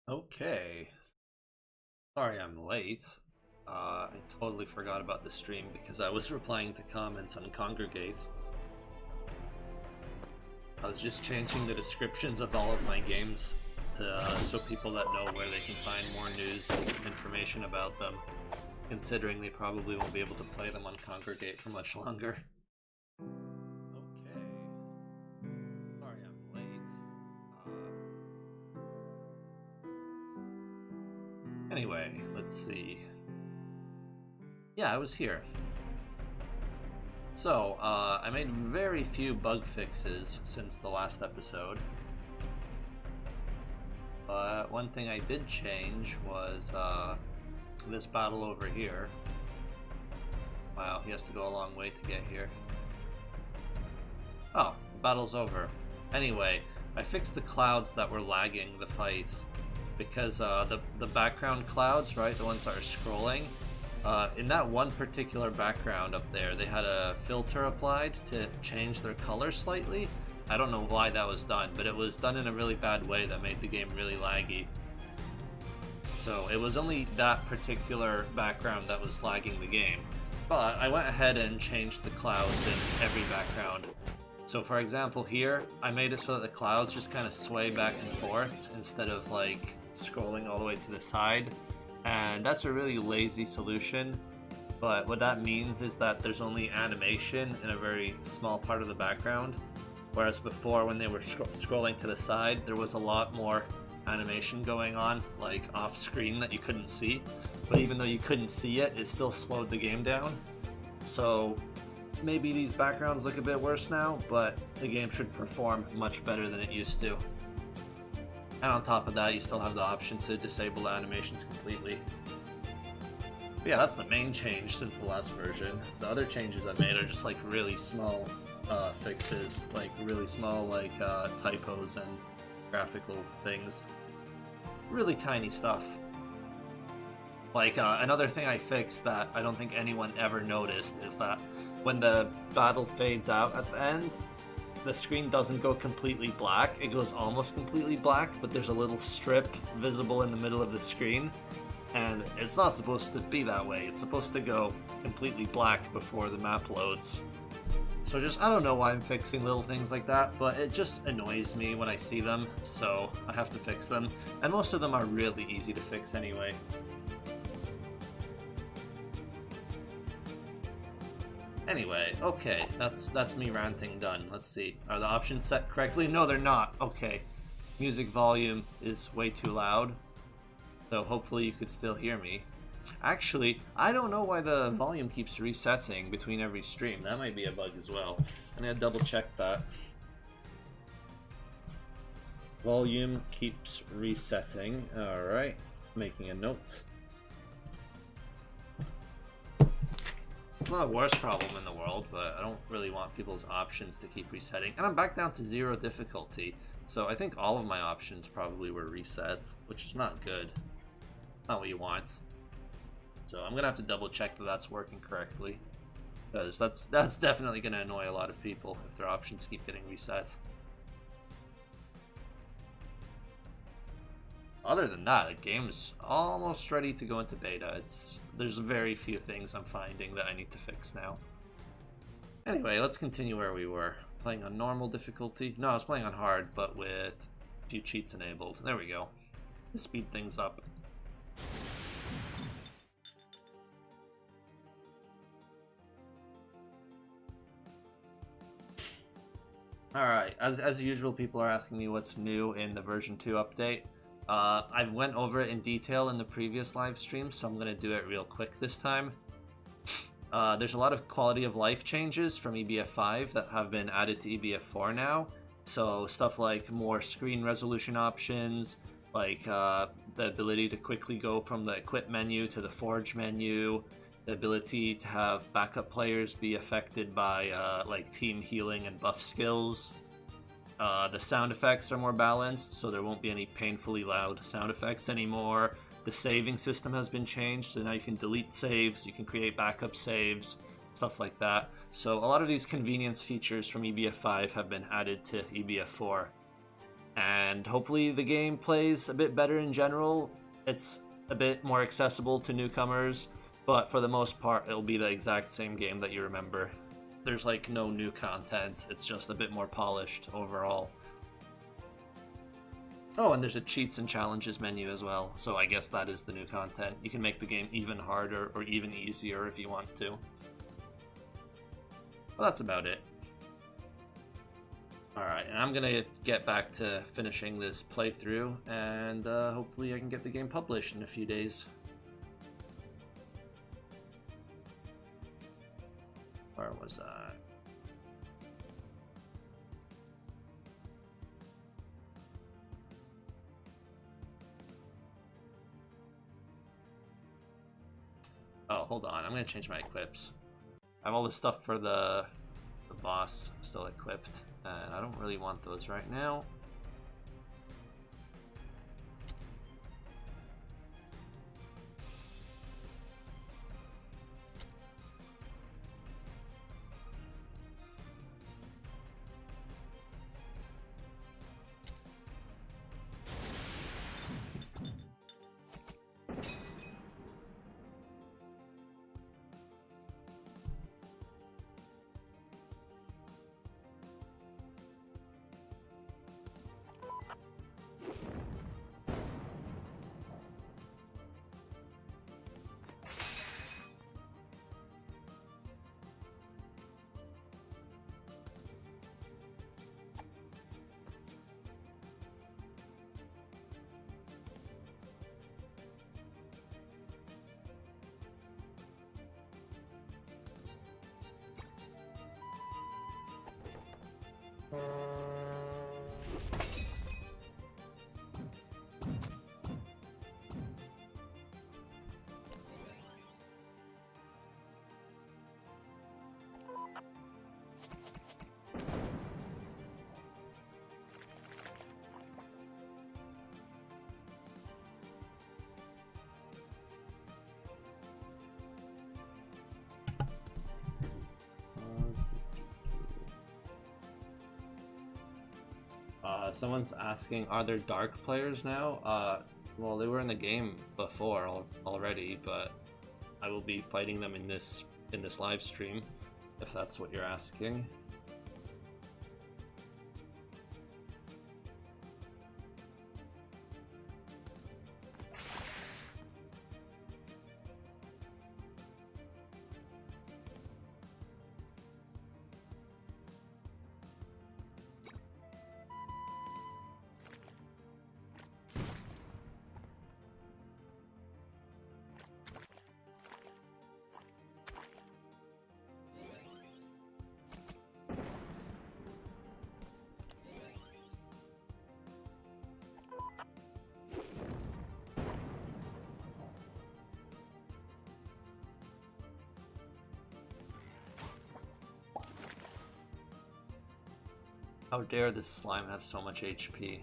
Okay. Sorry I'm late. I totally forgot about the stream because I was replying to comments on Congregate. I was just changing the descriptions of all of my games to so people that know where they can find more news and information about them, considering they probably won't be able to play them on Congregate for much longer. Okay. Sorry I'm late. Anyway, let's see. Yeah, I was here. So, I made very few bug fixes since the last episode. But one thing I did change was this battle over here. Wow, he has to go a long way to get here. Oh, the battle's over. Anyway, I fixed the clouds that were lagging the fight because the background clouds, right, the ones that are scrolling, in that one particular background up there, they had a filter applied to change their color slightly. I don't know why that was done, but it was done in a really bad way that made the game really laggy. So it was only that particular background that was lagging the game. But I went ahead and changed the clouds in every background. So for example here, I made it so that the clouds just kind of sway back and forth instead of like scrolling all the way to the side. And that's a really lazy solution, but what that means is that there's only animation in a very small part of the background, whereas before when they were scrolling to the side there was a lot more animation going on, like off screen, that you couldn't see. But even though you couldn't see it, it still slowed the game down. So maybe these backgrounds look a bit worse now, but the game should perform much better than it used to. And on top of that, you still have the option to disable the animations completely. But yeah, that's the main change since the last version. The other changes I made are just like really small fixes, like really small like typos and graphical things. Really tiny stuff. Like another thing I fixed that I don't think anyone ever noticed is that when the battle fades out at the end, the screen doesn't go completely black. It goes almost completely black, but there's a little strip visible in the middle of the screen. And it's not supposed to be that way. It's supposed to go completely black before the map loads. So I don't know why I'm fixing little things like that, but it just annoys me when I see them, so I have to fix them. And most of them are really easy to fix anyway. Anyway, okay, that's me ranting done. Let's see. Are the options set correctly? No, they're not. Okay. Music volume is way too loud. So hopefully you could still hear me. Actually, I don't know why the volume keeps resetting between every stream. That might be a bug as well. I'm gonna double check that. Volume keeps resetting. Alright. Making a note. It's not the worst problem in the world, but I don't really want people's options to keep resetting. And I'm back down to 0 difficulty, so I think all of my options probably were reset, which is not good. Not what you want. So I'm gonna have to double check that that's working correctly, because that's definitely gonna annoy a lot of people if their options keep getting reset. Other than that, the game's almost ready to go into beta. There's very few things I'm finding that I need to fix now. Anyway, let's continue where we were. Playing on normal difficulty. No, I was playing on hard, but with a few cheats enabled. There we go. Let's speed things up. Alright, as usual, people are asking me what's new in the version 2 update. I went over it in detail in the previous live stream, so I'm going to do it real quick this time. There's a lot of quality of life changes from EBF 5 that have been added to EBF 4 now. So stuff like more screen resolution options, like the ability to quickly go from the equip menu to the forge menu, the ability to have backup players be affected by like team healing and buff skills. The sound effects are more balanced, so there won't be any painfully loud sound effects anymore. The saving system has been changed, so now you can delete saves, you can create backup saves, stuff like that. So a lot of these convenience features from EBF 5 have been added to EBF 4. and hopefully the game plays a bit better in general. It's a bit more accessible to newcomers, but for the most part, it'll be the exact same game that you remember. There's like no new content, it's just a bit more polished overall. Oh, and there's a cheats and challenges menu as well, so I guess that is the new content. You can make the game even harder or even easier if you want to. Well, that's about it. Alright, and I'm gonna get back to finishing this playthrough, and hopefully I can get the game published in a few days. Where was I? Oh, hold on, I'm gonna change my equips. I have all this stuff for the boss still equipped, and I don't really want those right now. Someone's asking, are there dark players now? Well, they were in the game before already, but I will be fighting them in this live stream, if that's what you're asking. How dare this slime have so much HP?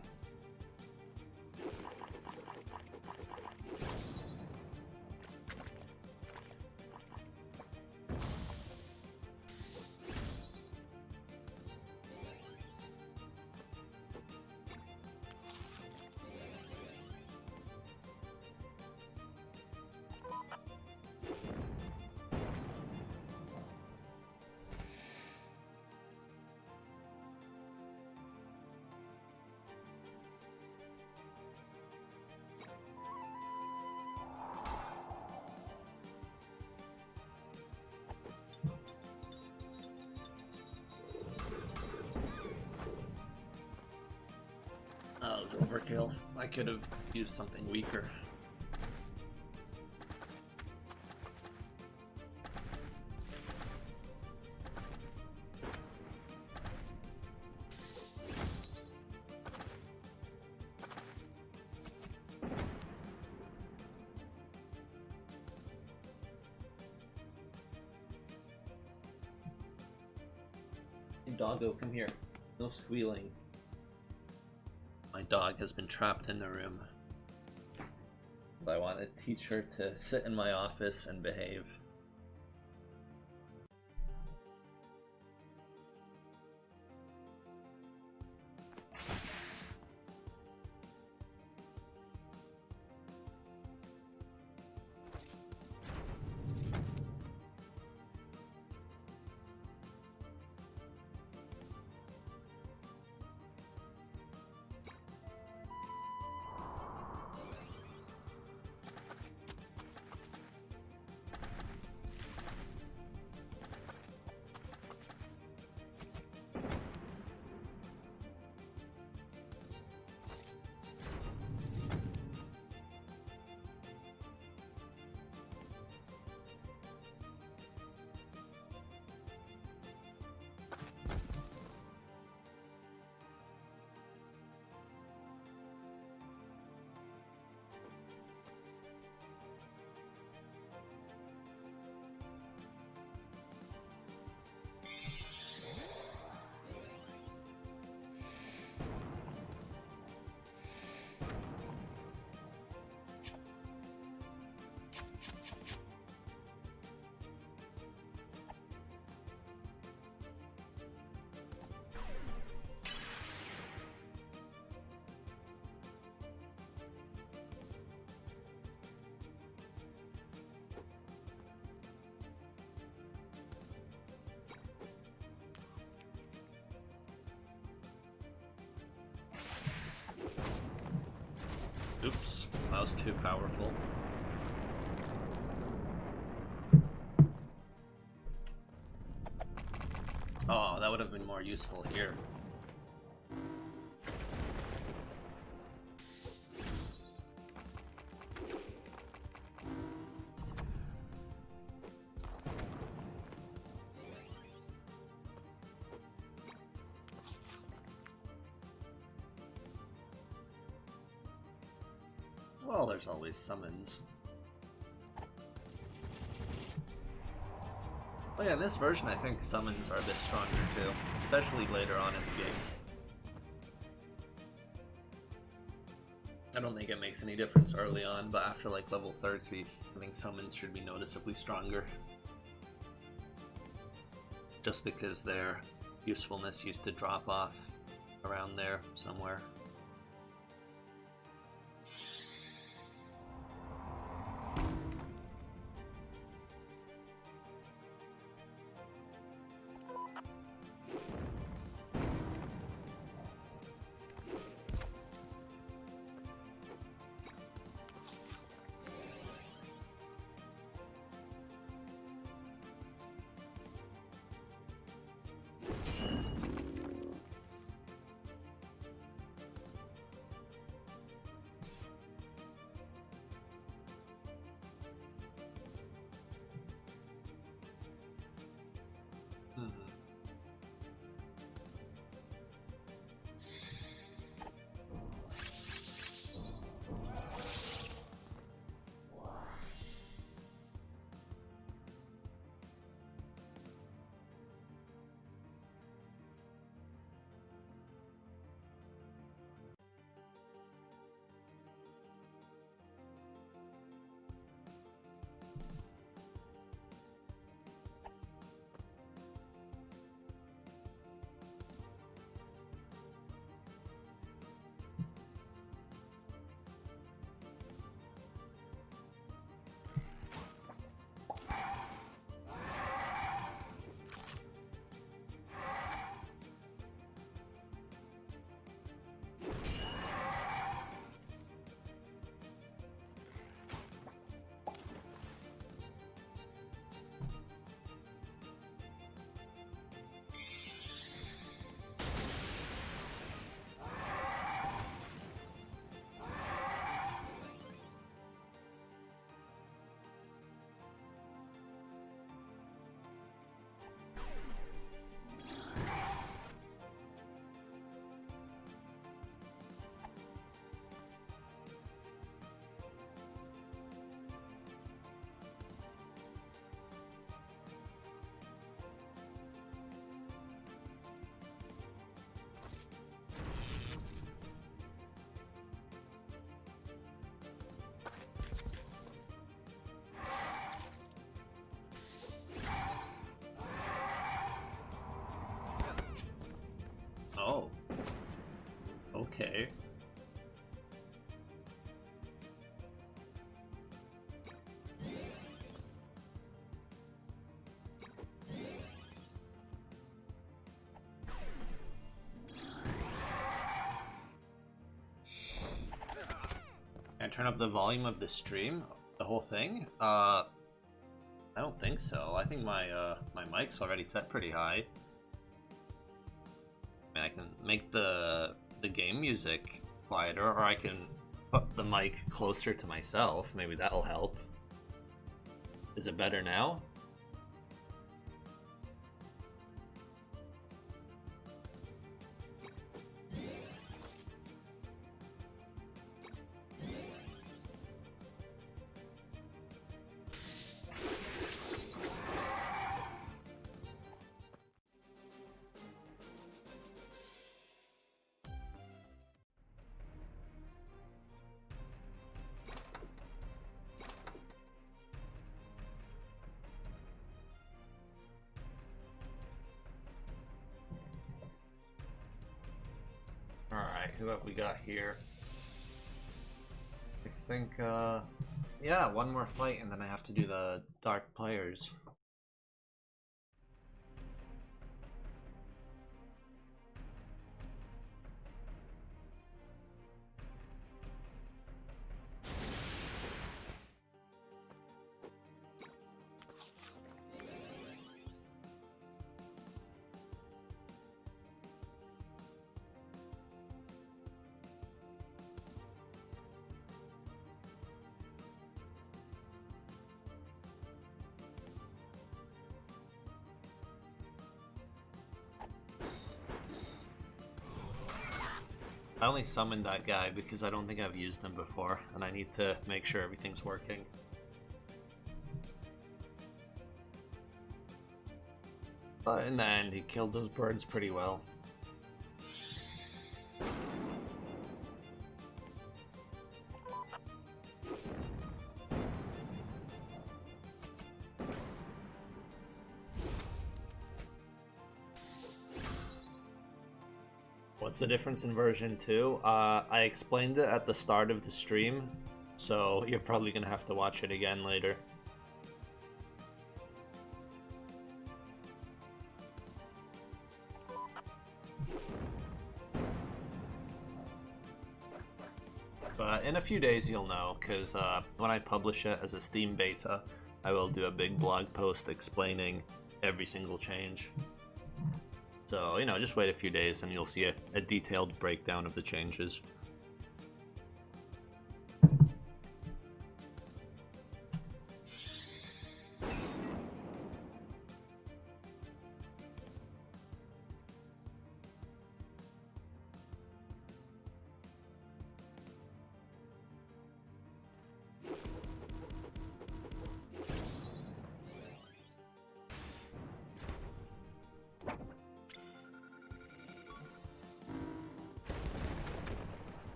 Oh, it was overkill. I could have used something weaker. Hey, doggo, come here. No squealing. My dog has been trapped in the room. I want to teach her to sit in my office and behave. Oops, that was too powerful. Oh, that would have been more useful here. Well, there's always summons. Oh yeah, in this version I think summons are a bit stronger too, especially later on in the game. I don't think it makes any difference early on, but after like level 30, I think summons should be noticeably stronger. Just because their usefulness used to drop off around there somewhere. Oh. Okay. Can I turn up the volume of the stream? The whole thing? I don't think so. I think my my mic's already set pretty high. I mean, I can make the game music quieter, or I can put the mic closer to myself. Maybe that'll help. Is it better now? Alright, who have we got here? I think, yeah, one more fight and then I have to do the Dark Players. I only summoned that guy because I don't think I've used him before, and I need to make sure everything's working. But in the end, he killed those birds pretty well. What's the difference in version 2? I explained it at the start of the stream, so you're probably gonna have to watch it again later. But in a few days you'll know, because when I publish it as a Steam beta, I will do a big blog post explaining every single change. So, you know, just wait a few days and you'll see a detailed breakdown of the changes.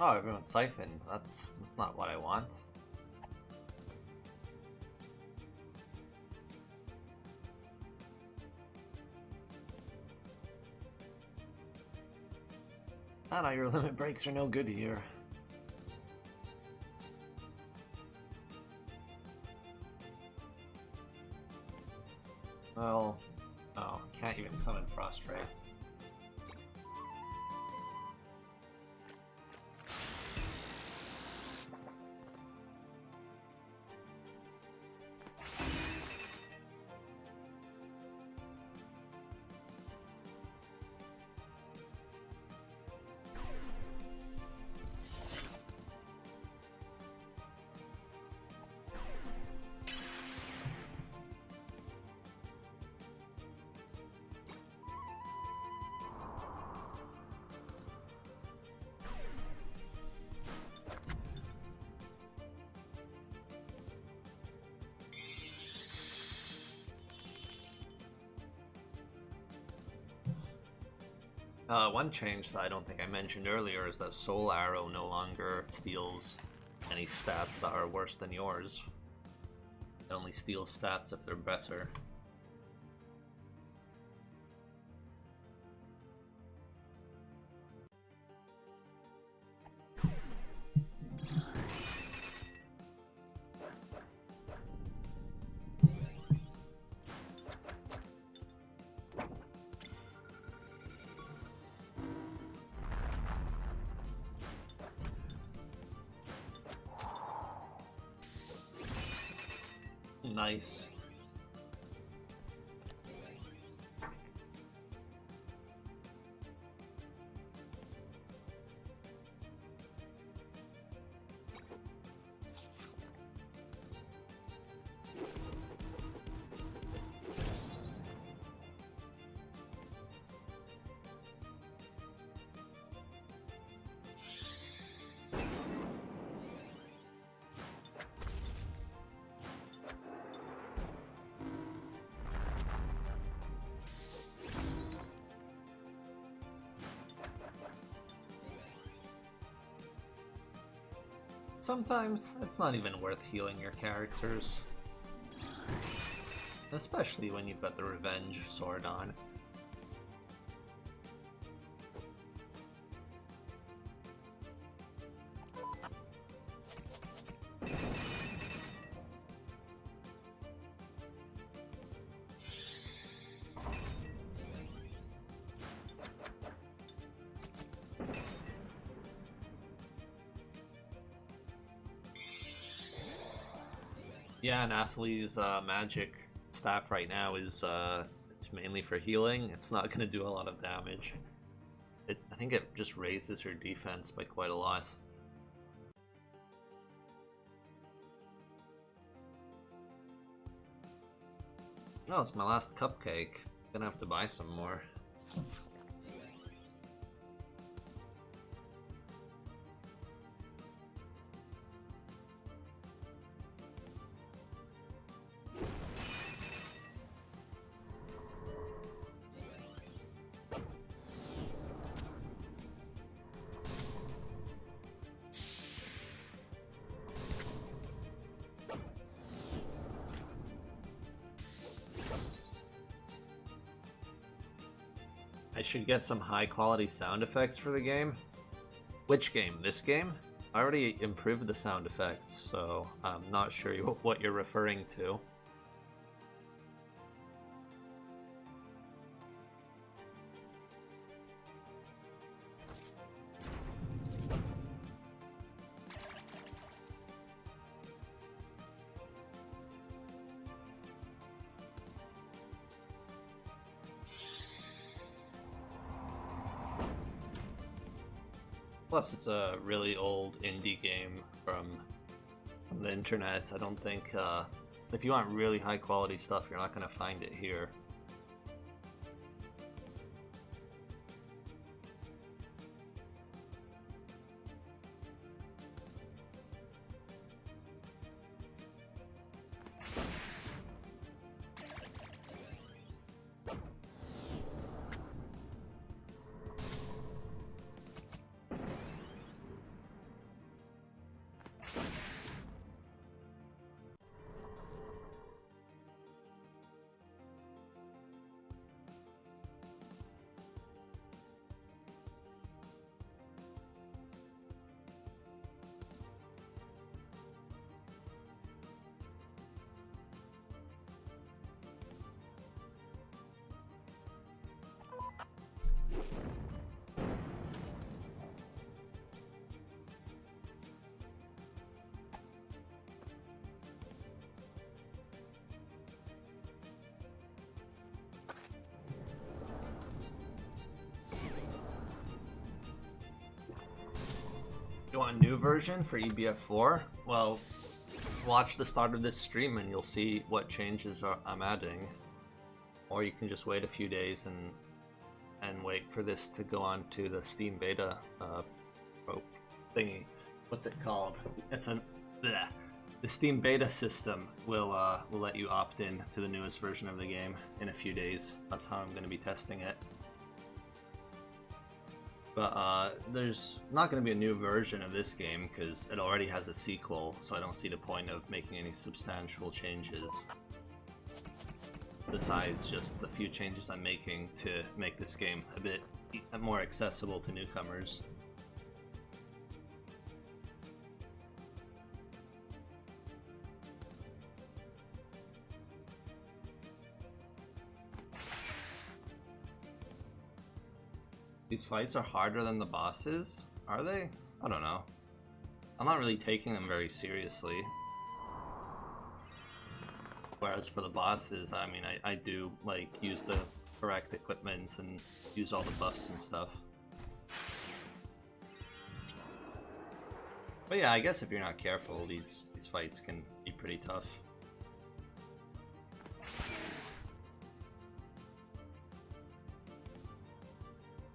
Oh, everyone's siphoned. That's not what I want. Ah, no, your limit breaks are no good here. Well, oh, can't even summon Frostray. One change that I don't think I mentioned earlier is that Soul Arrow no longer steals any stats that are worse than yours. It only steals stats if they're better. Nice. Sometimes it's not even worth healing your characters. Especially when you've got the Revenge sword on. Yeah, Nastali's magic staff right now is it's mainly for healing. It's not going to do a lot of damage. I think it just raises her defense by quite a lot. No, it's my last cupcake. Gonna have to buy some more. I should get some high quality sound effects for the game. Which game? This game? I already improved the sound effects, so I'm not sure what you're referring to. Plus, it's a really old indie game from the internet. I don't think, if you want really high quality stuff, you're not going to find it here. You want a new version for EBF4? Well, watch the start of this stream and you'll see what changes I'm adding. Or you can just wait a few days and wait for this to go on to the Steam beta thingy. What's it called? It's a bleh. The Steam beta system will let you opt in to the newest version of the game in a few days. That's how I'm going to be testing it. But there's not going to be a new version of this game because it already has a sequel, so I don't see the point of making any substantial changes. Besides just the few changes I'm making to make this game a bit more accessible to newcomers. These fights are harder than the bosses? Are they? I don't know. I'm not really taking them very seriously. Whereas for the bosses, I mean, I do, like, use the correct equipments and use all the buffs and stuff. But yeah, I guess if you're not careful, these fights can be pretty tough.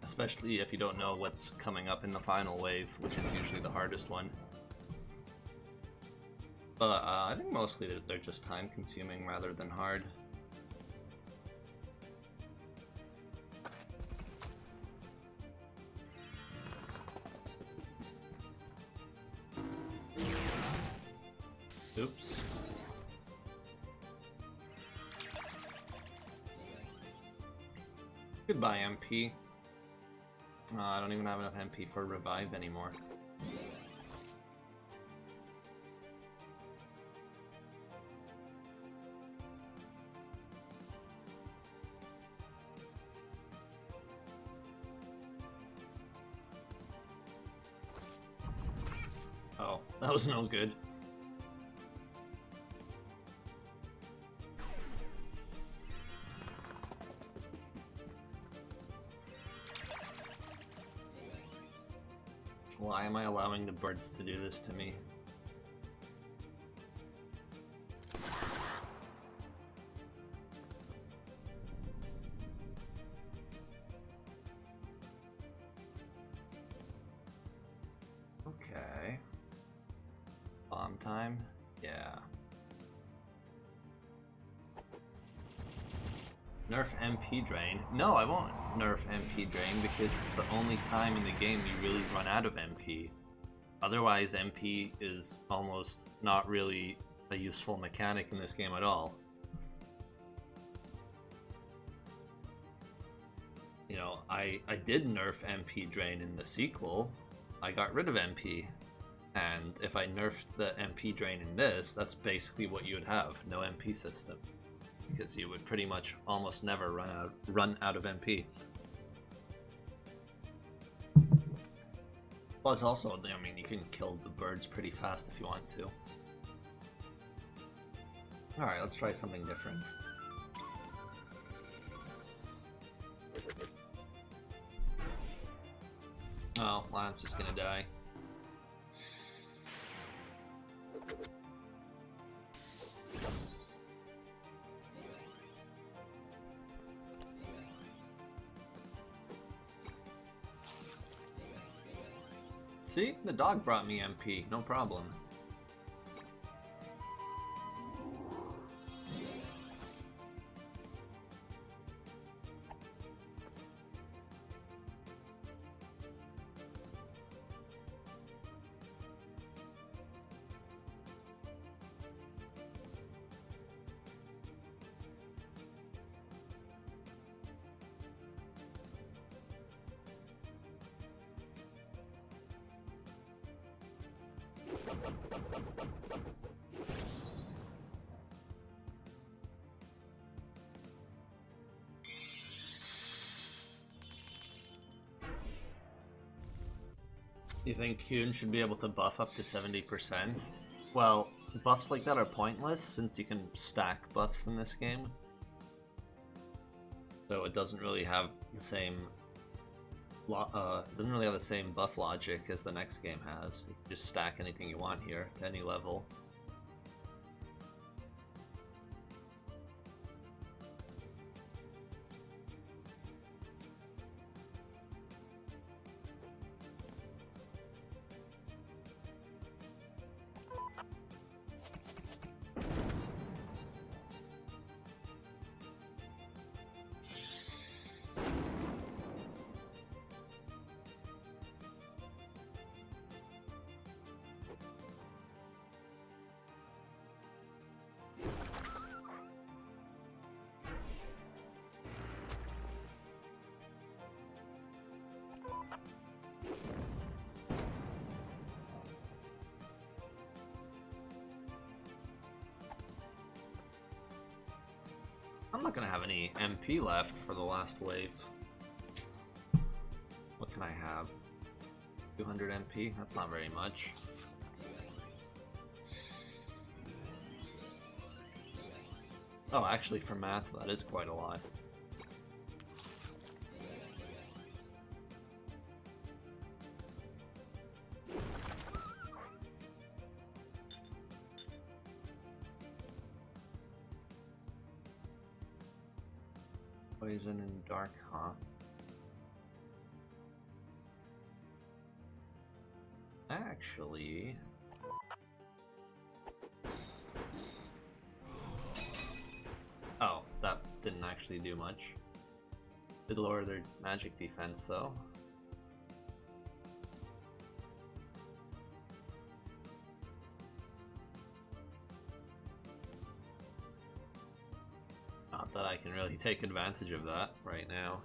Especially if you don't know what's coming up in the final wave, which is usually the hardest one. But I think mostly they're just time consuming rather than hard. Oops. Goodbye, MP. I don't even have enough MP for revive anymore. Oh, that was no good. Why am I allowing the birds to do this to me? sometime. Yeah. Nerf MP Drain. No, I won't nerf MP Drain because it's the only time in the game you really run out of MP. Otherwise, MP is almost not really a useful mechanic in this game at all. You know, I did nerf MP Drain in the sequel. I got rid of MP. And if I nerfed the MP Drain in this, that's basically what you would have. No MP system. Because you would pretty much almost never run out of MP. Plus also, I mean, you can kill the birds pretty fast if you want to. Alright, let's try something different. Oh, Lance is gonna die. See? The dog brought me MP, no problem. You think Kyun should be able to buff up to 70%? Well, buffs like that are pointless since you can stack buffs in this game. So it doesn't really have the same buff logic as the next game has. You can just stack anything you want here to any level. I'm not gonna have any MP left for the last wave. What can I have? 200 MP? That's not very much. Oh, actually for math, that is quite a lot. Poison and dark, huh? Actually... Oh, that didn't actually do much. Did lower their magic defense, though. Not that I can really take advantage of that right now.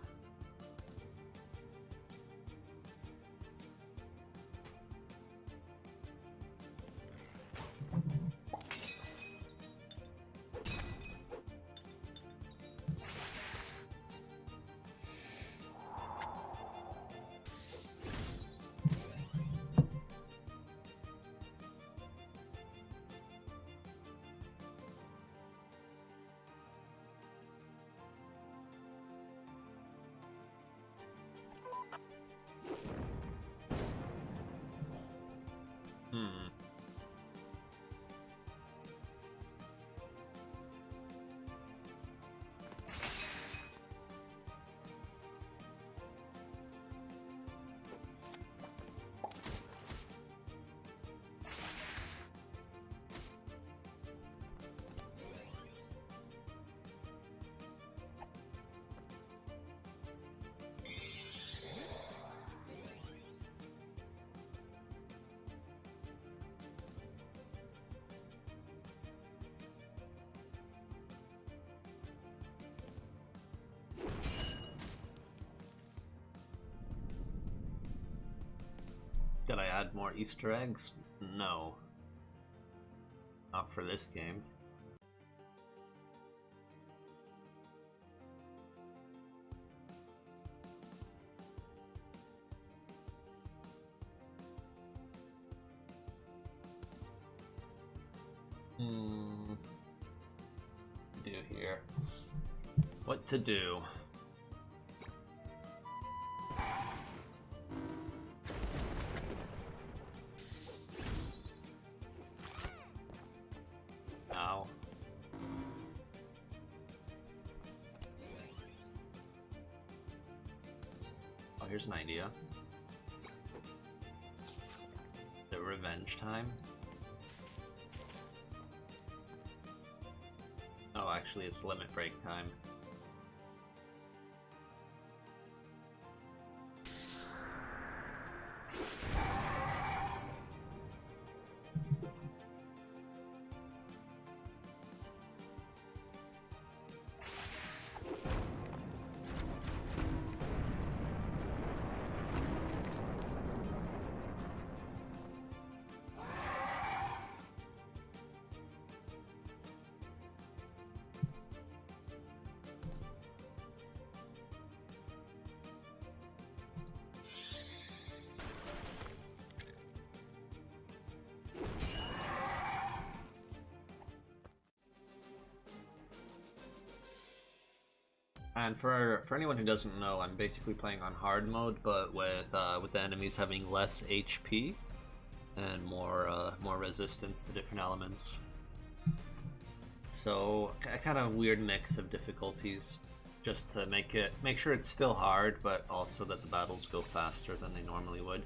Did I add more Easter eggs? No. Not for this game. Do here. What to do? Ow. Oh, here's an idea. The revenge time. Oh, actually, it's limit break time. And for anyone who doesn't know, I'm basically playing on hard mode, but with the enemies having less HP and more resistance to different elements. So a kind of weird mix of difficulties, just to make sure it's still hard, but also that the battles go faster than they normally would.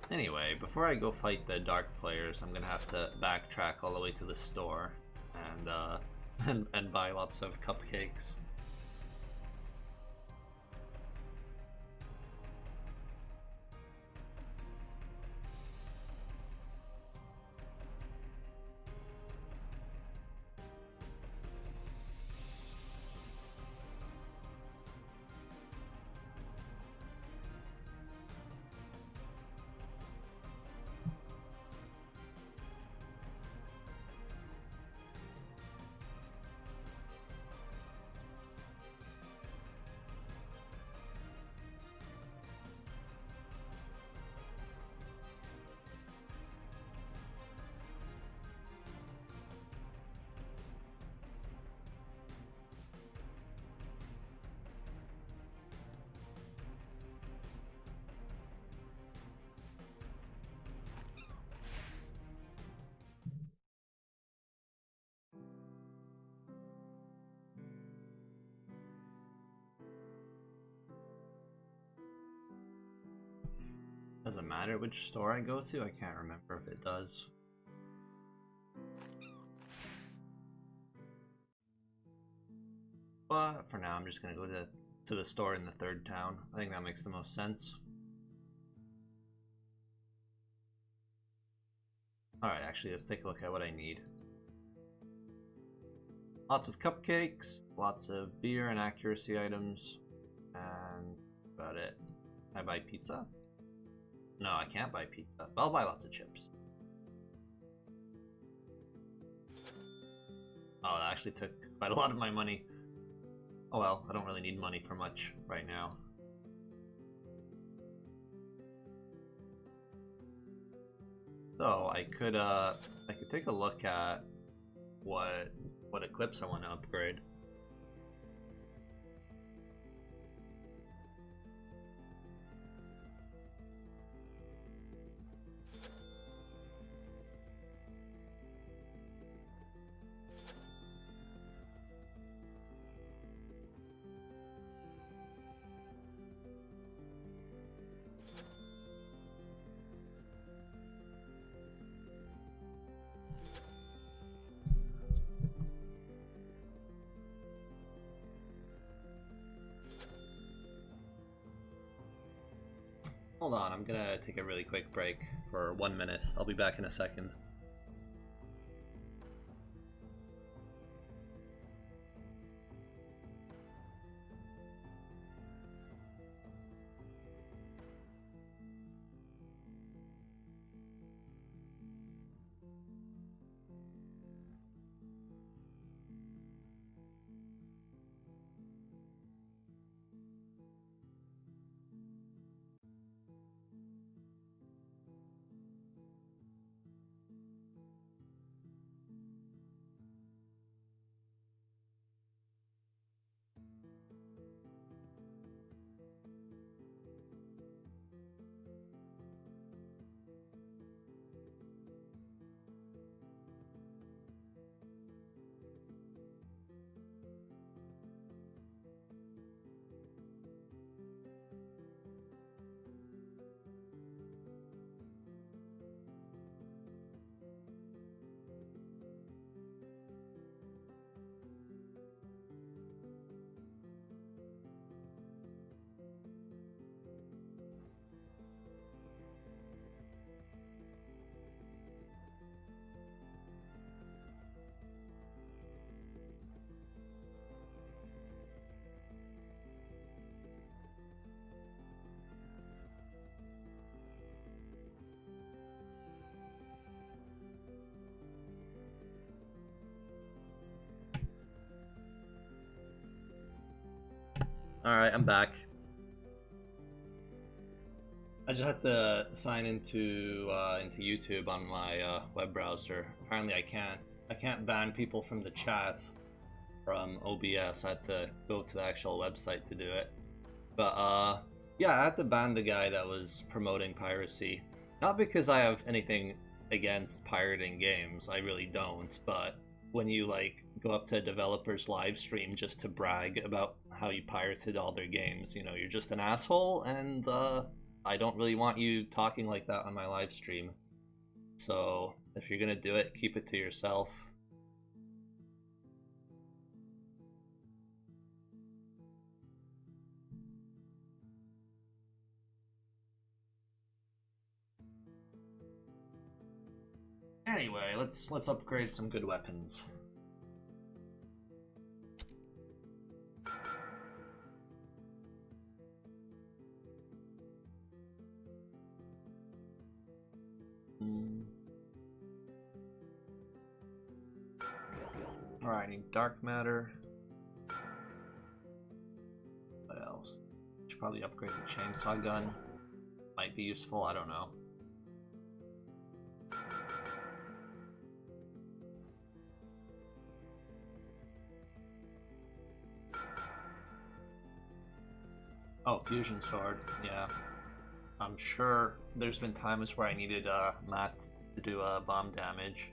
Anyway, before I go fight the dark players, I'm gonna have to backtrack all the way to the store and buy lots of cupcakes. Does it matter which store I go to? I can't remember if it does. But for now, I'm just gonna go to the store in the third town. I think that makes the most sense. Alright, actually, let's take a look at what I need. Lots of cupcakes, lots of beer and accuracy items, and about it. Can I buy pizza? No, I can't buy pizza, but I'll buy lots of chips. Oh, that actually took quite a lot of my money. Oh well, I don't really need money for much right now. So I could take a look at what equips I want to upgrade. Hold on, I'm gonna take a really quick break for 1 minute. I'll be back in a second. Alright, I'm back. I just had to sign into YouTube on my web browser. Apparently, I can't ban people from the chat from OBS. I had to go to the actual website to do it. But yeah, I had to ban the guy that was promoting piracy. Not because I have anything against pirating games. I really don't. But when you like go up to a developer's live stream just to brag about how you pirated all their games, you know, you're just an asshole, and I don't really want you talking like that on my live stream. So if you're gonna do it, keep it to yourself. Anyway, let's upgrade some good weapons. Alright, I need dark matter. What else? Should probably upgrade the chainsaw gun. Might be useful, I don't know. Oh, fusion sword, yeah. I'm sure there's been times where I needed Matt to do bomb damage,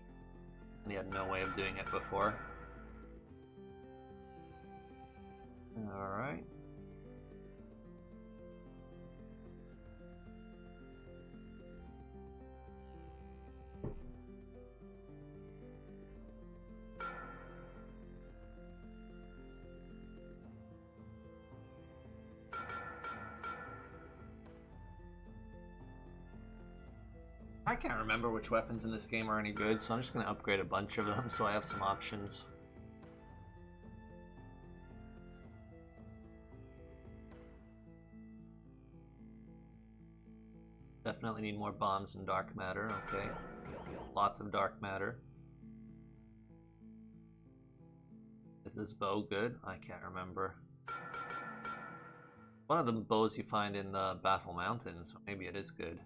and he had no way of doing it before. Alright. I can't remember which weapons in this game are any good, so I'm just going to upgrade a bunch of them so I have some options. Definitely need more bombs and dark matter, okay. Lots of dark matter. Is this bow good? I can't remember. One of the bows you find in the Battle Mountain, so maybe it is good.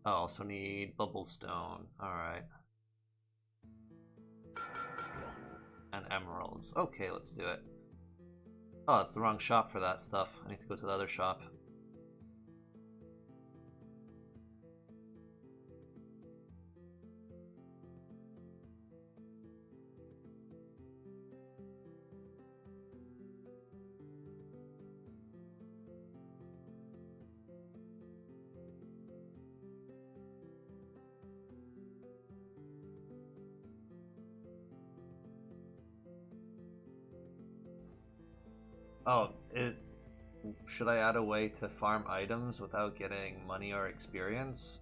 I also need bubble stone. Alright. And emeralds. Okay, let's do it. Oh, it's the wrong shop for that stuff. I need to go to the other shop. Oh, should I add a way to farm items without getting money or experience?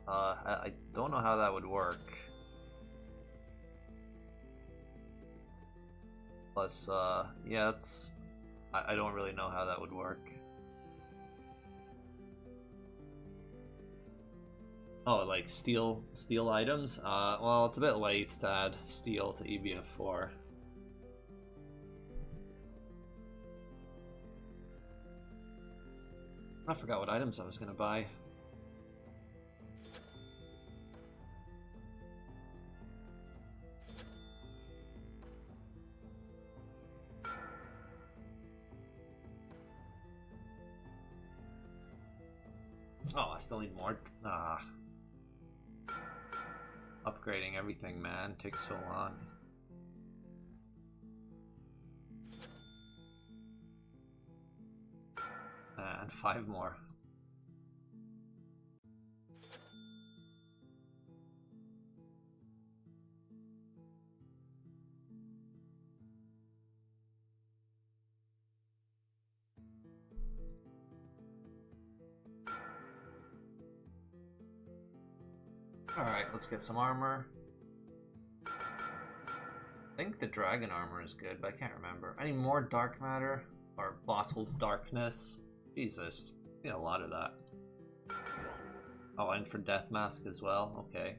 I don't know how that would work. Plus, yeah, I don't really know how that would work. Oh, like steel items? Well, it's a bit late to add steel to EBF4. I forgot what items I was gonna buy. Oh, I still need more. Upgrading everything, man, takes so long. And 5 more. Alright, let's get some armor. I think the dragon armor is good, but I can't remember. I need more dark matter, or bottled darkness. Jesus, I need a lot of that. Oh, and for death mask as well, okay.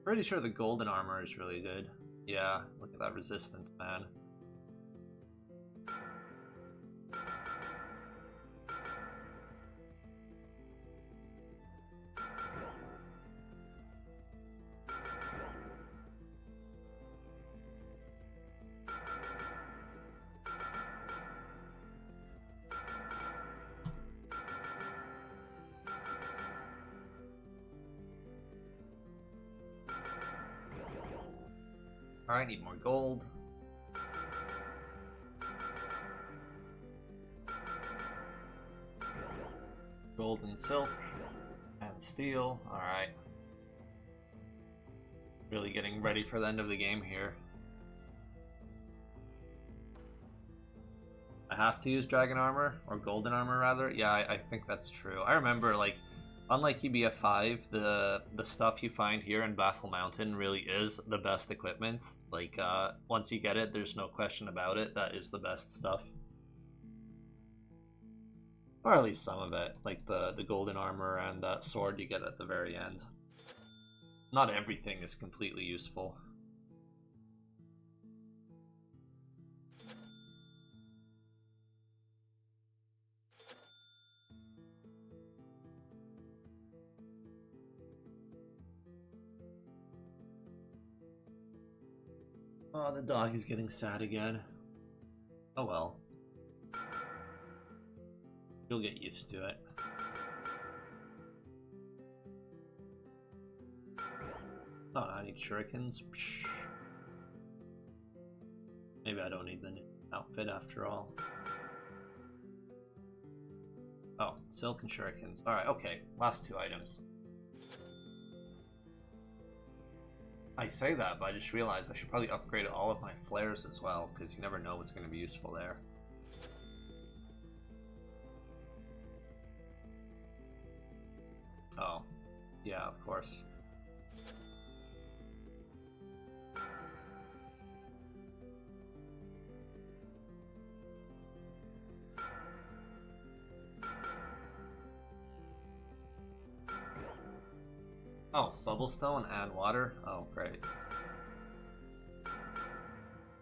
Pretty sure the golden armor is really good. Yeah, look at that resistance, man. Alright, need more gold. Gold and silk and steel. Alright. Really getting ready for the end of the game here. I have to use dragon armor, or golden armor rather. Yeah, I think that's true. I remember, like, unlike EBF 5, the stuff you find here in Battle Mountain really is the best equipment. Like, once you get it, there's no question about it. That is the best stuff. Or at least some of it, like the golden armor and that sword you get at the very end. Not everything is completely useful. Oh, the dog is getting sad again. Oh well. You'll get used to it. Oh, I need shurikens. Psh. Maybe I don't need the new outfit after all. Oh, silk and shurikens. Alright, okay. Last two items. I say that, but I just realized I should probably upgrade all of my flares as well, because you never know what's going to be useful there. Oh, yeah, of course. Oh, bubblestone and water? Oh, great.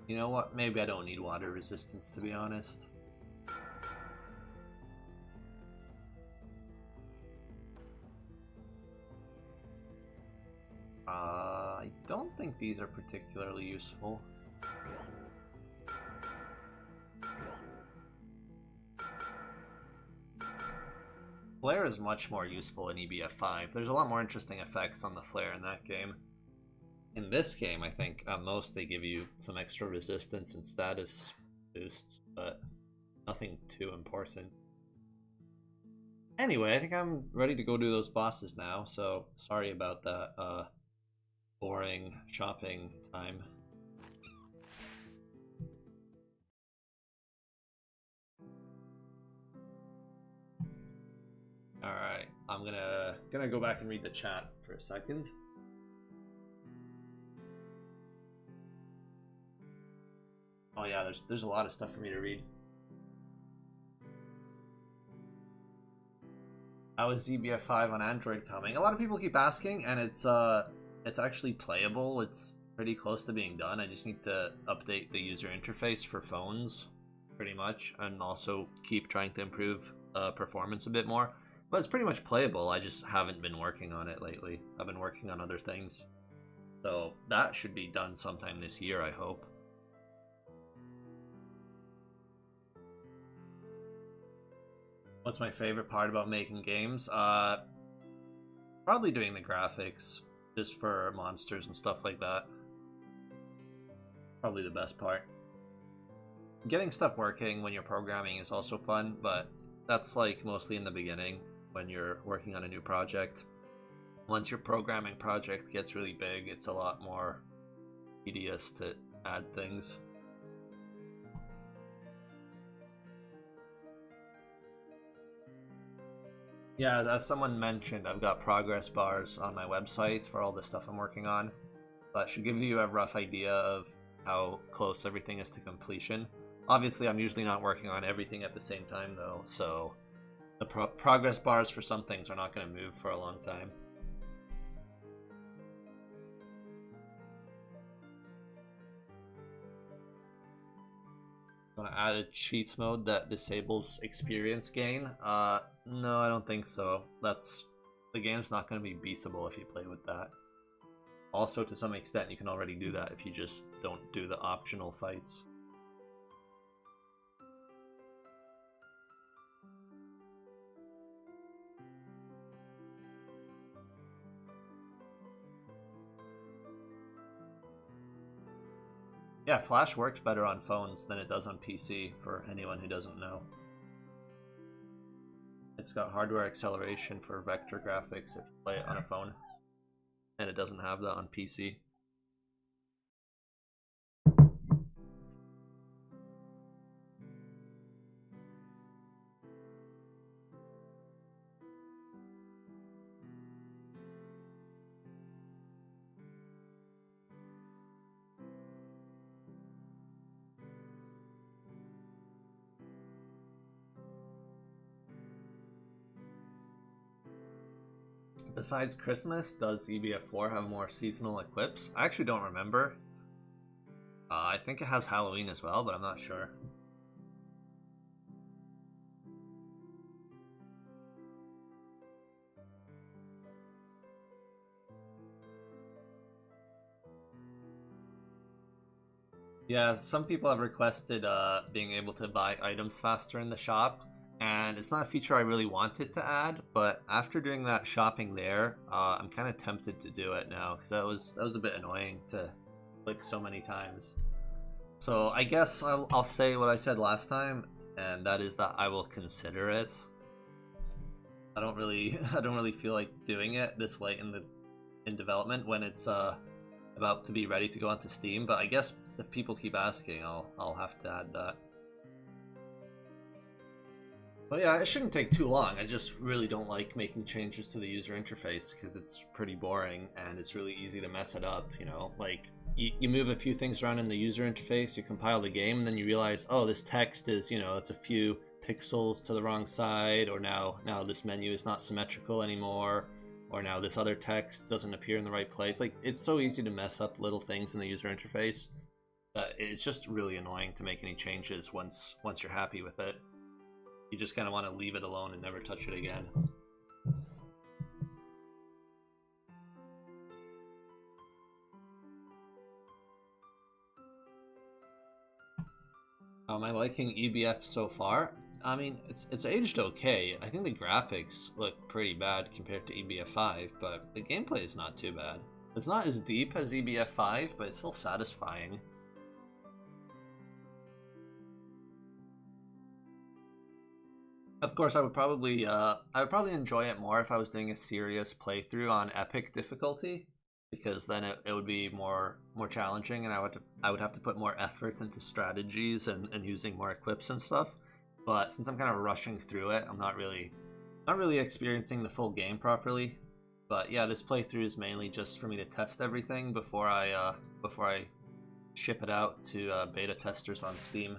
You know what? Maybe I don't need water resistance, to be honest. I don't think these are particularly useful. Flare is much more useful in EBF 5. There's a lot more interesting effects on the flare in that game. In this game, I think at most they give you some extra resistance and status boosts, but nothing too important. Anyway, I think I'm ready to go do those bosses now, so sorry about that boring chopping time. Alright, I'm gonna go back and read the chat for a second. Oh yeah, there's a lot of stuff for me to read. How is ZBF 5 on Android coming? A lot of people keep asking, and it's actually playable. It's pretty close to being done. I just need to update the user interface for phones, pretty much, and also keep trying to improve performance a bit more. But it's pretty much playable. I just haven't been working on it lately. I've been working on other things. So that should be done sometime this year, I hope. What's my favorite part about making games? Probably doing the graphics, just for monsters and stuff like that. Probably the best part. Getting stuff working when you're programming is also fun, but that's like mostly in the beginning when you're working on a new project. Once your programming project gets really big, it's a lot more tedious to add things. Yeah, as someone mentioned, I've got progress bars on my website for all the stuff I'm working on. That should give you a rough idea of how close everything is to completion. Obviously, I'm usually not working on everything at the same time, though, so the progress bars for some things are not going to move for a long time. Want to add a cheats mode that disables experience gain? No, I don't think so. The game's not going to be beatable if you play with that. Also, to some extent, you can already do that if you just don't do the optional fights. Yeah, Flash works better on phones than it does on PC, for anyone who doesn't know. It's got hardware acceleration for vector graphics if you play it on a phone, and it doesn't have that on PC. Besides Christmas, does EBF4 have more seasonal equips? I actually don't remember. I think it has Halloween as well, but I'm not sure. Yeah, some people have requested being able to buy items faster in the shop, and it's not a feature I really wanted to add, but after doing that shopping there, I'm kind of tempted to do it now, because that was a bit annoying to click so many times. So I guess I'll say what I said last time, and that is that I will consider it. I don't really feel like doing it this late in development when it's about to be ready to go onto Steam, but I guess if people keep asking, I'll have to add that. But yeah, it shouldn't take too long. I just really don't like making changes to the user interface because it's pretty boring and it's really easy to mess it up, you know? Like, you move a few things around in the user interface, you compile the game, and then you realize, oh, this text is, you know, it's a few pixels to the wrong side, or now this menu is not symmetrical anymore, or now this other text doesn't appear in the right place. Like, it's so easy to mess up little things in the user interface that it's just really annoying to make any changes once you're happy with it. You just kind of want to leave it alone and never touch it again. Am I liking EBF so far? I mean, it's aged okay. I think the graphics look pretty bad compared to EBF 5, but the gameplay is not too bad. It's not as deep as EBF 5, but it's still satisfying. Of course, I would probably enjoy it more if I was doing a serious playthrough on epic difficulty, because then it would be more challenging, and I would have to put more effort into strategies and using more equips and stuff. But since I'm kind of rushing through it, I'm not really experiencing the full game properly. But yeah, this playthrough is mainly just for me to test everything before I ship it out to beta testers on Steam.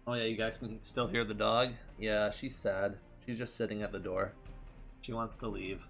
Oh yeah, you guys can still hear the dog? Yeah, she's sad. She's just sitting at the door. She wants to leave.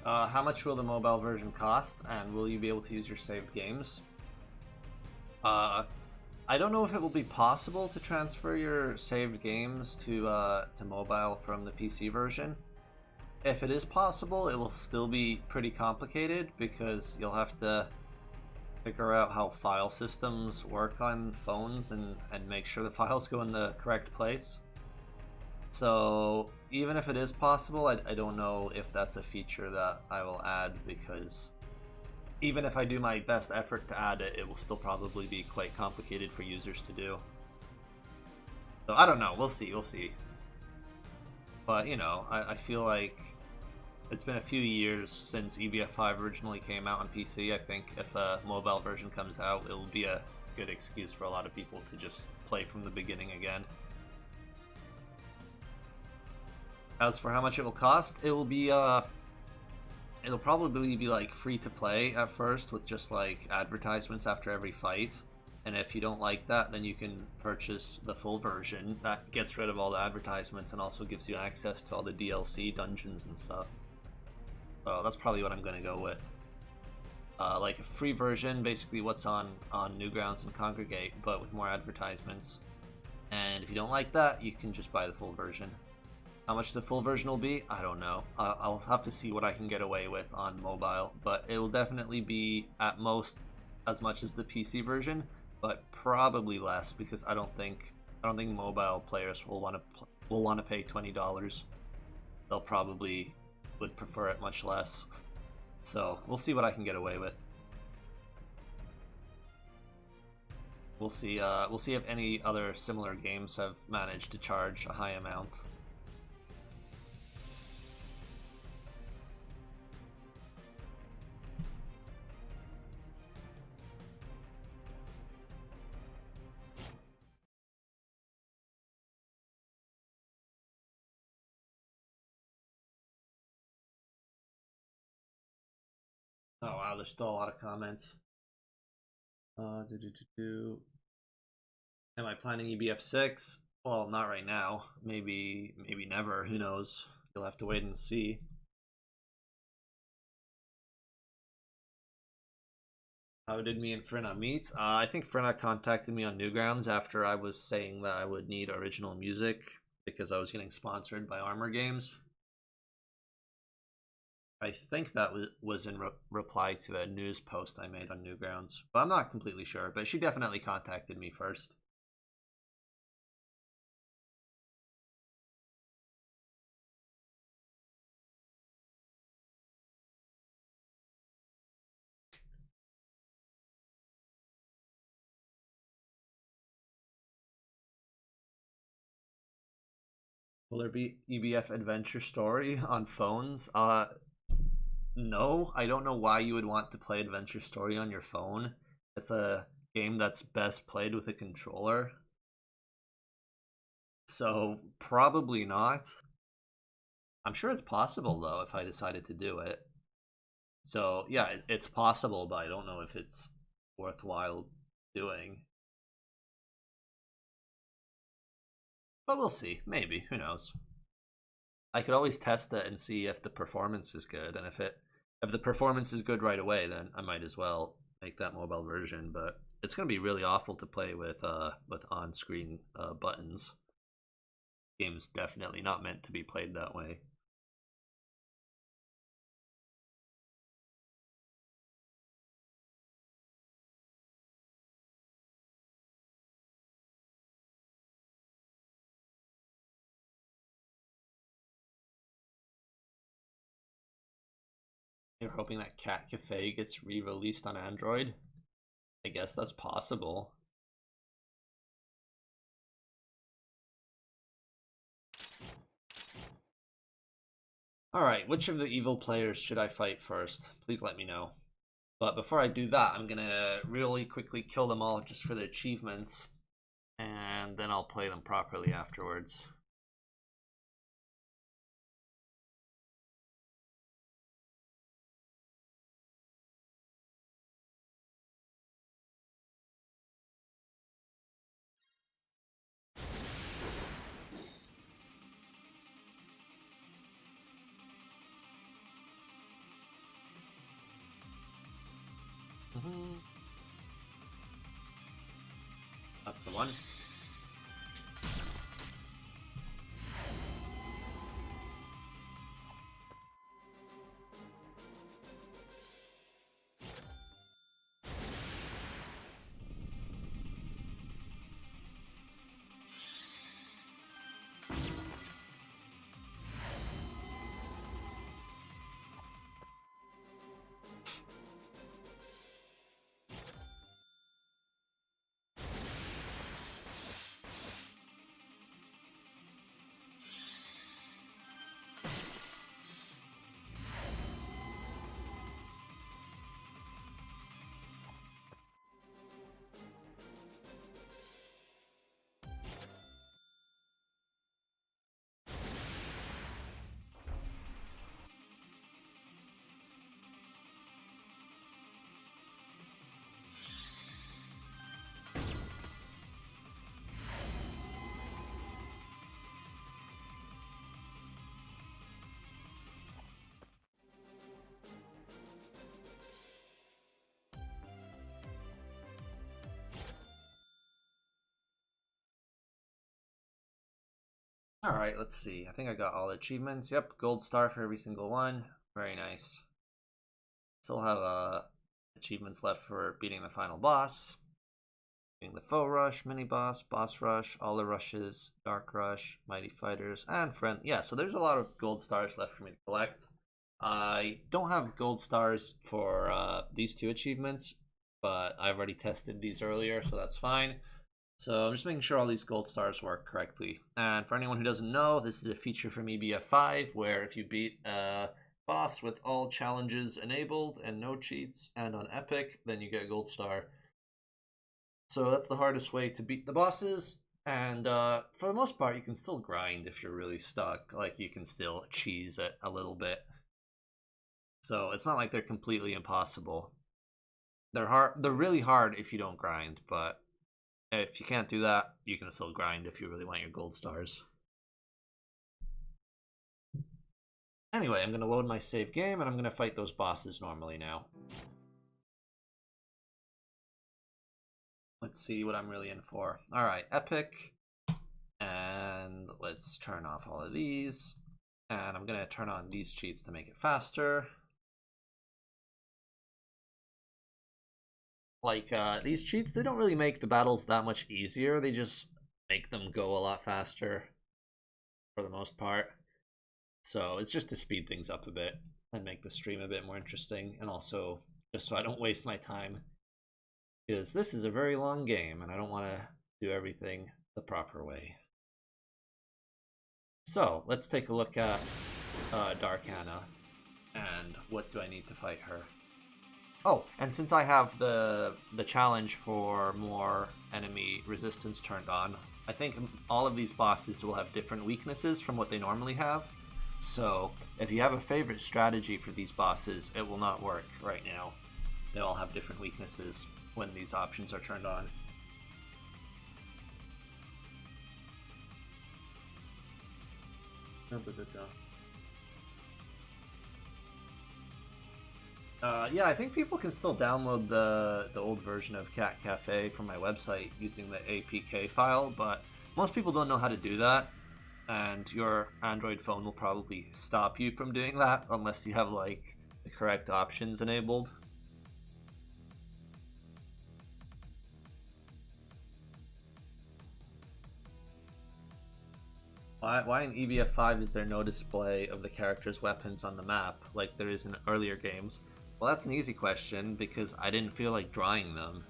How much will the mobile version cost, and will you be able to use your saved games? I don't know if it will be possible to transfer your saved games to mobile from the PC version. If it is possible, it will still be pretty complicated because you'll have to figure out how file systems work on phones and make sure the files go in the correct place. So even if it is possible, I don't know if that's a feature that I will add, because even if I do my best effort to add it, it will still probably be quite complicated for users to do. So I don't know, we'll see. But, you know, I feel like it's been a few years since EVF 5 originally came out on PC. I think if a mobile version comes out, it'll be a good excuse for a lot of people to just play from the beginning again. As for how much it will cost, it will be, it'll probably be like free to play at first with just like advertisements after every fight. And if you don't like that, then you can purchase the full version that gets rid of all the advertisements and also gives you access to all the DLC dungeons and stuff. So that's probably what I'm going to go with. Like a free version, basically what's on Newgrounds and Kongregate, but with more advertisements. And if you don't like that, you can just buy the full version. How much the full version will be, I don't know. I'll have to see what I can get away with on mobile, but it will definitely be at most as much as the PC version, but probably less because I don't think mobile players will want to pay $20. They'll probably would prefer it much less. So we'll see what I can get away with. We'll see if any other similar games have managed to charge a high amount. Oh wow, there's still a lot of comments. Am I planning EBF 6? Well, not right now. Maybe never. Who knows? You'll have to wait and see. How did me and Frina meet? I think Frina contacted me on Newgrounds after I was saying that I would need original music because I was getting sponsored by Armor Games. I think that was in reply to a news post I made on Newgrounds, but I'm not completely sure. But she definitely contacted me first. Will there be EBF Adventure Story on phones? No, I don't know why you would want to play Adventure Story on your phone. It's a game that's best played with a controller. So, probably not. I'm sure it's possible, though, if I decided to do it. So, yeah, it's possible, but I don't know if it's worthwhile doing. But we'll see. Maybe. Who knows? I could always test it and see if the performance is good, and if the performance is good right away, then I might as well make that mobile version. But it's gonna be really awful to play with on-screen buttons. Game's definitely not meant to be played that way. You're hoping that Cat Cafe gets re-released on Android? I guess that's possible. Alright, which of the evil players should I fight first? Please let me know. But before I do that, I'm gonna really quickly kill them all just for the achievements, and then I'll play them properly afterwards. That's the one. Alright, let's see. I think I got all the achievements. Yep, gold star for every single one. Very nice. Still have achievements left for beating the final boss. Beating the foe rush, mini boss, boss rush, all the rushes, dark rush, mighty fighters, and friend. Yeah, so there's a lot of gold stars left for me to collect. I don't have gold stars for these two achievements, but I've already tested these earlier, so that's fine. So I'm just making sure all these gold stars work correctly. And for anyone who doesn't know, this is a feature from EBF 5 where if you beat a boss with all challenges enabled and no cheats and on epic, then you get a gold star. So that's the hardest way to beat the bosses. And for the most part, you can still grind if you're really stuck. Like, you can still cheese it a little bit. So it's not like they're completely impossible. They're hard. They're really hard if you don't grind, but if you can't do that, you can still grind if you really want your gold stars. Anyway, I'm going to load my save game, and I'm going to fight those bosses normally now. Let's see what I'm really in for. Alright, epic. And let's turn off all of these. And I'm going to turn on these cheats to make it faster. Like, these cheats, they don't really make the battles that much easier. They just make them go a lot faster for the most part. So it's just to speed things up a bit and make the stream a bit more interesting. And also, just so I don't waste my time. Because this is a very long game, and I don't want to do everything the proper way. So, let's take a look at Darkana. And what do I need to fight her? Oh, and since I have the challenge for more enemy resistance turned on, I think all of these bosses will have different weaknesses from what they normally have. So if you have a favorite strategy for these bosses, it will not work right now. They all have different weaknesses when these options are turned on. Yeah, I think people can still download the old version of Cat Cafe from my website using the APK file, but most people don't know how to do that, and your Android phone will probably stop you from doing that unless you have like the correct options enabled. Why in EBF 5 is there no display of the character's weapons on the map like there is in earlier games? Well, that's an easy question, because I didn't feel like drawing them.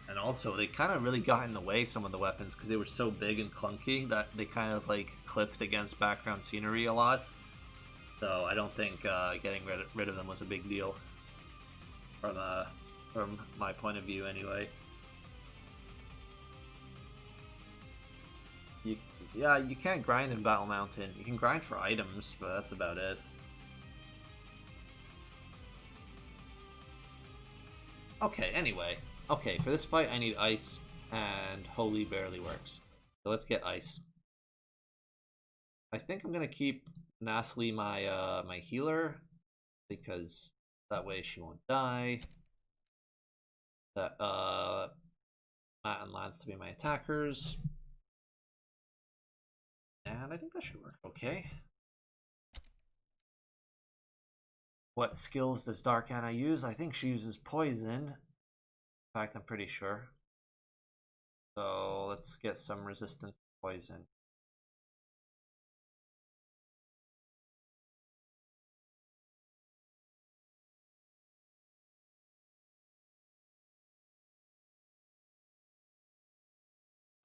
And also, they kind of really got in the way, some of the weapons, because they were so big and clunky that they kind of like clipped against background scenery a lot. So I don't think getting rid of them was a big deal. From my point of view, anyway. Yeah, you can't grind in Battle Mountain. You can grind for items, but that's about it. Okay, anyway. Okay, for this fight I need ice, and holy barely works. So let's get ice. I think I'm gonna keep Nasli my my healer, because that way she won't die. That Matt and Lance to be my attackers. And I think that should work okay. What skills does Darkana use? I think she uses poison. In fact, I'm pretty sure. So let's get some resistance to poison.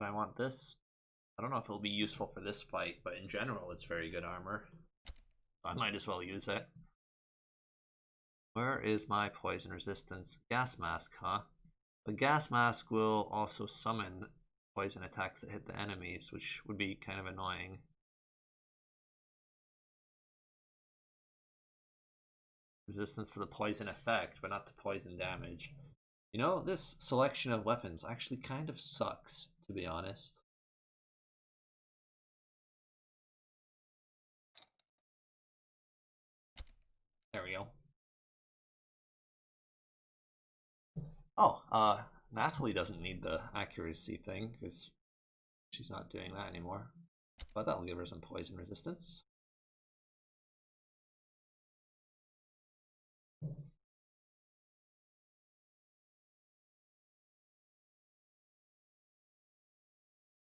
I want this. I don't know if it'll be useful for this fight, but in general, it's very good armor. I might as well use it. Where is my poison resistance? Gas mask, huh? The gas mask will also summon poison attacks that hit the enemies, which would be kind of annoying. Resistance to the poison effect, but not to poison damage. You know, this selection of weapons actually kind of sucks, to be honest. There we go. Oh, Natalie doesn't need the accuracy thing, because She's not doing that anymore. But that'll give her some poison resistance.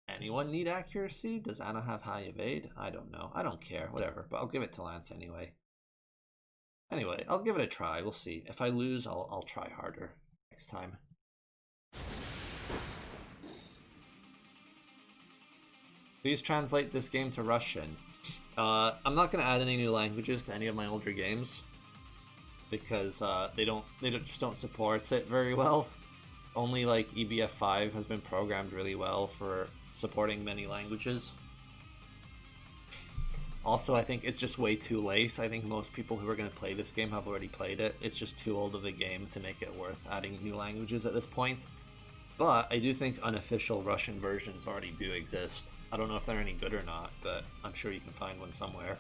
Anyone need accuracy? Does Anna have high evade? I don't know. I don't care. Whatever. But I'll give it to Lance anyway. Anyway, I'll give it a try. We'll see. If I lose, I'll try harder next time. Please translate this game to Russian. I'm not going to add any new languages to any of my older games because they just don't support it very well. Only like EBF5 has been programmed really well for supporting many languages. Also, I think it's just way too late. I think most people who are going to play this game have already played it. It's just too old of a game to make it worth adding new languages at this point. But I do think unofficial Russian versions already do exist. I don't know if they're any good or not, but I'm sure you can find one somewhere.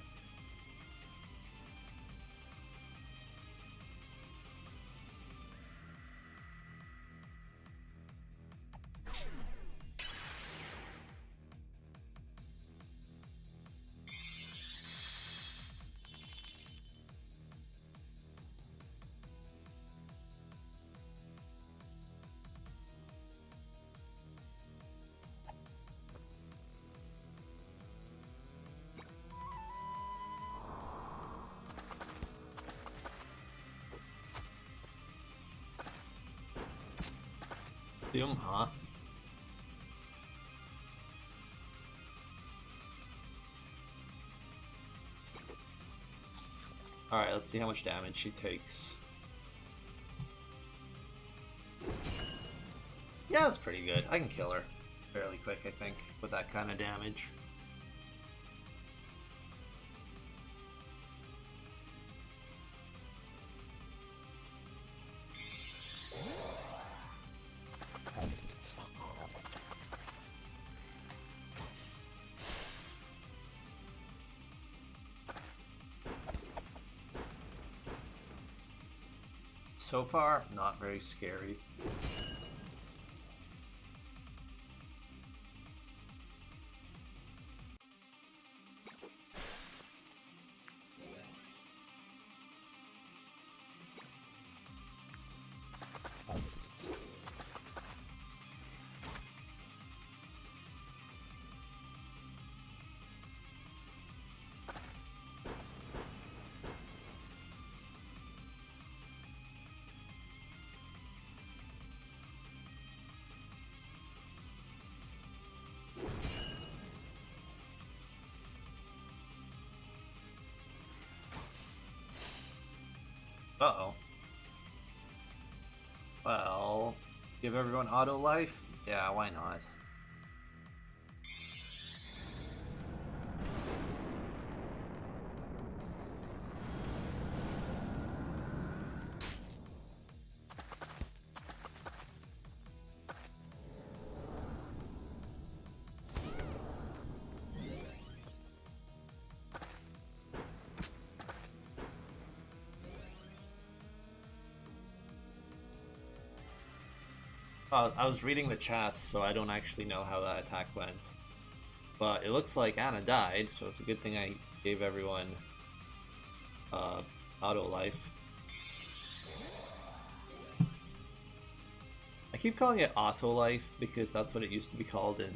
Doom, huh? Alright, let's see how much damage she takes. Yeah, that's pretty good. I can kill her fairly quick, I think, with that kind of damage. So far, not very scary. Uh-oh. Well, give everyone auto life? Yeah, why not? I was reading the chats, so I don't actually know how that attack went. But it looks like Anna died, so it's a good thing I gave everyone auto life. I keep calling it auto life because that's what it used to be called in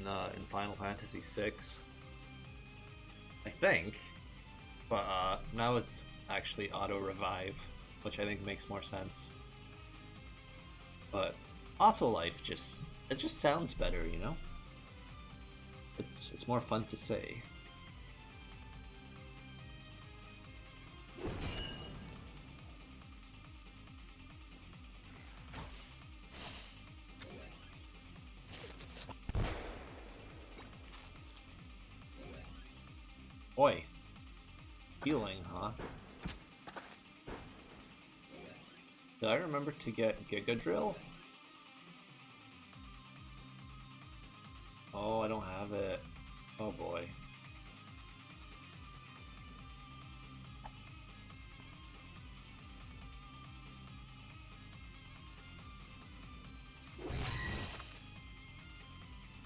Final Fantasy VI. I think. But now it's actually auto revive, which I think makes more sense. But auto life it just sounds better, you know? It's more fun to say. Oi. Healing, huh? Did I remember to get Giga Drill? Oh, I don't have it. Oh boy.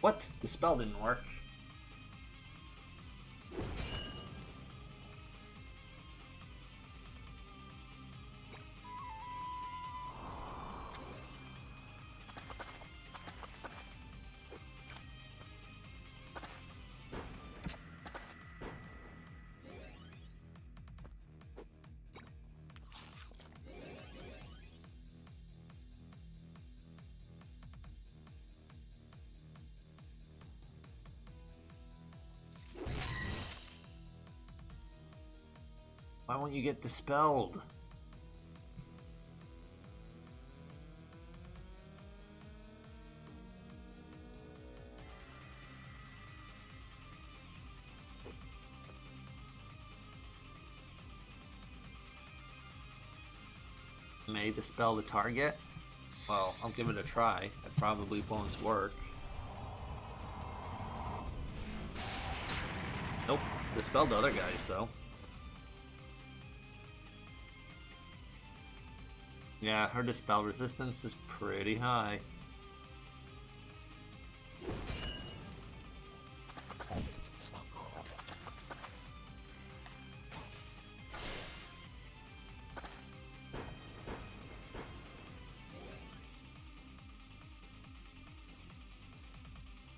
What? The spell didn't work. Why won't you get dispelled? May dispel the target? Well, I'll give it a try. It probably won't work. Nope. Dispelled the other guys, though. Yeah, her dispel resistance is pretty high.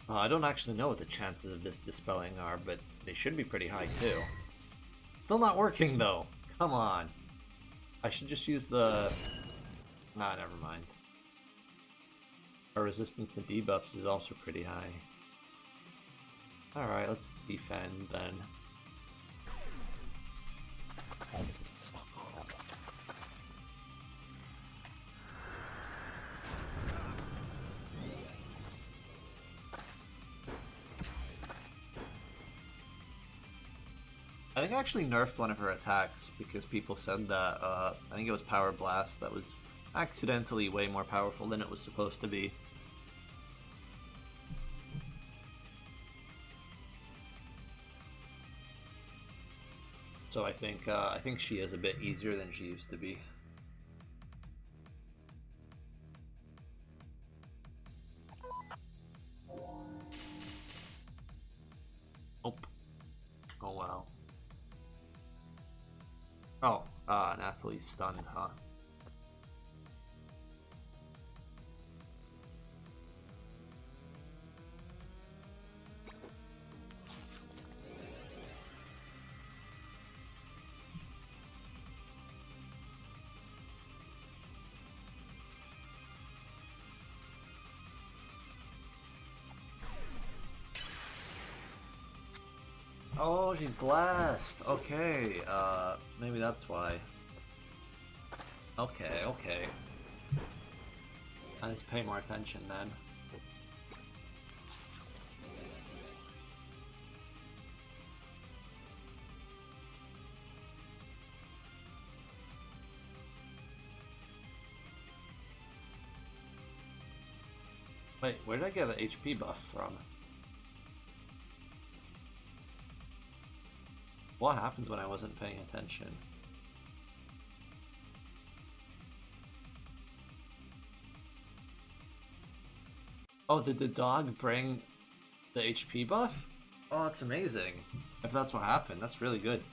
I don't actually know what the chances of this dispelling are, but they should be pretty high too. Still not working though. Come on. I should just use the... Ah, never mind. Our resistance to debuffs is also pretty high. Alright, let's defend then. I think I actually nerfed one of her attacks because people said that, I think it was Power Blast, that was accidentally way more powerful than it was supposed to be. So I think she is a bit easier than she used to be. Nope. Oh well. Oh, Nathalie's stunned, huh? Oh, she's blessed. Okay, maybe that's why. Okay, okay. I need to pay more attention then. Wait, where did I get an HP buff from? What happened when I wasn't paying attention? Oh, did the dog bring the HP buff? Oh, that's amazing. If that's what happened, that's really good.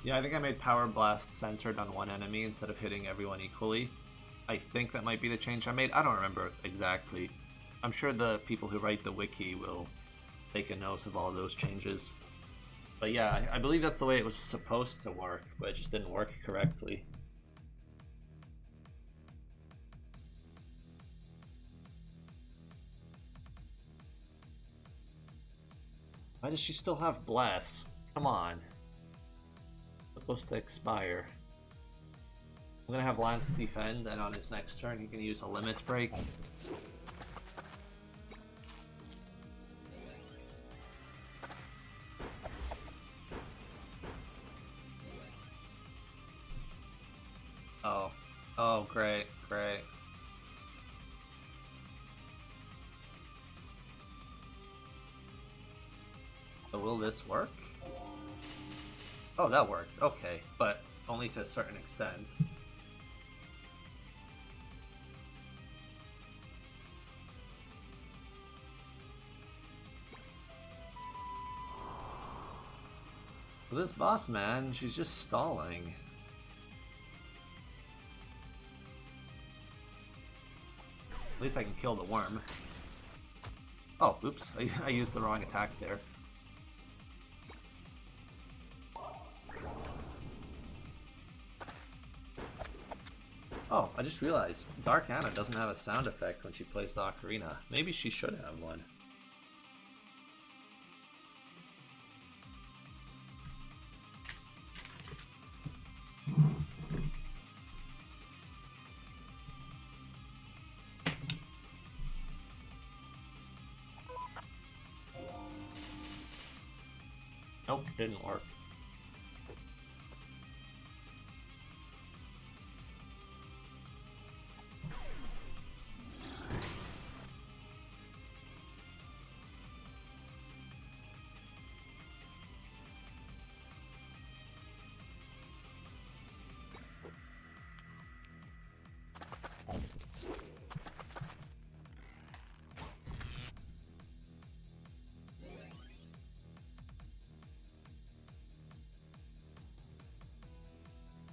Yeah, I think I made Power Blast centered on one enemy instead of hitting everyone equally. I think that might be the change I made. I don't remember exactly. I'm sure the people who write the wiki will take a note of all of those changes. But yeah, I believe that's the way it was supposed to work, but it just didn't work correctly. Why does she still have Bless? Come on. Supposed to expire. I'm gonna have Lance defend, and on his next turn he can use a limit break. Oh, Oh, great, great. So will this work? Oh, that worked. Okay, but only to a certain extent. Well, this boss man, she's just stalling. At least I can kill the worm. Oh, oops, I used the wrong attack there. Oh, I just realized Dark Anna doesn't have a sound effect when she plays the ocarina. Maybe she should have one. Nope, didn't work.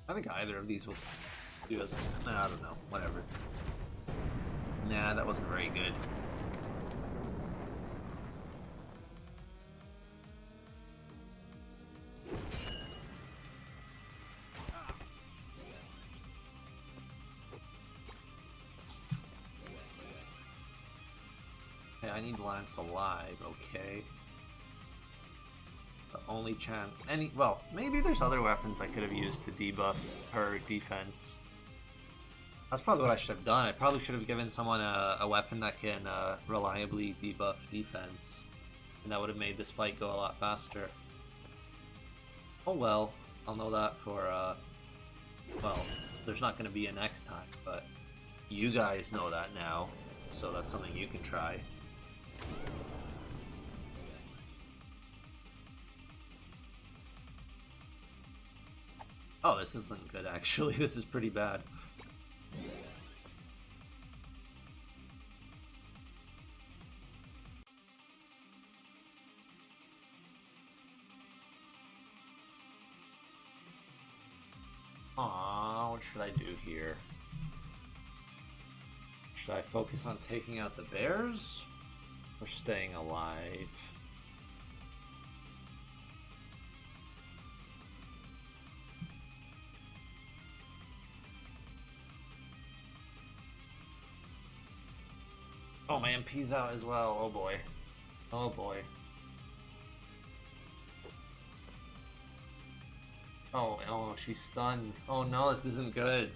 I think either of these will do us. I don't know. Whatever. Nah, that wasn't very good. Hey, I need Lance alive, okay? The only chance. Well, maybe there's other weapons I could have used to debuff her defense. That's probably what I should have done. I probably should have given someone a weapon that can reliably debuff defense. And that would have made this fight go a lot faster. Oh well, I'll know that for, well, there's not going to be a next time, but you guys know that now, so that's something you can try. Oh, this isn't good actually. This is pretty bad. Aww, what should I do here? Should I focus on taking out the bears? Or staying alive? Oh, my MP's out as well. Oh boy. Oh boy. Oh, she's stunned. Oh no, this isn't good.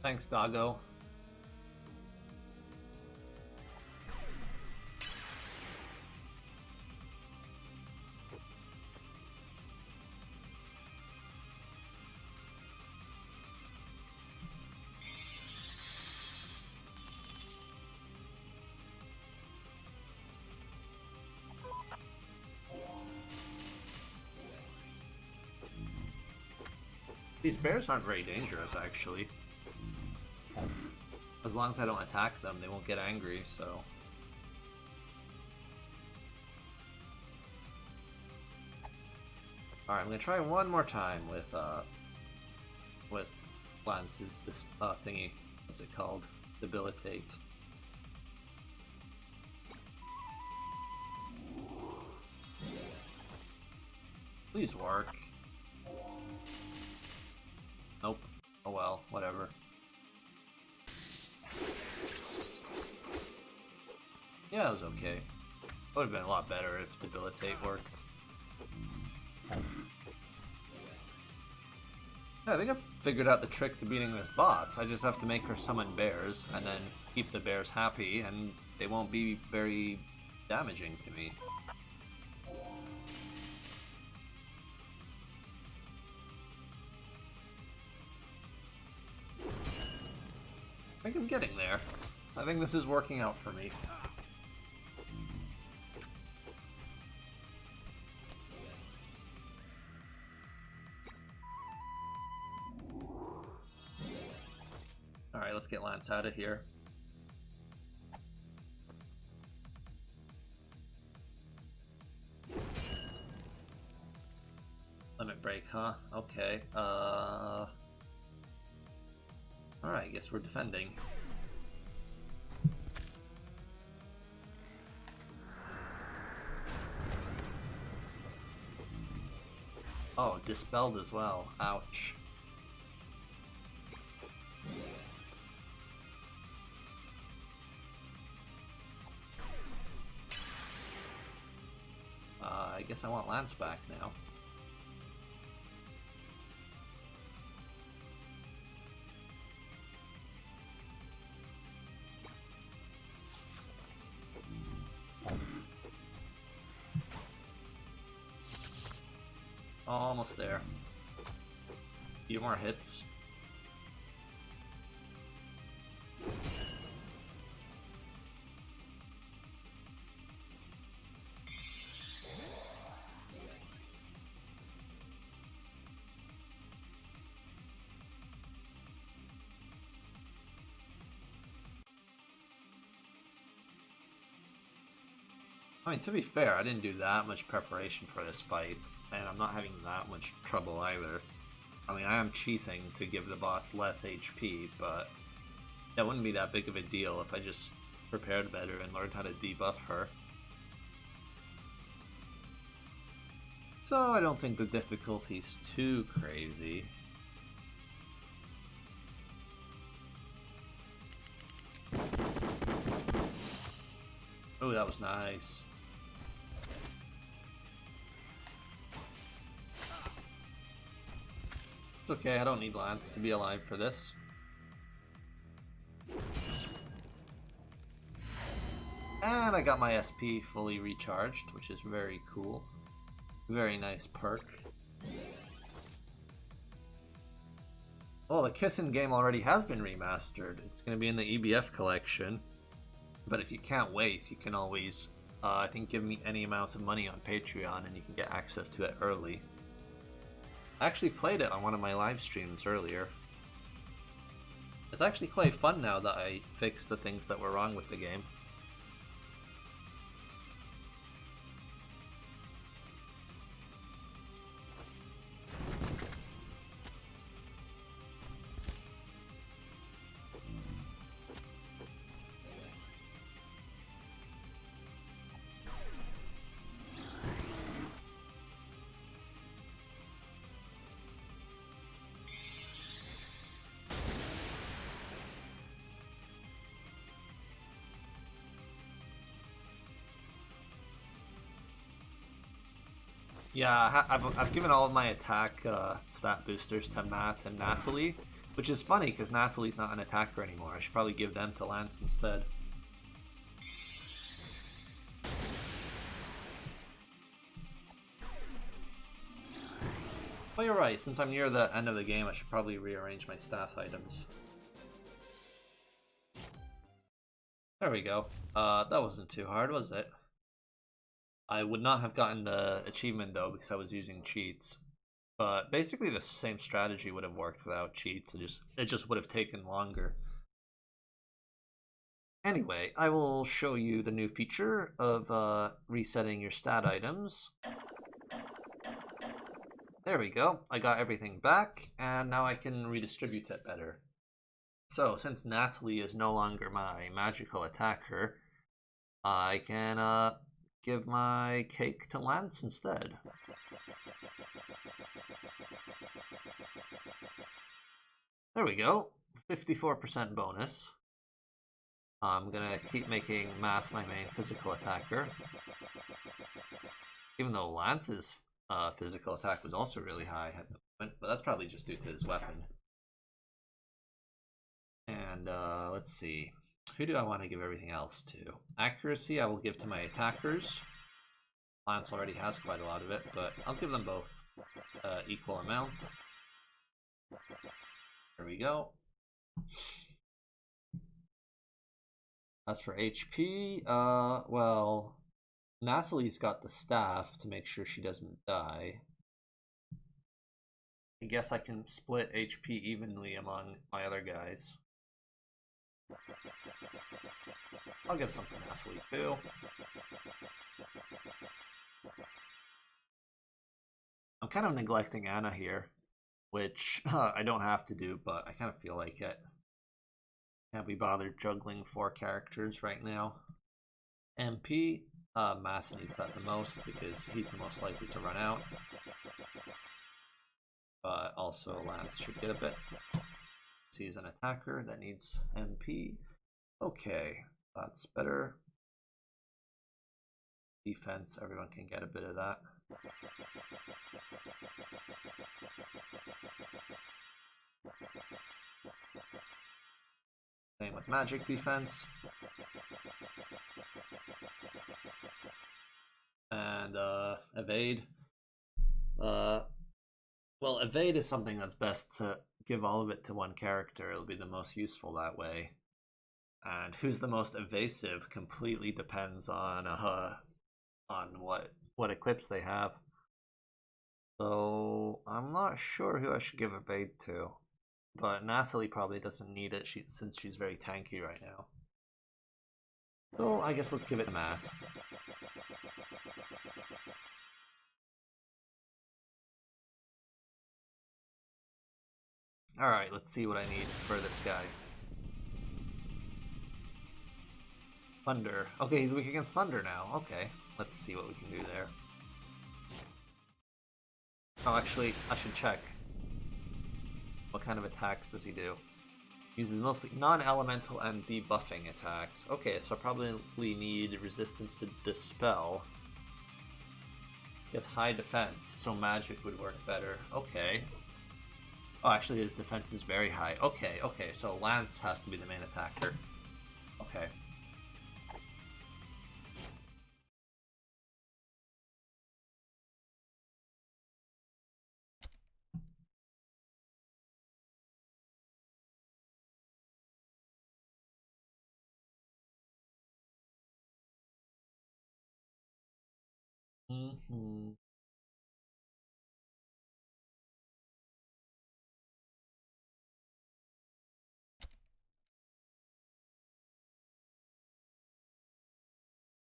Thanks, doggo. These bears aren't very dangerous, actually. As long as I don't attack them, they won't get angry, so... Alright, I'm gonna try one more time with Lance's, this thingy. What's it called? Debilitate. Please work. Nope. Oh well, whatever. Yeah, it was okay. Would have been a lot better if Debilitate worked. Yeah, I think I've figured out the trick to beating this boss. I just have to make her summon bears, and then keep the bears happy, and they won't be very damaging to me. I think I'm getting there. I think this is working out for me. Alright, let's get Lance out of here. Limit break, huh? Okay. Alright, I guess we're defending. Oh, dispelled as well. Ouch. I guess I want Lance back now. Almost there. A few more hits. I mean, to be fair, I didn't do that much preparation for this fight, and I'm not having that much trouble either. I mean, I am cheating to give the boss less HP, but that wouldn't be that big of a deal if I just prepared better and learned how to debuff her. So I don't think the difficulty's too crazy. Oh, that was nice. It's okay, I don't need Lance to be alive for this. And I got my SP fully recharged, which is very cool. Very nice perk. Well, the Kithen game already has been remastered. It's going to be in the EBF collection. But if you can't wait, you can always, I think, give me any amount of money on Patreon and you can get access to it early. I actually played it on one of my live streams earlier. It's actually quite fun now that I fixed the things that were wrong with the game. Yeah, I've given all of my attack stat boosters to Matt and Natalie, which is funny because Natalie's not an attacker anymore. I should probably give them to Lance instead. Well, you're right. Since I'm near the end of the game, I should probably rearrange my stats items. There we go. That wasn't too hard, was it? I would not have gotten the achievement though because I was using cheats. But basically the same strategy would have worked without cheats. It just would have taken longer. Anyway, I will show you the new feature of resetting your stat items. There we go. I got everything back, and now I can redistribute it better. So, since Natalie is no longer my magical attacker, I can give my cake to Lance instead. There we go. 54% bonus. I'm gonna keep making Mass my main physical attacker. Even though Lance's physical attack was also really high at the moment, but that's probably just due to his weapon. And let's see. Who do I want to give everything else to? Accuracy I will give to my attackers. Lance already has quite a lot of it, but I'll give them both equal amounts. There we go. As for HP, well, Natalie's got the staff to make sure she doesn't die. I guess I can split HP evenly among my other guys. I'll give some to Natalie too. I'm kind of neglecting Anna here, which I don't have to do, but I kind of feel like it. Can't be bothered juggling 4 characters right now. MP, Mass needs that the most because he's the most likely to run out. But also Lance should get a bit. He's an attacker that needs MP. Okay, that's better. Defense, everyone can get a bit of that. Same with magic defense. And evade. Well, evade is something that's best to give all of it to one character. It'll be the most useful that way. And who's the most evasive completely depends on what equips they have. So I'm not sure who I should give evade to, but Natalie probably doesn't need it since she's very tanky right now. So I guess let's give it to Mass. Alright, let's see what I need for this guy. Thunder. Okay, he's weak against Thunder now. Okay, let's see what we can do there. Oh, actually, I should check. What kind of attacks does he do? Uses mostly non-elemental and debuffing attacks. Okay, so I probably need resistance to Dispel. He has high defense, so magic would work better. Okay. Oh, actually his defense is very high. Okay, so Lance has to be the main attacker. Okay.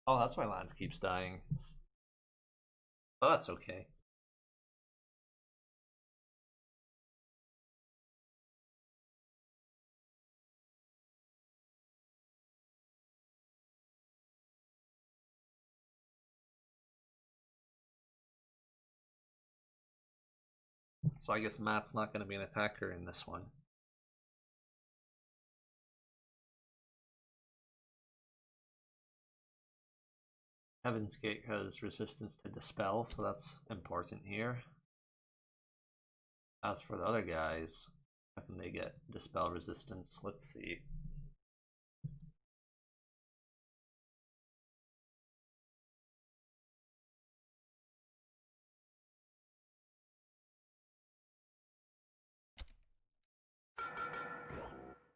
Oh, that's why Lance keeps dying. Oh, that's okay. So I guess Matt's not going to be an attacker in this one. Heaven's Gate has resistance to Dispel, so that's important here. As for the other guys, how can they get Dispel resistance? Let's see.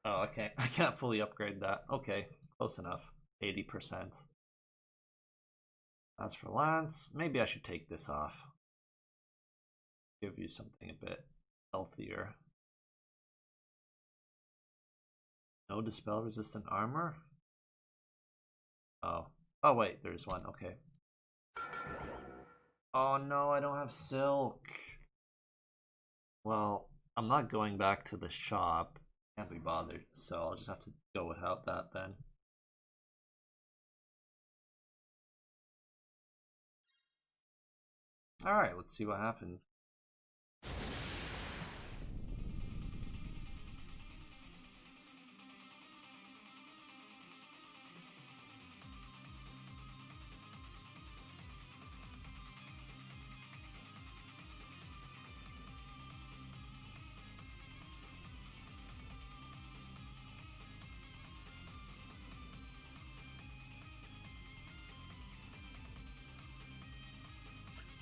Oh, okay. I can't fully upgrade that. Okay, close enough. 80%. As for Lance, maybe I should take this off. Give you something a bit healthier. No Dispel resistant armor? Oh. Oh wait, there's one, okay. Oh no, I don't have silk. Well, I'm not going back to the shop. Can't be bothered, so I'll just have to go without that then. Alright, let's see what happens.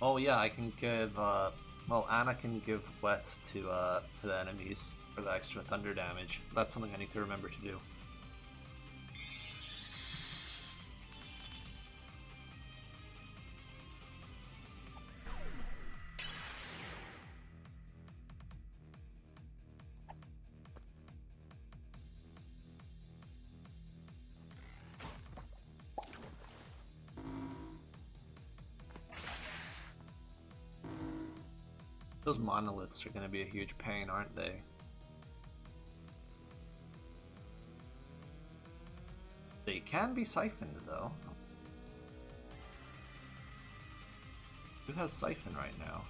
Oh yeah, I can give. Well, Anna can give wet to the enemies for the extra thunder damage. That's something I need to remember to do. Those monoliths are going to be a huge pain, aren't they? They can be siphoned, though. Who has siphon right now?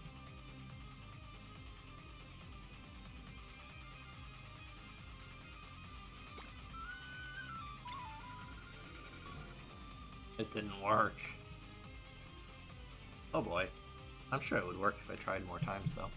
It didn't work. Oh boy. I'm sure it would work if I tried more times, though.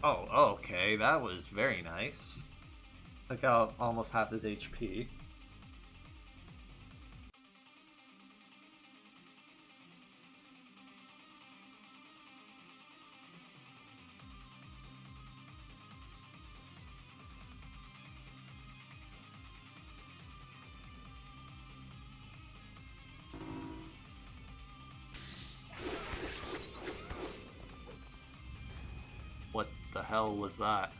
Oh, okay, that was very nice. Took out almost half his HP. What the hell was that?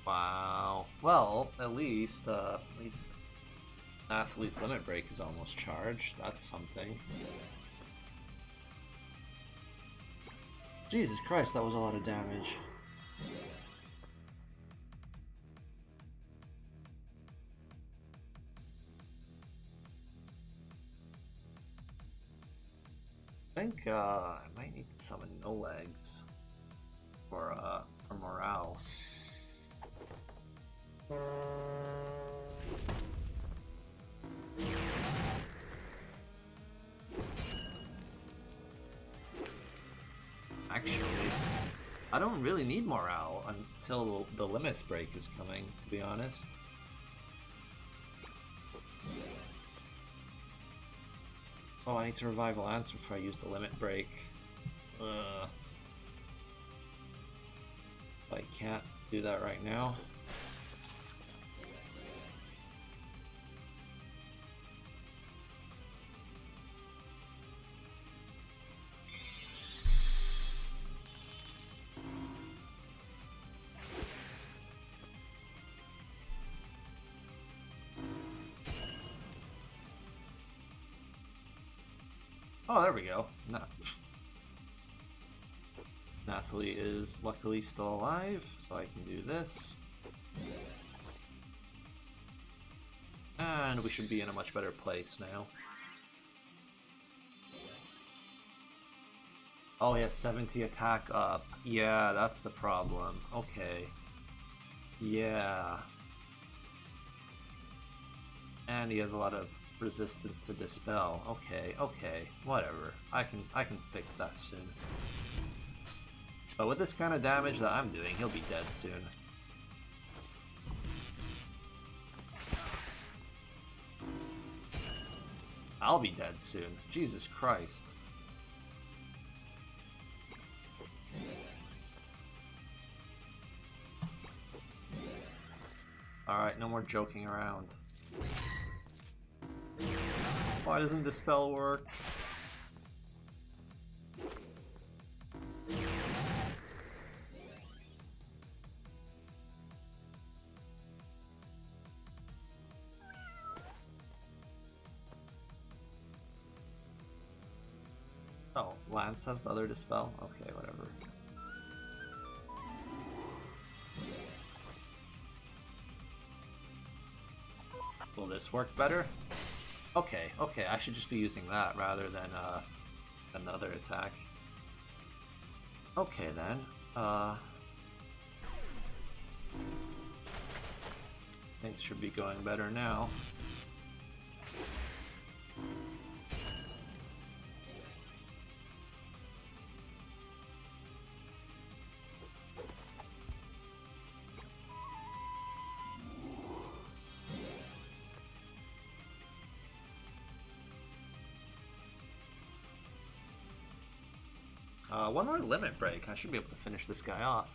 Wow. Well, at least Nathalie's limit break is almost charged. That's something. Jesus Christ, that was a lot of damage. I think I might need to summon no legs for morale. Actually, I don't really need morale until the limits break is coming, to be honest. Oh, I need to revive Lance before I use the limit break. I can't do that right now. Oh, there we go. No. Nathalie is luckily still alive, so I can do this. And we should be in a much better place now. Oh, he has 70 attack up. Yeah, that's the problem. Okay. Yeah. And he has a lot of resistance to dispel. Okay, whatever. I can fix that soon. But with this kind of damage that I'm doing, he'll be dead soon. I'll be dead soon. Jesus Christ. Alright, no more joking around. Why doesn't the spell work? Oh, Lance has the other dispel? Okay, whatever. Will this work better? Okay, I should just be using that rather than Another attack. Okay then. Things should be going better now. One more limit break. I should be able to finish this guy off.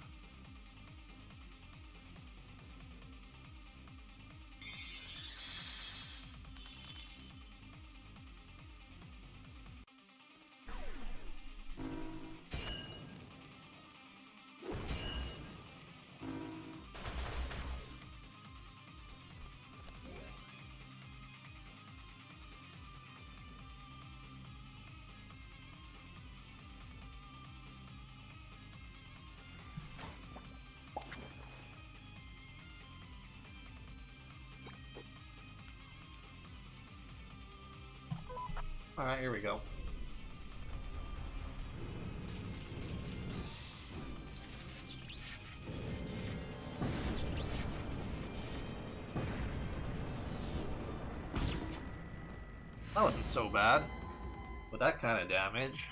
Alright, here we go. That wasn't so bad. With that kind of damage.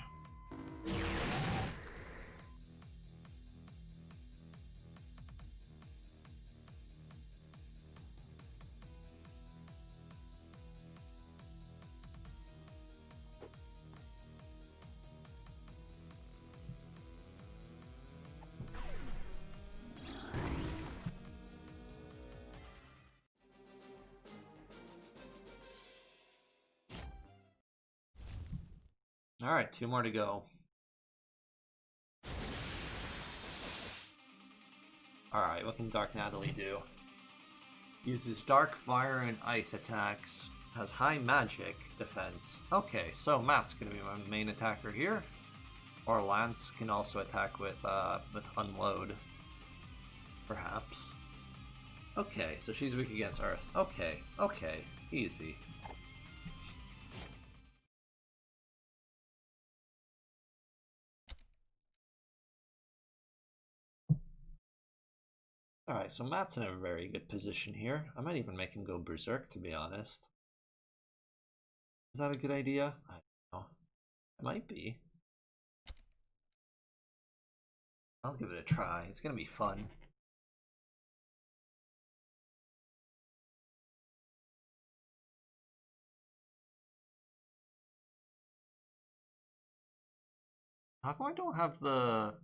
Alright, 2 more to go. Alright, what can Dark Natalie do? Uses dark, fire, and ice attacks. Has high magic defense. Okay, so Matt's gonna be my main attacker here. Or Lance can also attack with Unload. Perhaps. Okay, so she's weak against Earth. Okay, okay, easy. Alright, so Matt's in a very good position here. I might even make him go Berserk, to be honest. Is that a good idea? I don't know. It might be. I'll give it a try. It's gonna be fun. How come I don't have the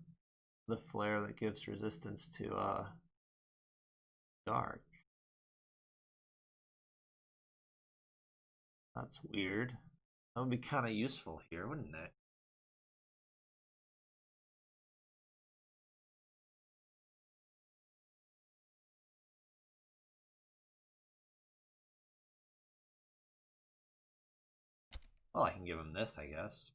flare that gives resistance to dark? That's weird. That would be kind of useful here, wouldn't it? Well, I can give him this, I guess.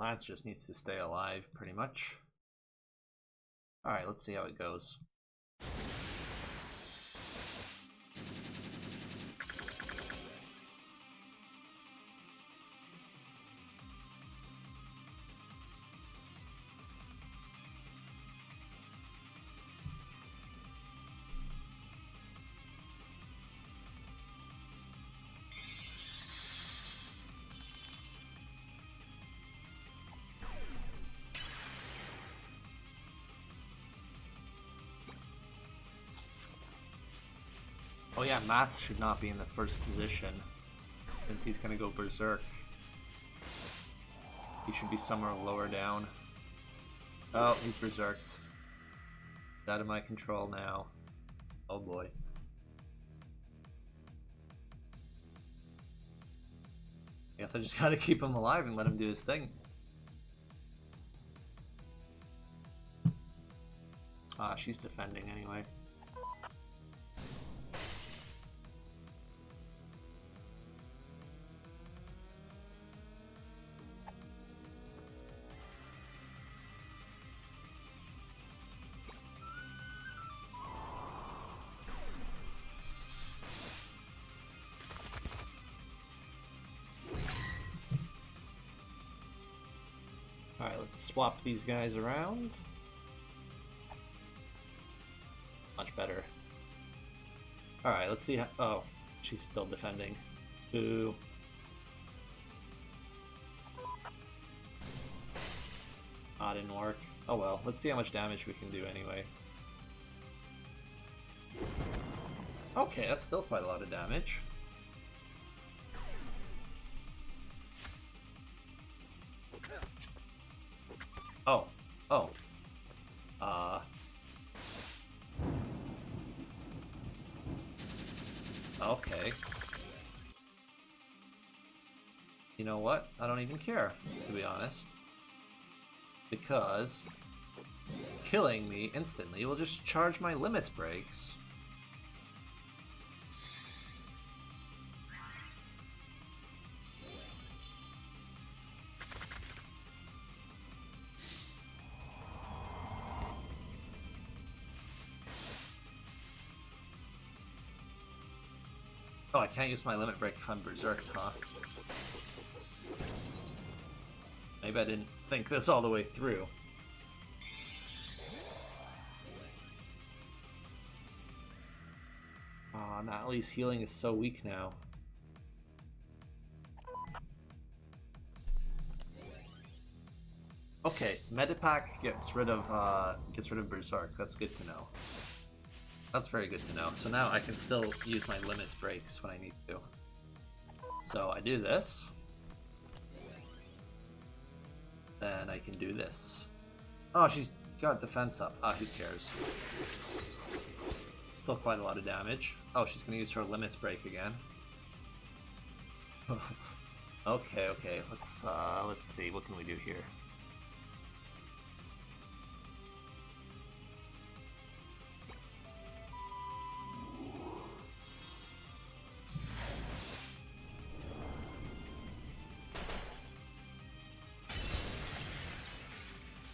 Lance just needs to stay alive, pretty much. Alright, let's see how it goes. Oh yeah, Mass should not be in the first position, since he's gonna go Berserk. He should be somewhere lower down. Oh, he's Berserked. It's out of my control now. Oh boy. I guess I just gotta keep him alive and let him do his thing. Ah, she's defending anyway. Alright, let's swap these guys around. Much better. Alright, let's see how... Oh, she's still defending. Boo. Ah, didn't work. Oh well, let's see how much damage we can do anyway. Okay, that's still quite a lot of damage. Oh. Oh. Okay. You know what? I don't even care, to be honest. Because killing me instantly will just charge my limits breaks. Oh, I can't use my limit break if I'm berserked, huh? Maybe I didn't think this all the way through. Aw, Natalie's healing is so weak now. Okay, Medipack gets rid of Berserk. That's good to know. That's very good to know. So now I can still use my limits breaks when I need to. So I do this. Then I can do this. Oh, she's got defense up. Ah, who cares? Still quite a lot of damage. Oh, she's gonna use her limits break again. Okay, okay. Let's see. What can we do here?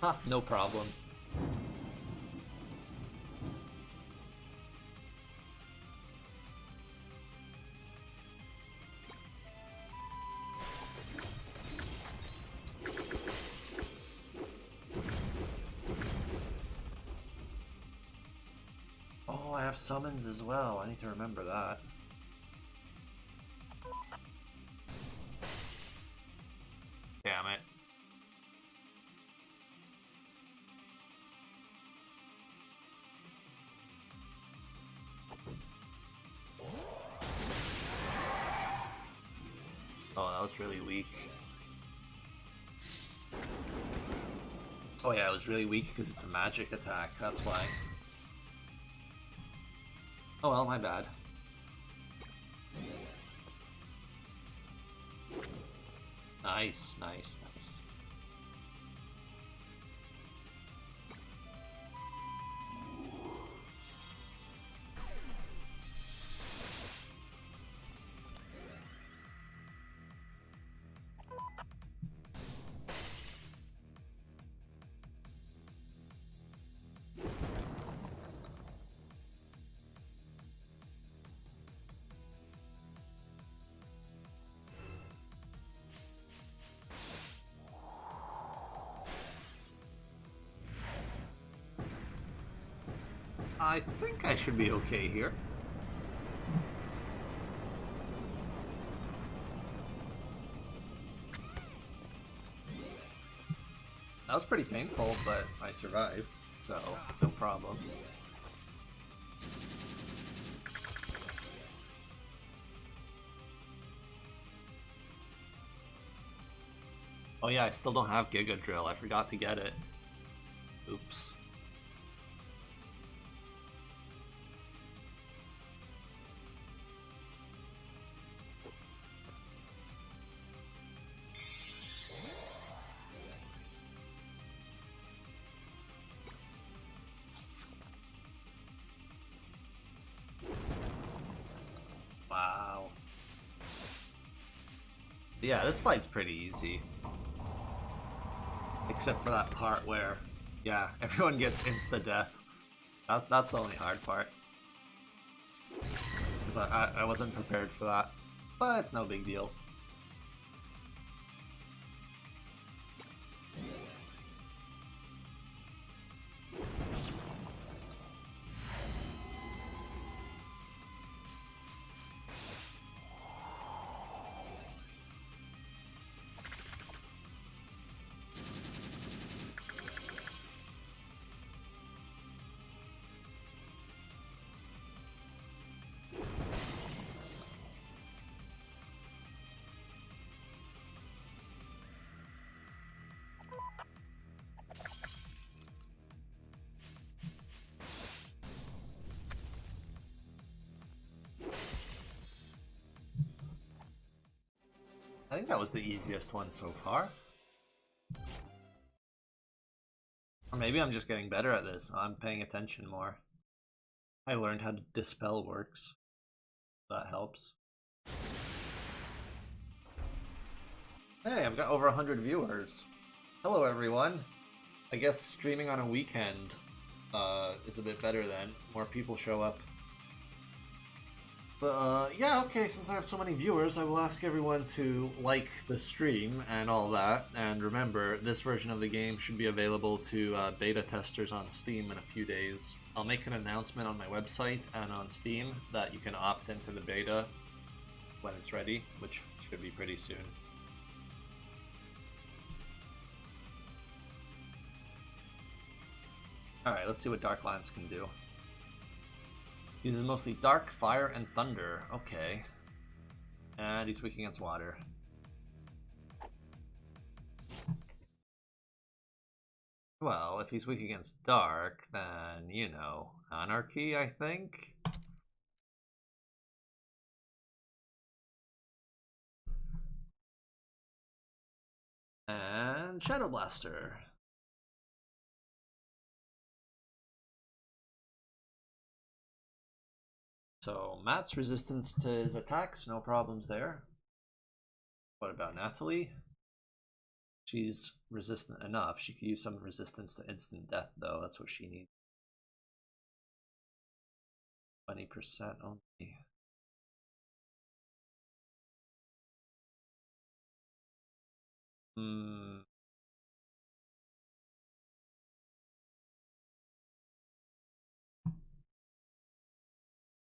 Huh, no problem. Oh, I have summons as well. I need to remember that. Damn it. Oh, that was really weak. Oh yeah, it was really weak because it's a magic attack, that's why. Oh well, my bad. Nice, nice, nice. I think I should be okay here. That was pretty painful, but I survived, so no problem. Oh yeah, I still don't have Giga Drill. I forgot to get it. Oops. Yeah, this fight's pretty easy. Except for that part where, yeah, everyone gets insta-death. That's the only hard part. Because I wasn't prepared for that. But it's no big deal. I think that was the easiest one so far. Or maybe I'm just getting better at this. I'm paying attention more. I learned how to dispel works. That helps. Hey, I've got over 100 viewers. Hello everyone. I guess streaming on a weekend is a bit better then. More people show up. But yeah, okay, since I have so many viewers, I will ask everyone to like the stream and all that. And remember, this version of the game should be available to beta testers on Steam in a few days. I'll make an announcement on my website and on Steam that you can opt into the beta when it's ready, which should be pretty soon. Alright, let's see what Dark Lance can do. Uses mostly dark, fire, and thunder. Okay. And he's weak against water. Well, if he's weak against dark, then, you know, anarchy, I think? And Shadow Blaster. So, Matt's resistance to his attacks, no problems there. What about Natalie? She's resistant enough. She could use some resistance to instant death, though. That's what she needs. 20% only.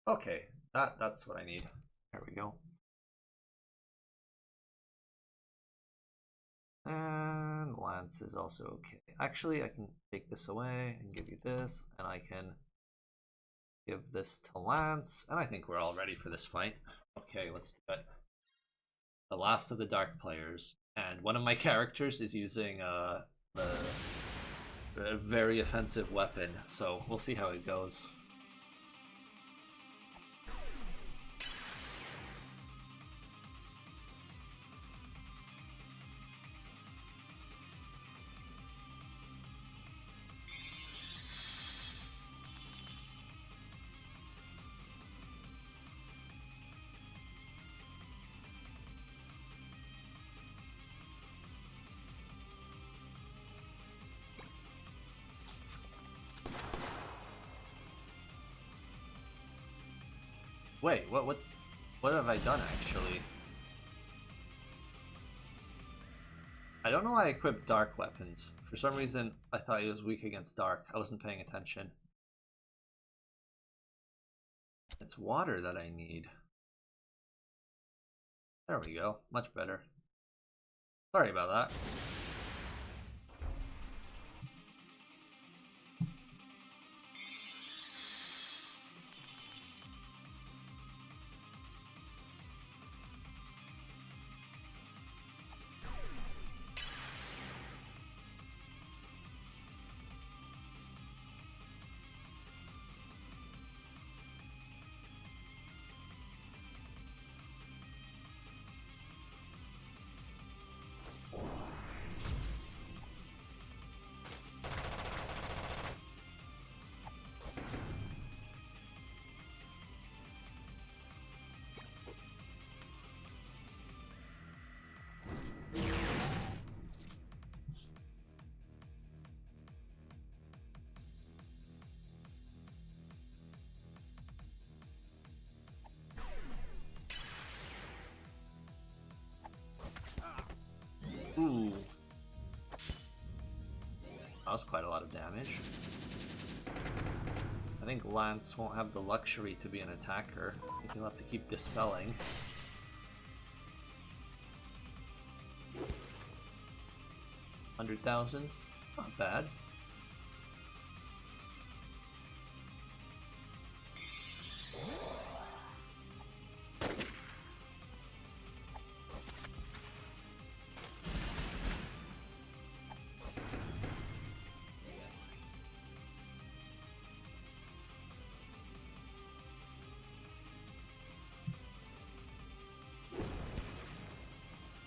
Okay, that's what I need. There we go. And Lance is also okay. Actually, I can take this away and give you this, and I can give this to Lance, and I think we're all ready for this fight. Okay, let's do it. The last of the dark players, and one of my characters is using a very offensive weapon, so we'll see how it goes. Wait, what have I done actually? I don't know why I equipped dark weapons. For some reason, I thought he was weak against dark. I wasn't paying attention. It's water that I need. There we go. Much better. Sorry about that. was quite a lot of damage. I think Lance won't have the luxury to be an attacker. I think he'll have to keep dispelling. $100,000, not bad.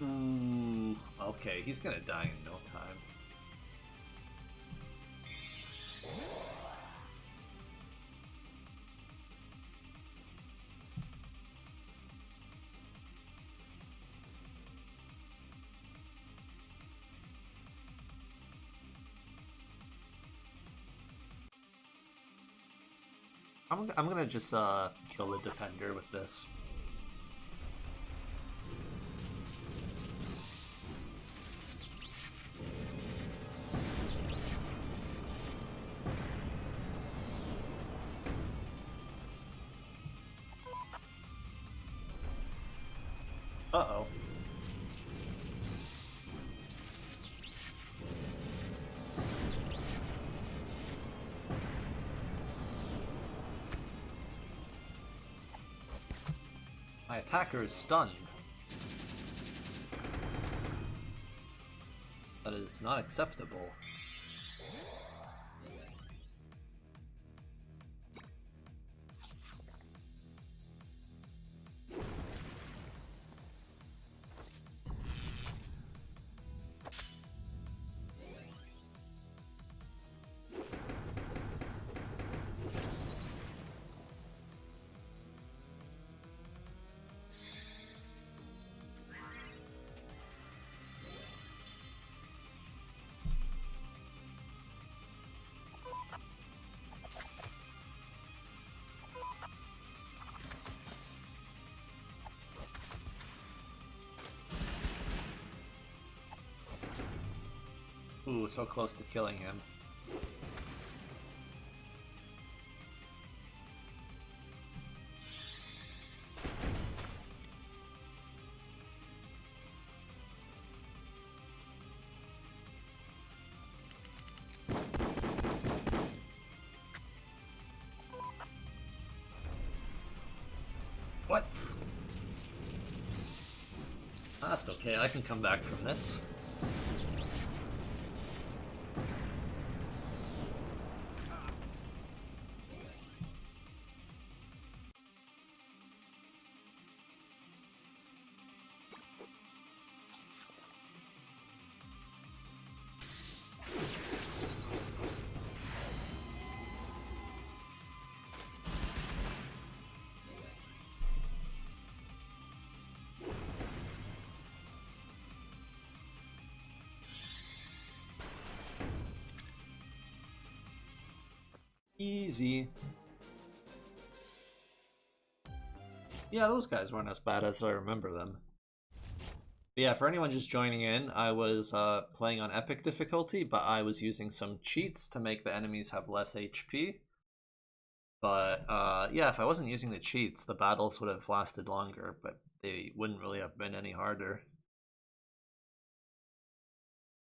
Ooh, okay, he's gonna die in no time. I'm gonna just kill the defender with this. Uh-oh. My attacker is stunned. That is not acceptable. Ooh, so close to killing him. What? That's okay, I can come back from this. Easy. Yeah, those guys weren't as bad as I remember them. But yeah, for anyone just joining in, I was playing on epic difficulty, but I was using some cheats to make the enemies have less HP. But yeah, if I wasn't using the cheats, the battles would have lasted longer, but they wouldn't really have been any harder.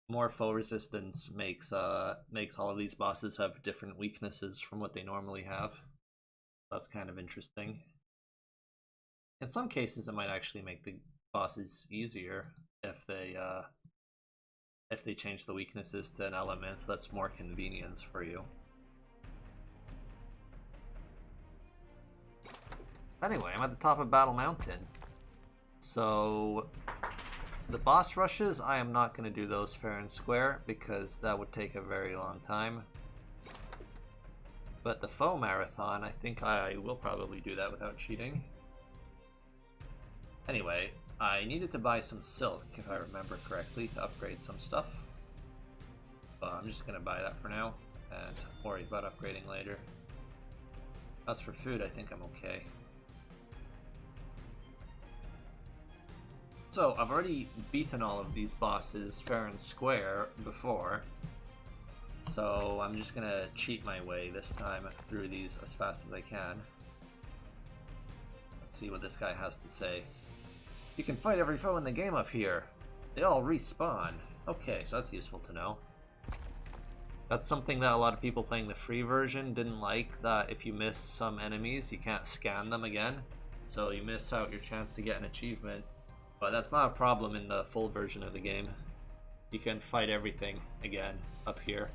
More foe resistance makes all of these bosses have different weaknesses from what they normally have. That's kind of interesting. In some cases, it might actually make the bosses easier if they change the weaknesses to an element that's more convenience for you. Anyway, I'm at the top of Battle Mountain. So the boss rushes, I am not going to do those fair and square because that would take a very long time. But the foe marathon, I think I will probably do that without cheating. Anyway, I needed to buy some silk, if I remember correctly, to upgrade some stuff. But I'm just going to buy that for now and worry about upgrading later. As for food, I think I'm okay. So, I've already beaten all of these bosses fair and square before. So I'm just gonna cheat my way this time through these as fast as I can. Let's see what this guy has to say. You can fight every foe in the game up here. They all respawn. Okay, so that's useful to know. That's something that a lot of people playing the free version didn't like, that if you miss some enemies, you can't scan them again. So you miss out your chance to get an achievement. But that's not a problem in the full version of the game. You can fight everything again up here.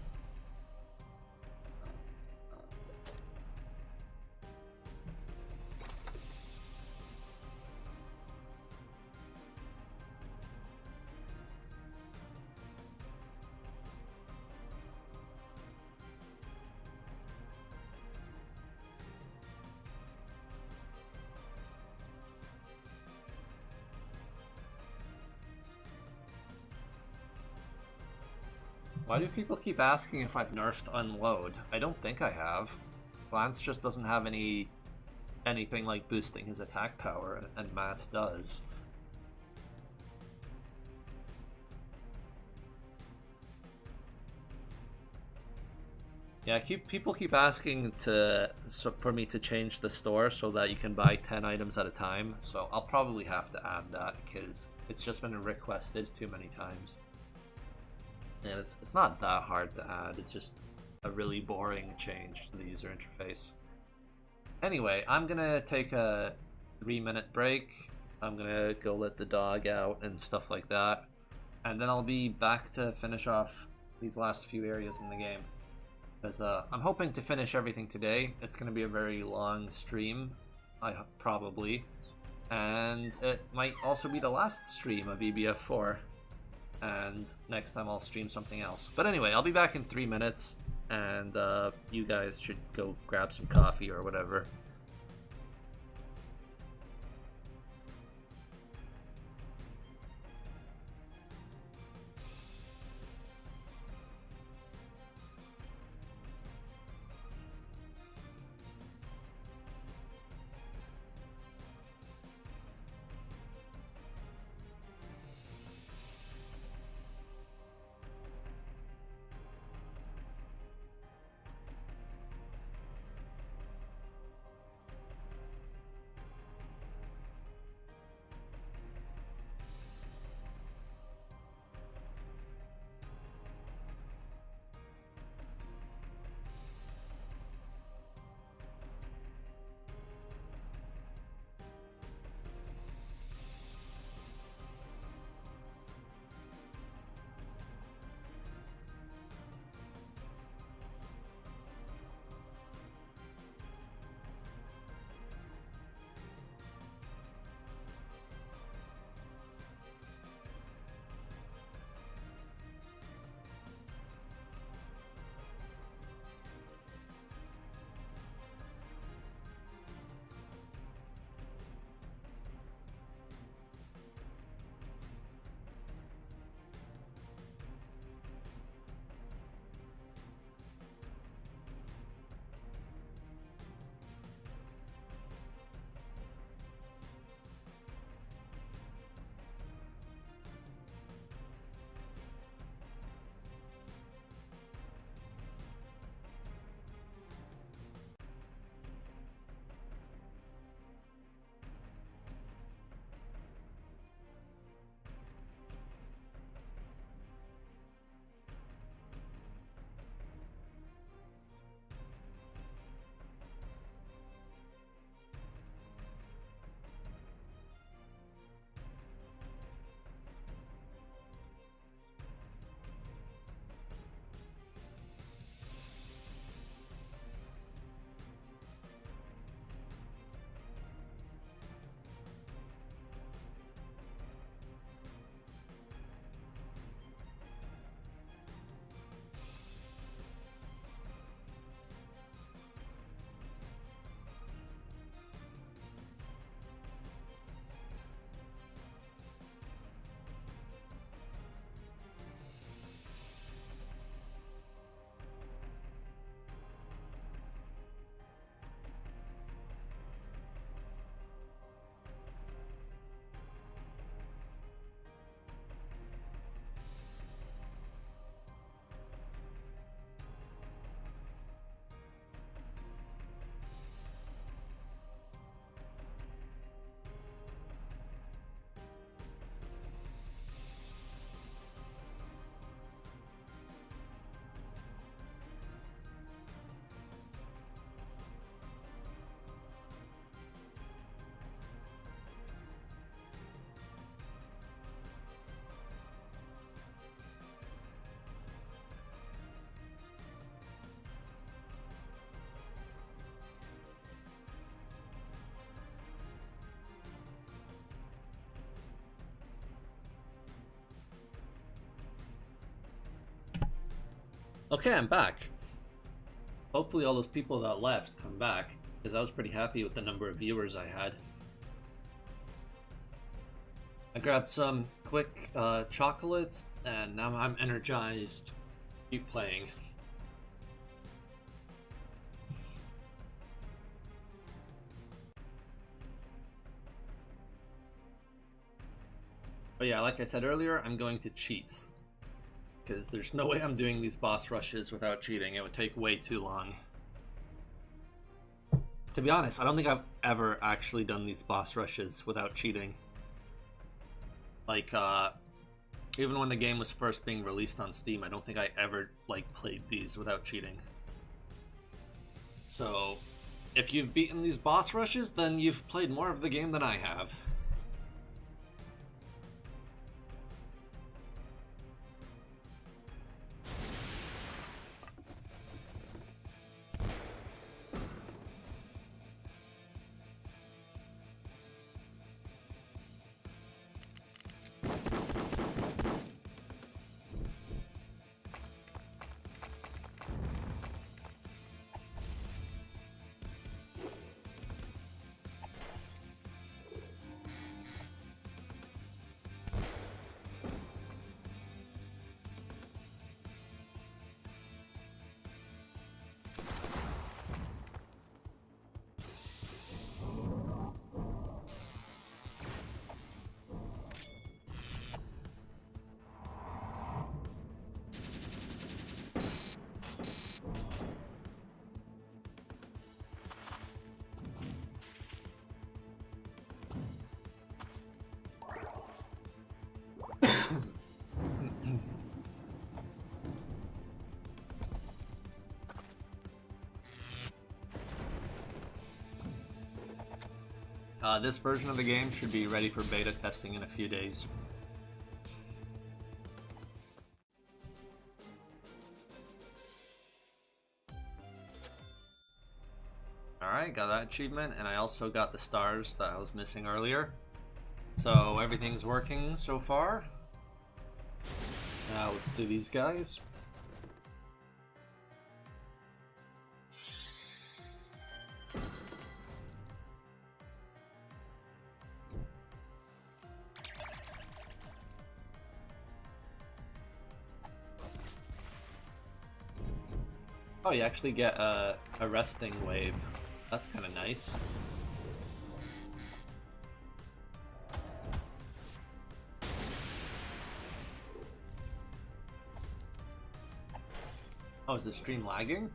Why do people keep asking if I've nerfed Unload? I don't think I have. Lance just doesn't have anything like boosting his attack power, and Matt does. Yeah, people keep asking for me to change the store so that you can buy 10 items at a time, so I'll probably have to add that because it's just been requested too many times. And it's not that hard to add, it's just a really boring change to the user interface. Anyway, I'm gonna take a 3-minute break. I'm gonna go let the dog out and stuff like that. And then I'll be back to finish off these last few areas in the game. Because I'm hoping to finish everything today. It's gonna be a very long stream, probably. And it might also be the last stream of EBF4. And next time I'll stream something else. But anyway, I'll be back in 3 minutes, and you guys should go grab some coffee or whatever. Okay, I'm back. Hopefully all those people that left come back, because I was pretty happy with the number of viewers I had. I grabbed some quick chocolates, and now I'm energized. Keep playing. But yeah, like I said earlier, I'm going to cheat. Because there's no way I'm doing these boss rushes without cheating. It would take way too long. To be honest, I don't think I've ever actually done these boss rushes without cheating. Like, even when the game was first being released on Steam, I don't think I ever, like, played these without cheating. So, if you've beaten these boss rushes, then you've played more of the game than I have. This version of the game should be ready for beta testing in a few days. Alright, got that achievement, and I also got the stars that I was missing earlier. So everything's working so far. Now let's do these guys. Oh, you actually get a resting wave. That's kind of nice. Oh, is the stream lagging?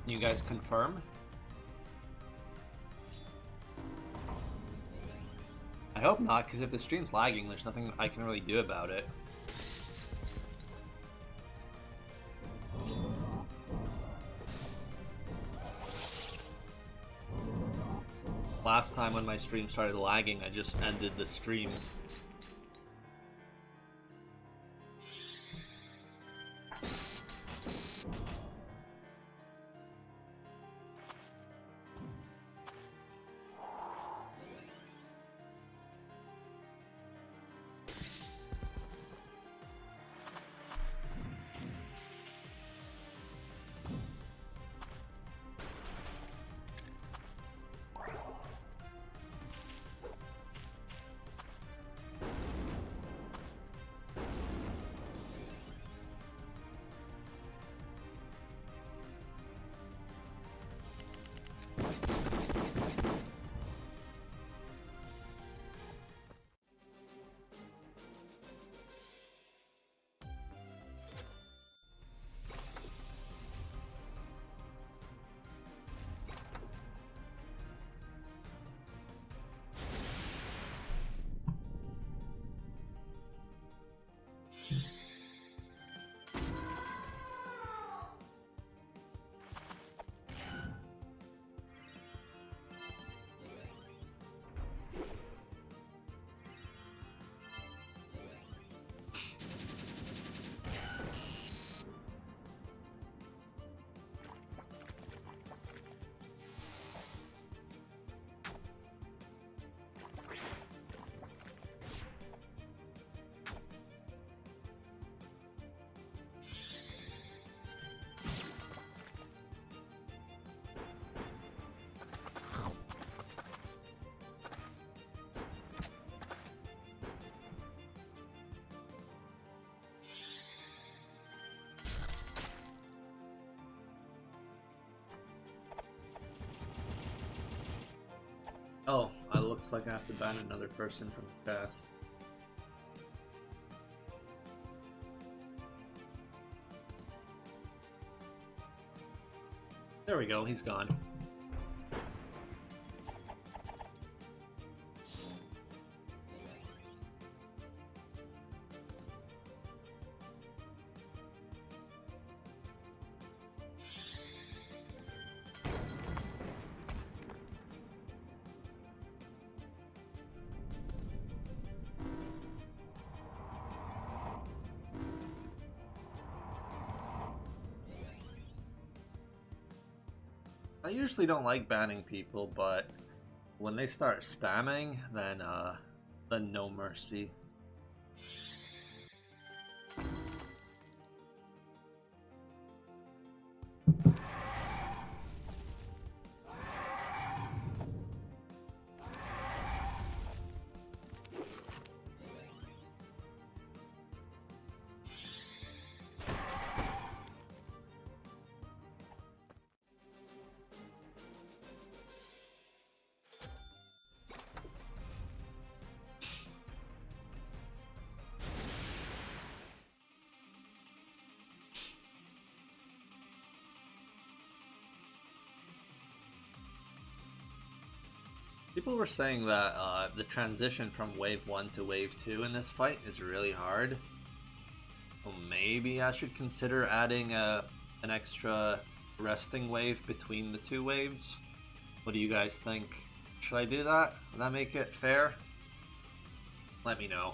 Can you guys confirm? I hope not, because if the stream's lagging, there's nothing I can really do about it. Last time when my stream started lagging, I just ended the stream. Oh, it looks like I have to ban another person from the chat. There we go, he's gone. I usually don't like banning people, but when they start spamming, then no mercy. People were saying that the transition from Wave 1 to Wave 2 in this fight is really hard. Well, maybe I should consider adding an extra resting wave between the two waves. What do you guys think? Should I do that? Would that make it fair? Let me know.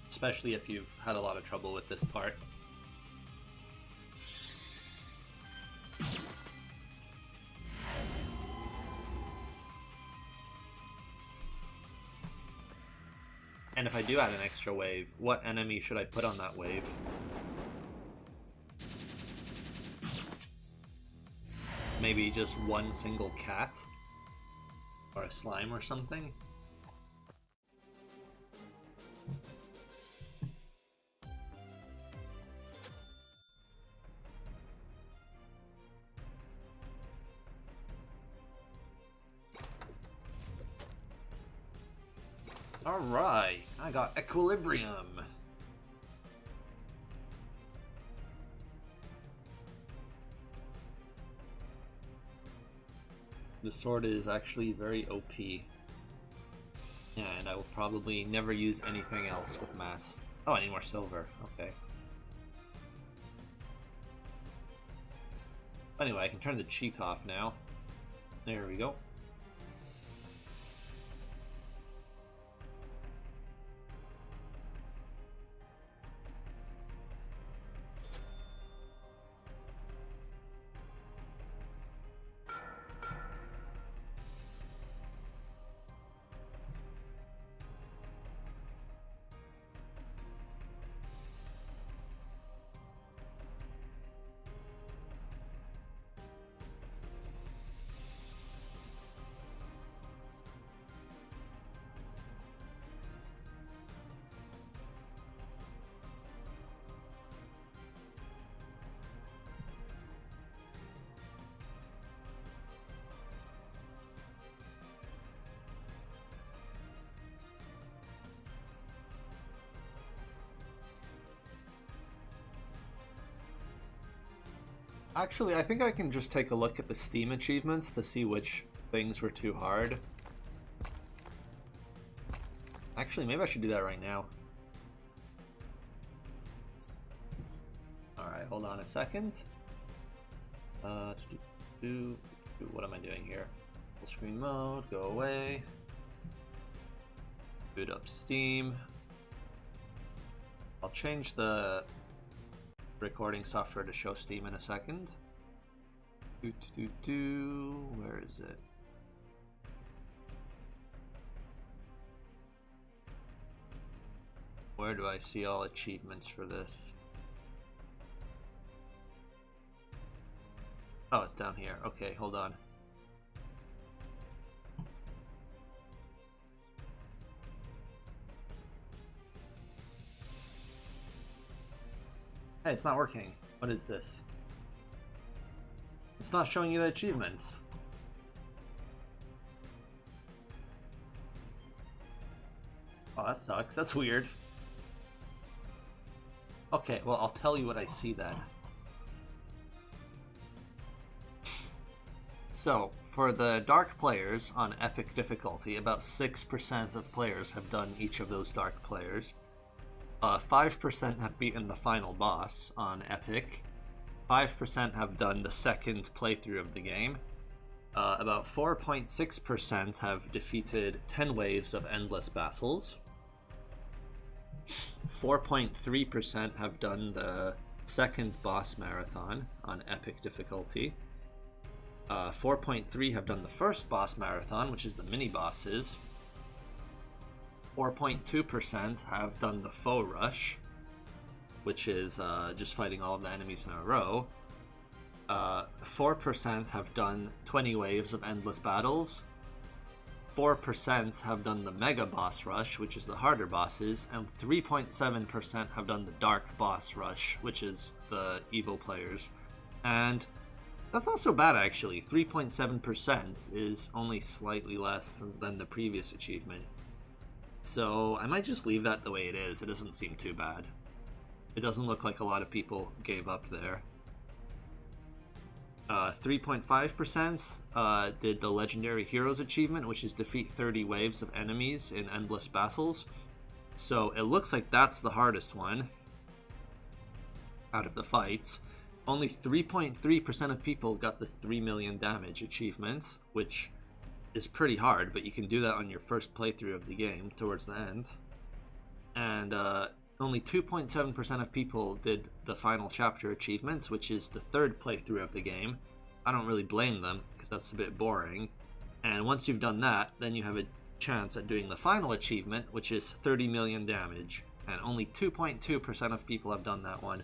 Especially if you've had a lot of trouble with this part. And if I do add an extra wave, what enemy should I put on that wave? Maybe just one single cat? Or a slime or something? Alright, I got Equilibrium. The sword is actually very OP. Yeah, and I will probably never use anything else with mass. Oh, I need more silver. Okay. Anyway, I can turn the cheat off now. There we go. Actually, I think I can just take a look at the Steam achievements to see which things were too hard. Actually, maybe I should do that right now. Alright, hold on a second. What am I doing here? Full screen mode, go away. Boot up Steam. I'll change the recording software to show Steam in a second. Where is it? Where do I see all achievements for this? Oh, it's down here. Okay, hold on. Hey, it's not working. What is this? It's not showing you the achievements. Oh, that sucks. That's weird. Okay, well, I'll tell you what I see then. So, for the Dark players on Epic difficulty, about 6% of players have done each of those Dark players. 5% have beaten the final boss on Epic. 5% have done the second playthrough of the game. About 4.6% have defeated 10 waves of endless battles. 4.3% have done the second boss marathon on Epic difficulty. 4.3 have done the first boss marathon, which is the mini bosses. 4.2% have done the foe rush, which is just fighting all of the enemies in a row. 4% have done 20 waves of endless battles. 4% have done the Mega Boss Rush, which is the harder bosses, and 3.7% have done the Dark Boss Rush, which is the evil players. And that's not so bad, actually. 3.7% is only slightly less than the previous achievement. So I might just leave that the way it is. It doesn't seem too bad. It doesn't look like a lot of people gave up there. 3.5% did the Legendary Heroes achievement, which is defeat 30 waves of enemies in endless battles. So it looks like that's the hardest one out of the fights. Only 3.3% of people got the 3 million damage achievement, which is pretty hard, but you can do that on your first playthrough of the game towards the end. And only 2.7% of people did the final chapter achievements, which is the third playthrough of the game. I don't really blame them, because that's a bit boring. And once you've done that, then you have a chance at doing the final achievement, which is 30 million damage. And only 2.2% of people have done that one.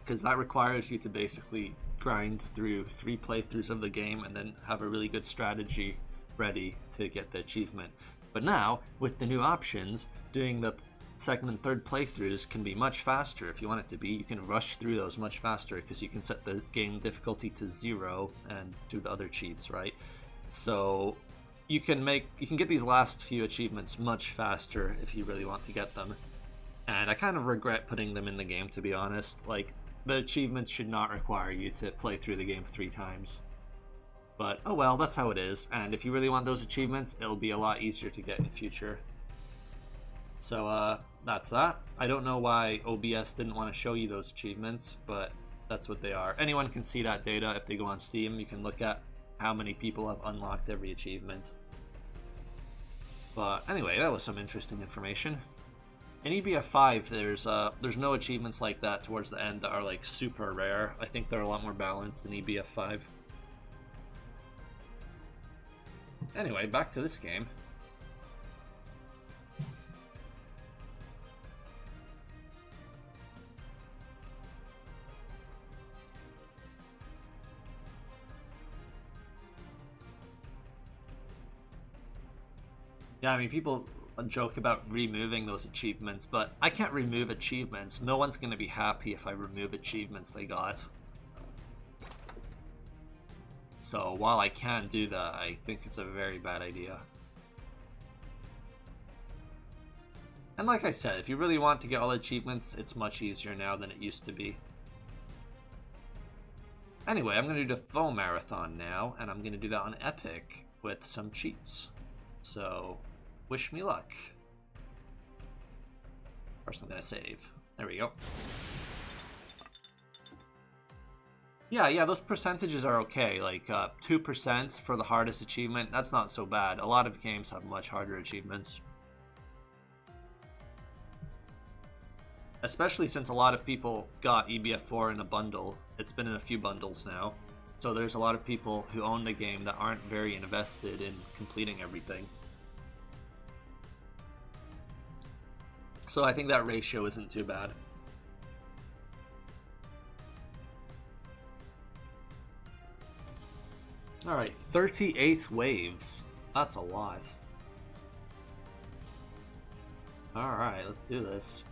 Because that requires you to basically grind through 3 playthroughs of the game and then have a really good strategy ready to get the achievement. But now, with the new options, doing the second and third playthroughs can be much faster if you want it to be. You can rush through those much faster because you can set the game difficulty to 0 and do the other cheats, right? So you can get these last few achievements much faster if you really want to get them. And I kind of regret putting them in the game, to be honest. Like, the achievements should not require you to play through the game 3 times. But, oh well, that's how it is. And if you really want those achievements, it'll be a lot easier to get in future. So, that's that. I don't know why OBS didn't want to show you those achievements, but that's what they are. Anyone can see that data if they go on Steam. You can look at how many people have unlocked every achievement. But anyway, that was some interesting information. In EBF 5, there's no achievements like that towards the end that are like super rare. I think they're a lot more balanced in EBF 5. Anyway, back to this game. Yeah, I mean, people joke about removing those achievements, but I can't remove achievements. No one's going to be happy if I remove achievements they got. So while I can do that, I think it's a very bad idea. And like I said, if you really want to get all achievements, it's much easier now than it used to be. Anyway, I'm going to do the foe marathon now, and I'm going to do that on Epic with some cheats. So, wish me luck. First I'm going to save. There we go. Yeah, those percentages are okay. Like, 2% for the hardest achievement, that's not so bad. A lot of games have much harder achievements. Especially since a lot of people got EBF 4 in a bundle. It's been in a few bundles now. So there's a lot of people who own the game that aren't very invested in completing everything. So I think that ratio isn't too bad. Alright, 38 waves. That's a lot. Alright, let's do this.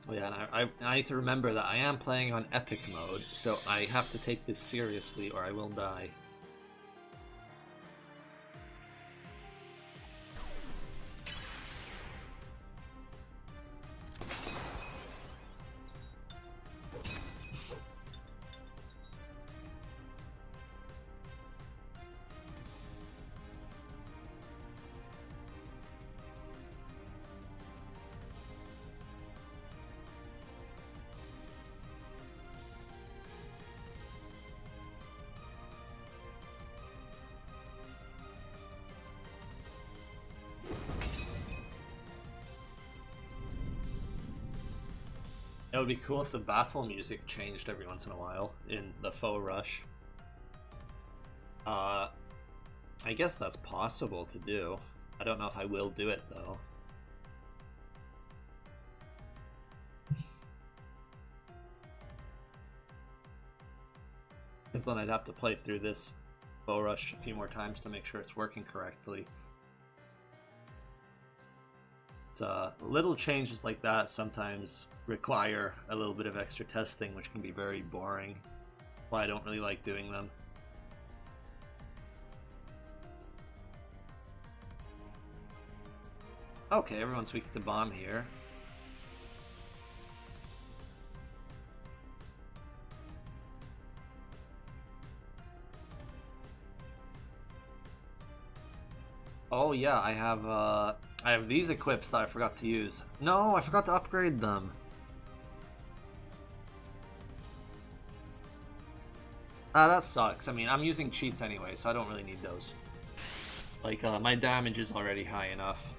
Oh yeah, and I need to remember that I am playing on epic mode, so I have to take this seriously or I will die. It would be cool if the battle music changed every once in a while in the Faux Rush. I guess that's possible to do. I don't know if I will do it though. Because then I'd have to play through this Faux Rush a few more times to make sure it's working correctly. Little changes like that sometimes require a little bit of extra testing, which can be very boring. Why I don't really like doing them. Okay, everyone's weak to bomb here. Oh yeah, I have these equips that I forgot to use. No, I forgot to upgrade them. That sucks. I mean, I'm using cheats anyway, so I don't really need those. Like, my damage is already high enough.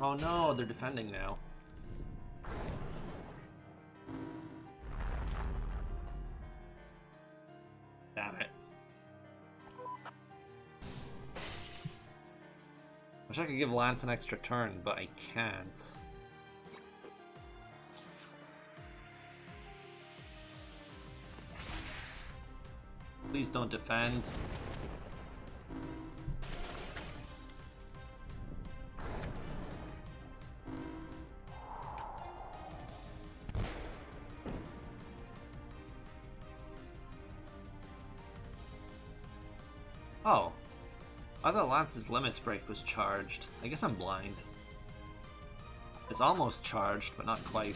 Oh no, they're defending now. Damn it. Wish I could give Lance an extra turn, but I can't. Please don't defend. Oh. I thought Lance's Limits Break was charged. I guess I'm blind. It's almost charged, but not quite.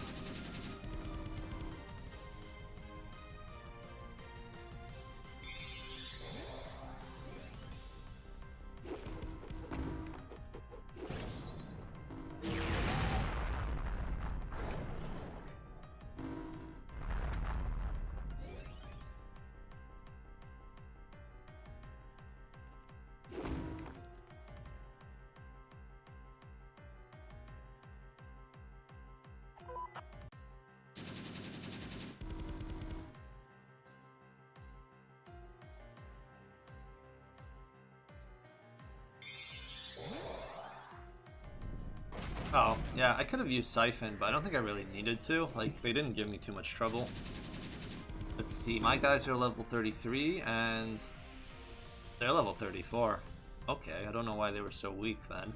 Oh, yeah, I could have used Siphon, but I don't think I really needed to. Like, they didn't give me too much trouble. Let's see, my guys are level 33, and they're level 34. Okay, I don't know why they were so weak then.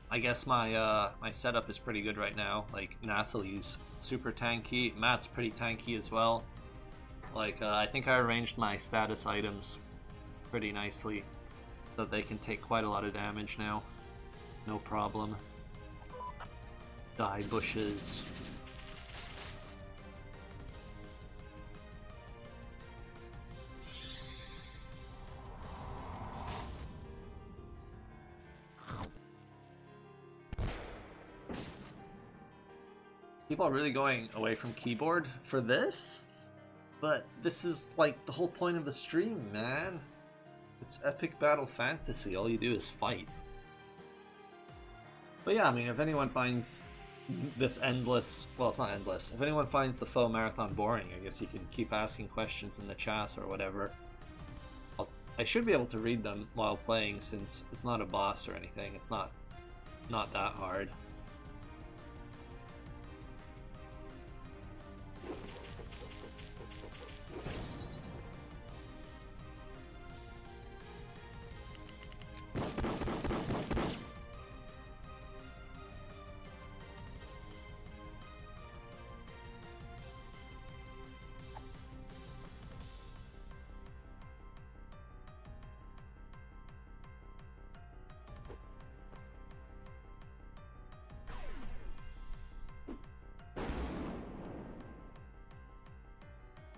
I guess my my setup is pretty good right now. Like, Nathalie's super tanky, Matt's pretty tanky as well. Like, I think I arranged my status items pretty nicely, so they can take quite a lot of damage now. No problem. Die bushes. People are really going away from keyboard for this? But this is like the whole point of the stream, man. It's epic battle fantasy, all you do is fight. But yeah, I mean, if anyone finds this endless... Well, it's not endless. If anyone finds the Faux Marathon boring, I guess you can keep asking questions in the chat or whatever. I should be able to read them while playing, since it's not a boss or anything. It's not that hard.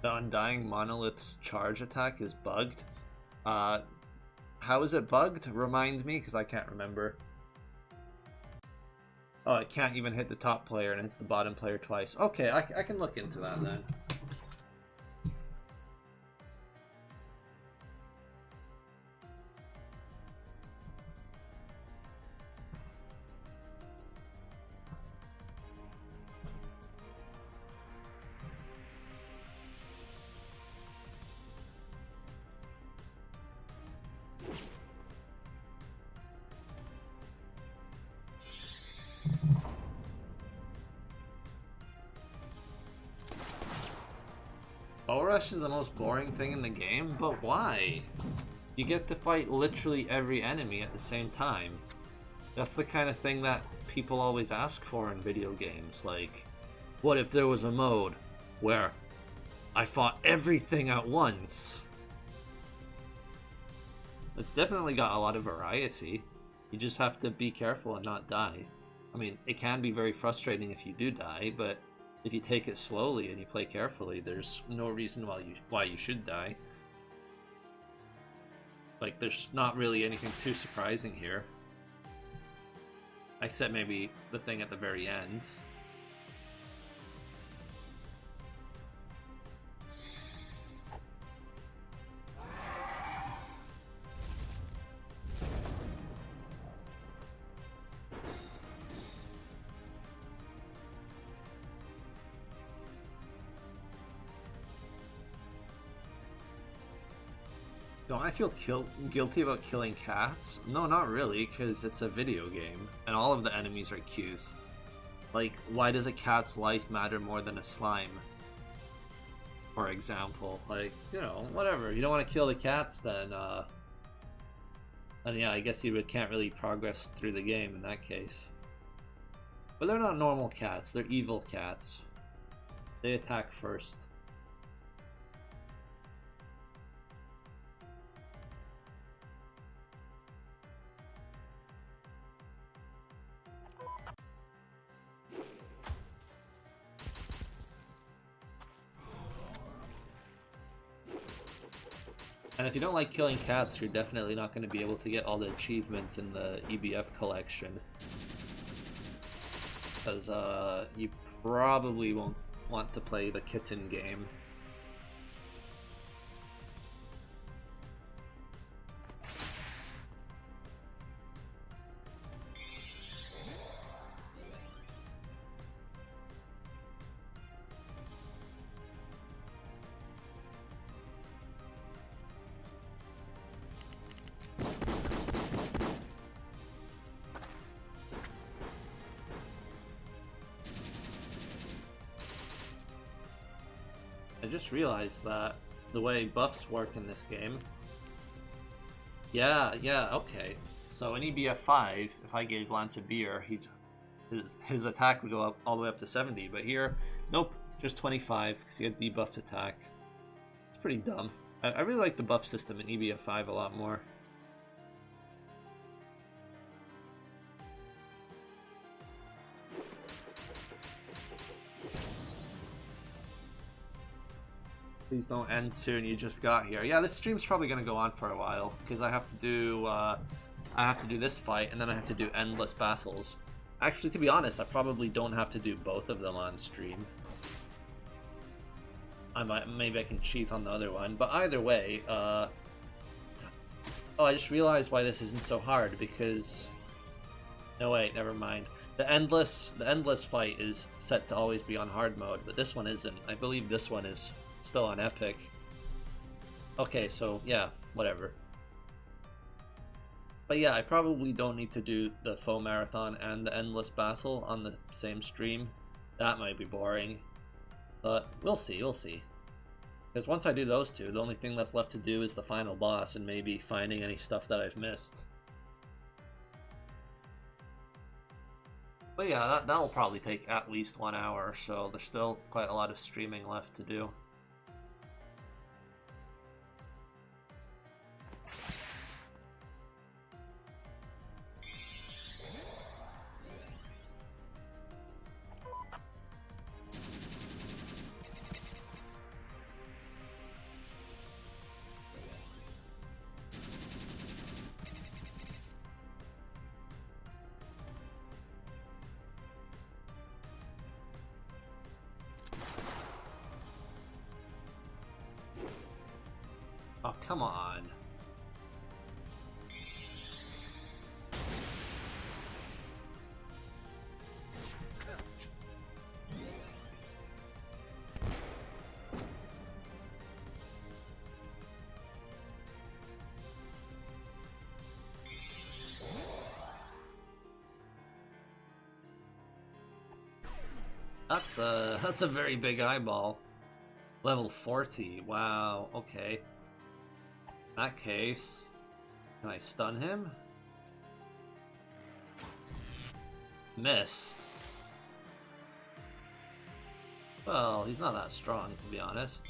The Undying Monolith's charge attack is bugged. How is it bugged? Remind me, because I can't remember. Oh, it can't even hit the top player and hits the bottom player twice. Okay, I can look into that then. Bull Rush is the most boring thing in the game, but why? You get to fight literally every enemy at the same time. That's the kind of thing that people always ask for in video games. Like, what if there was a mode where I fought everything at once? It's definitely got a lot of variety. You just have to be careful and not die. I mean, it can be very frustrating if you do die, but if you take it slowly and you play carefully, there's no reason why you should die. Like, there's not really anything too surprising here. Except maybe the thing at the very end. Don't I feel guilty about killing cats? No, not really, because it's a video game, and all of the enemies are cues. Like, why does a cat's life matter more than a slime? For example, like, you know, whatever. You don't want to kill the cats, then yeah, I guess you can't really progress through the game in that case. But they're not normal cats, they're evil cats. They attack first. And if you don't like killing cats, you're definitely not going to be able to get all the achievements in the EBF collection. Because you probably won't want to play the kitten game. I just realized that the way buffs work in this game. Yeah, okay. So in EBF 5, if I gave Lance a beer, his attack would go up all the way up to 70, but here, nope, just 25 because he had debuffed attack. It's pretty dumb. I really like the buff system in EBF 5 a lot more. Please don't end soon, you just got here. Yeah, this stream's probably gonna go on for a while, because I have to do this fight, and then I have to do endless battles. Actually, to be honest, I probably don't have to do both of them on stream. Maybe I can cheat on the other one, but either way, oh, I just realized why this isn't so hard, because... No, wait, never mind. The endless fight is set to always be on hard mode, but this one isn't. I believe this one is still on epic. Okay, so yeah, whatever. But yeah, I probably don't need to do the Foe Marathon and the Endless Battle on the same stream. That might be boring. But we'll see. Because once I do those two, the only thing that's left to do is the final boss and maybe finding any stuff that I've missed. But yeah, that'll probably take at least 1 hour, so there's still quite a lot of streaming left to do. come on. That's a very big eyeball. Level 40. Wow. Okay. In that case, can I stun him? Miss. Well, he's not that strong, to be honest.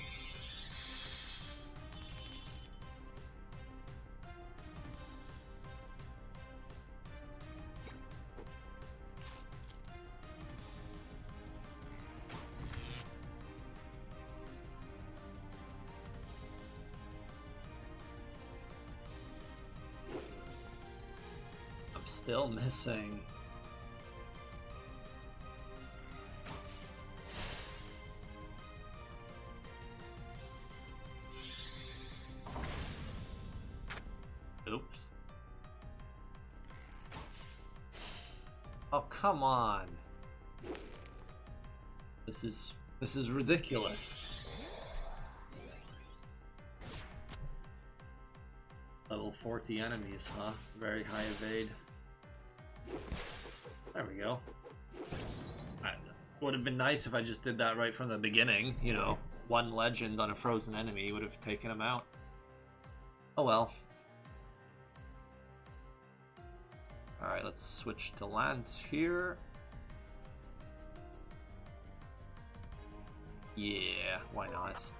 I'm still missing. Oops. Oh, come on. This is ridiculous. Level 40 enemies, huh? Very high evade. There we go. Would have been nice if I just did that right from the beginning, you know. One legend on a frozen enemy would have taken him out. Oh well. Alright, let's switch to Lance here. Yeah, why not?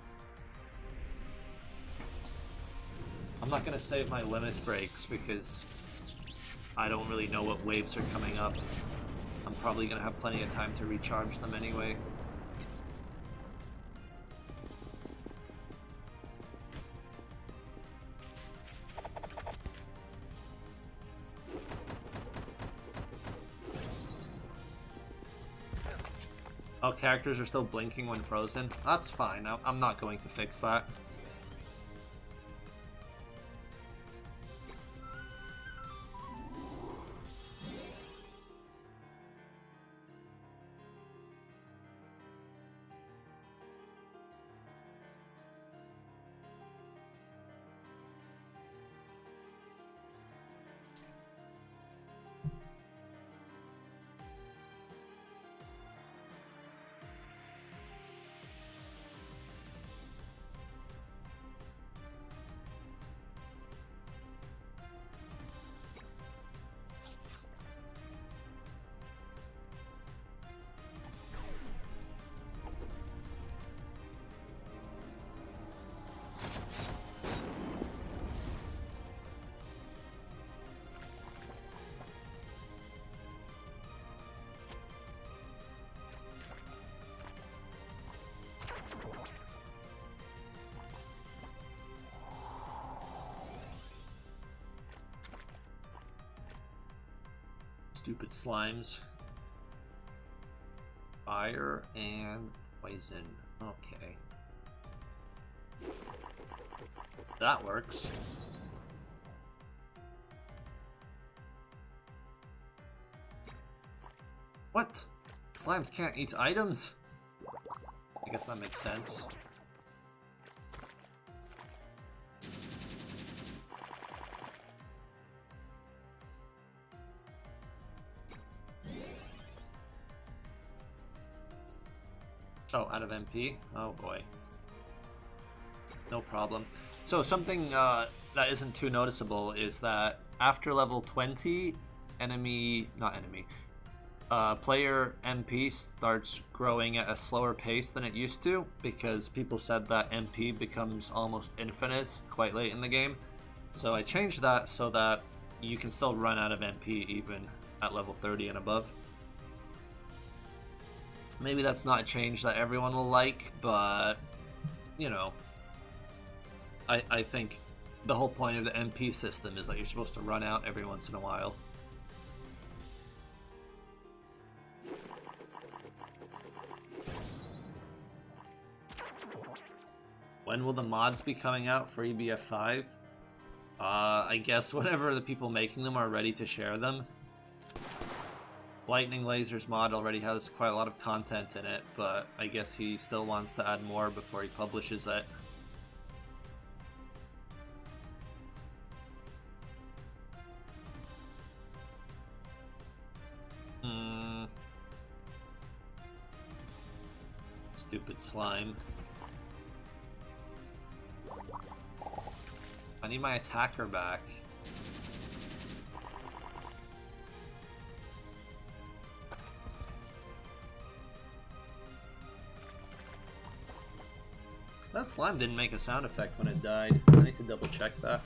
I'm not gonna save my limit breaks because I don't really know what waves are coming up. I'm probably gonna have plenty of time to recharge them anyway. Oh, characters are still blinking when frozen? That's fine, I'm not going to fix that. Stupid slimes. Fire and poison. Okay. That works. What? Slimes can't eat items? I guess that makes sense. Oh, out of MP? Oh boy. No problem. So something that isn't too noticeable is that after level 20, player MP starts growing at a slower pace than it used to, because people said that MP becomes almost infinite quite late in the game. So I changed that so that you can still run out of MP even at level 30 and above. Maybe that's not a change that everyone will like, but, you know, I think the whole point of the MP system is that you're supposed to run out every once in a while. When will the mods be coming out for EBF5? I guess whenever the people making them are ready to share them. Lightning Lasers mod already has quite a lot of content in it, but I guess he still wants to add more before he publishes it. Stupid slime. I need my attacker back. That slime didn't make a sound effect when it died. I need to double check that.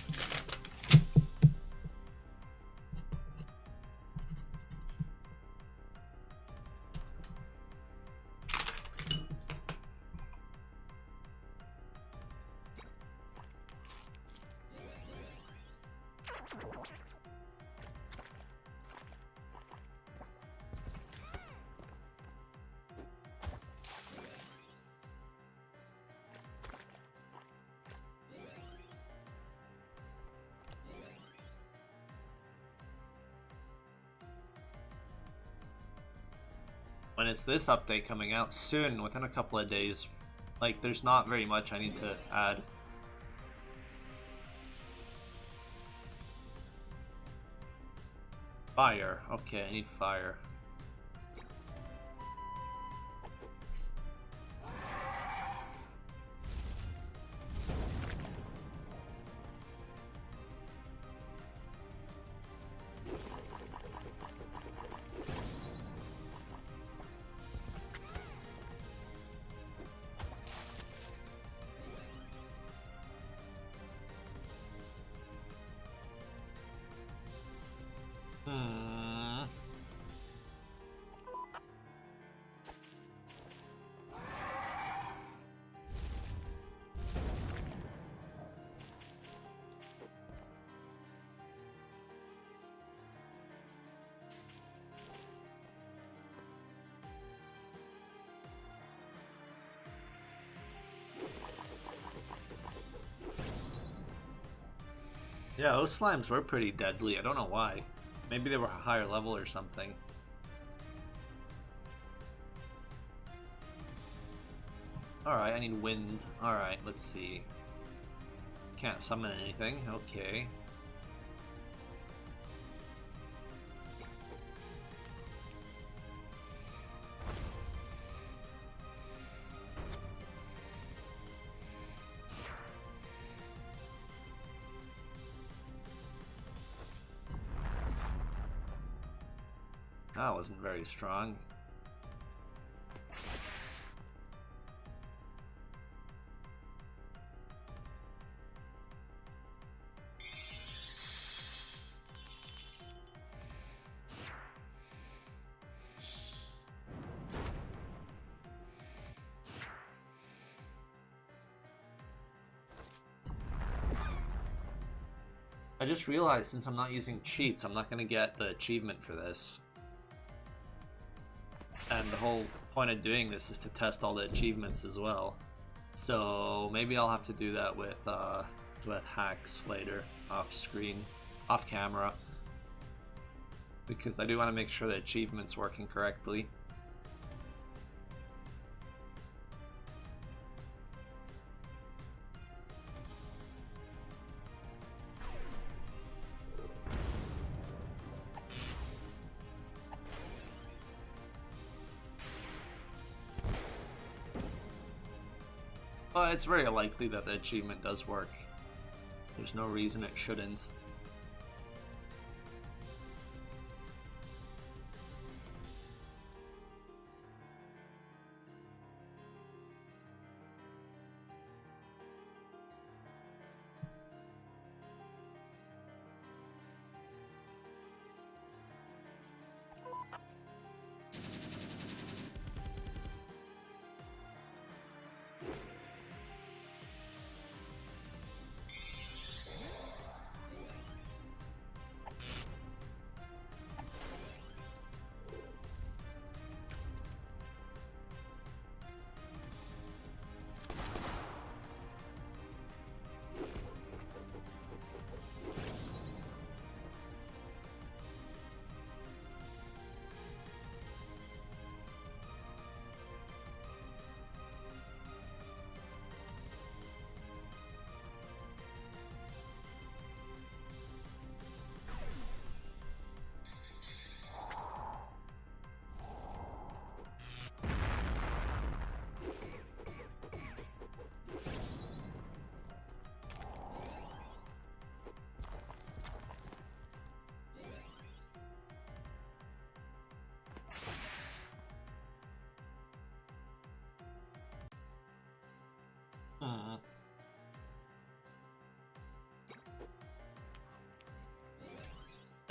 When is this update coming out? Soon, within a couple of days. Like, there's not very much I need to add. Fire. Okay, I need fire. Yeah, those slimes were pretty deadly. I don't know why. Maybe they were a higher level or something. Alright, I need wind. Alright, let's see. Can't summon anything. Okay. That wasn't very strong. I just realized since I'm not using cheats, I'm not going to get the achievement for this. And the whole point of doing this is to test all the achievements as well. So maybe I'll have to do that with hacks later, off screen, off camera. Because I do want to make sure the achievement's working correctly. But it's very likely that the achievement does work. There's no reason it shouldn't.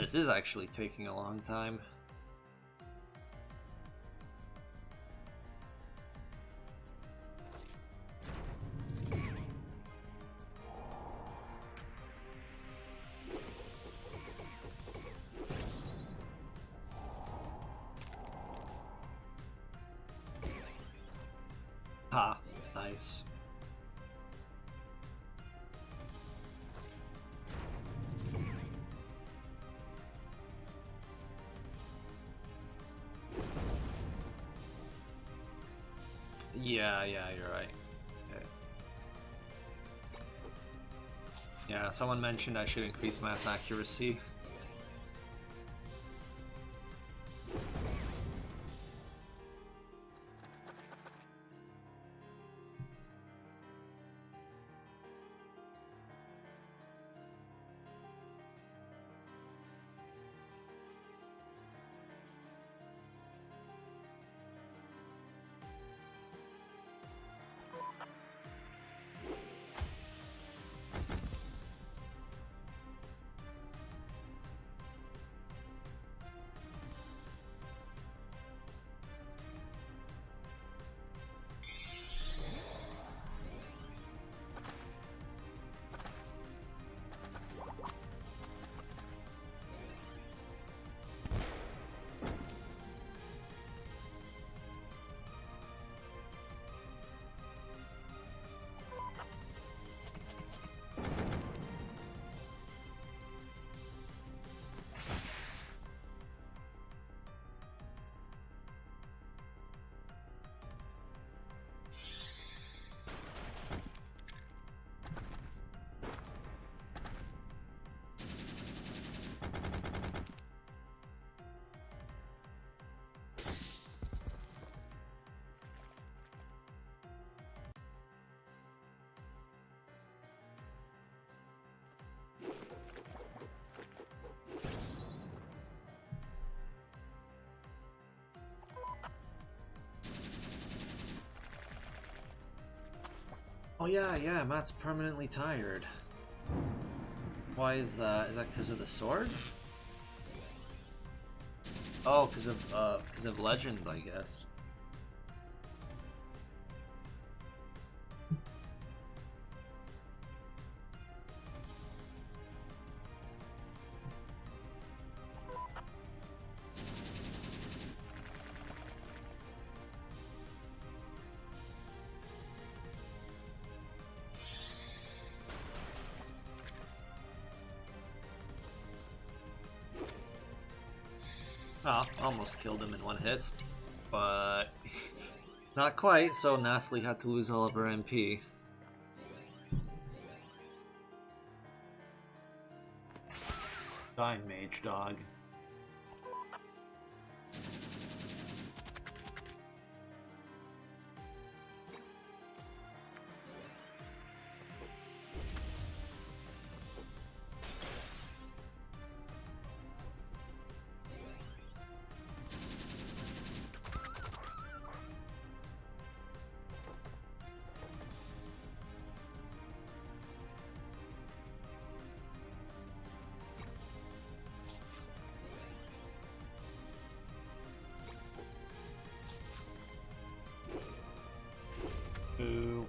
This is actually taking a long time. Ha, nice. Yeah, you're right. Okay. Yeah, someone mentioned I should increase Matt's accuracy. Oh yeah, Matt's permanently tired. Why is that? Is that because of the sword? Oh, because of Legend, I guess. Oh, almost killed him in one hit, but not quite, so Nastli had to lose all of her MP. Die, Mage Dog. Boo.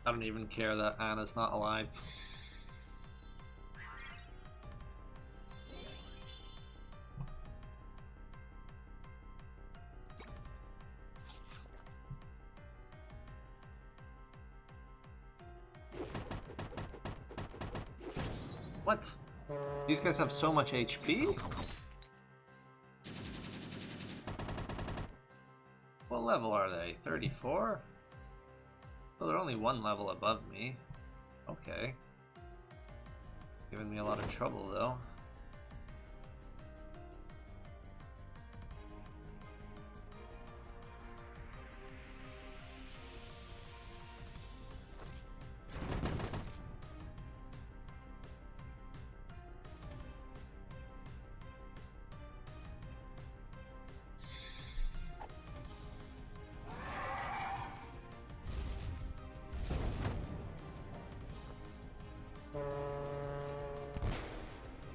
I don't even care that Anna's not alive. What? These guys have so much HP? What level are they? 34? Well, they're only one level above me. Okay. Giving me a lot of trouble, though.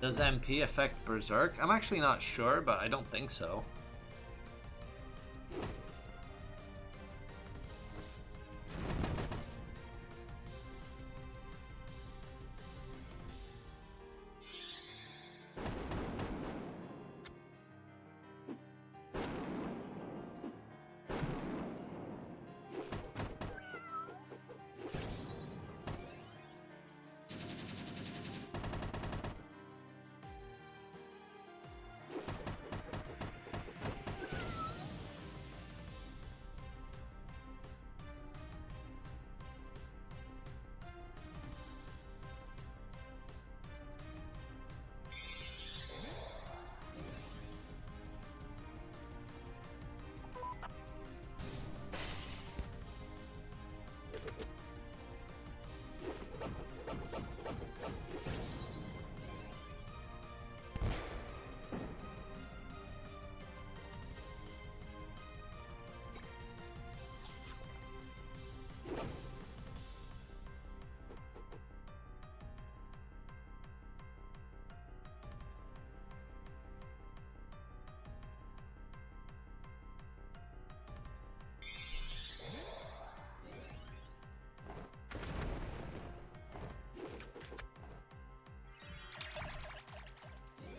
Does MP affect Berserk? I'm actually not sure, but I don't think so.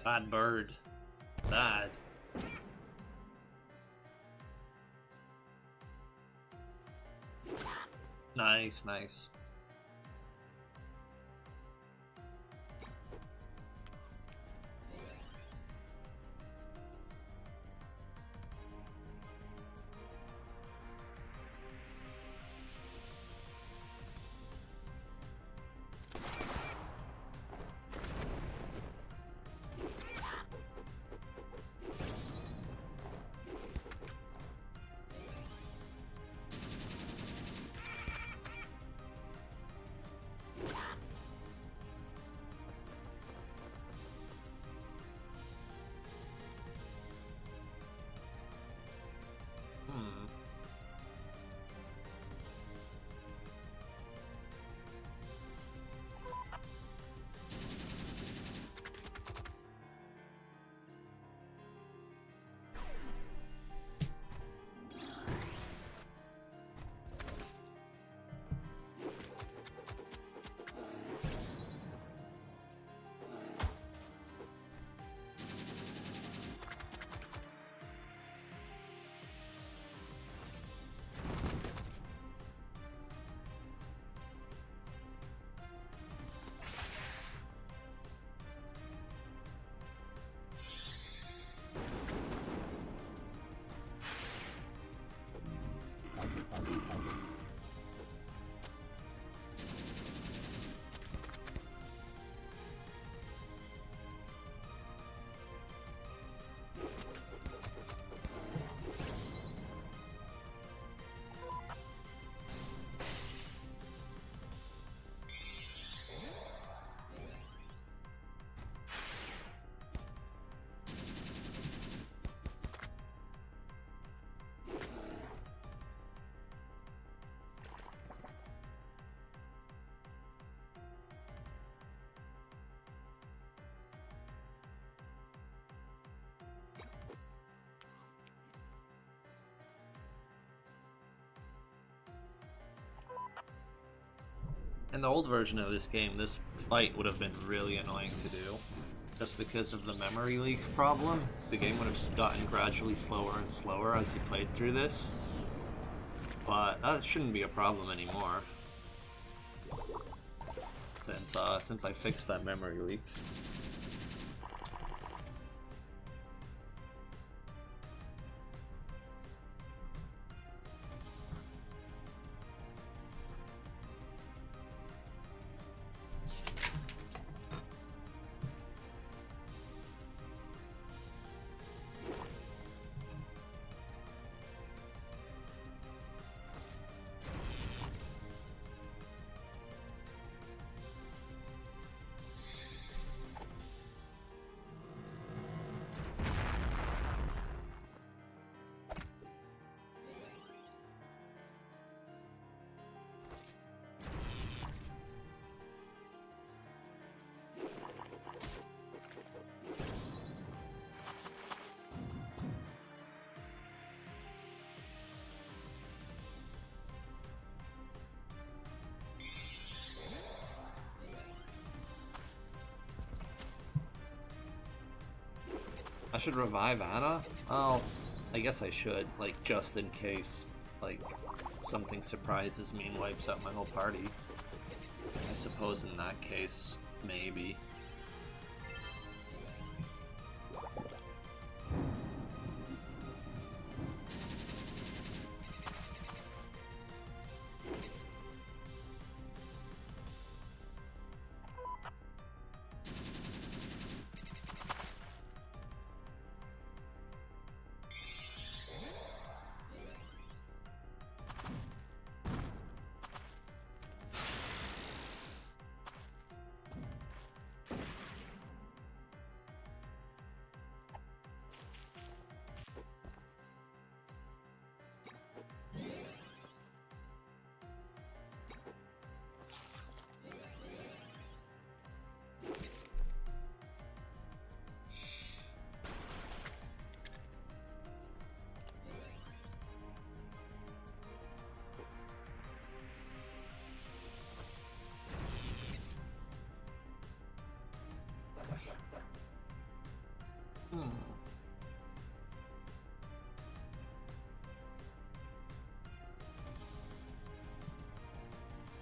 Bad bird. Bad. Nice, nice. In the old version of this game, this fight would have been really annoying to do. Just because of the memory leak problem, the game would have gotten gradually slower and slower as you played through this. But that shouldn't be a problem anymore. Since I fixed that memory leak. I should revive Anna? Oh, I guess I should, like, just in case, like, something surprises me and wipes out my whole party. I suppose in that case, maybe.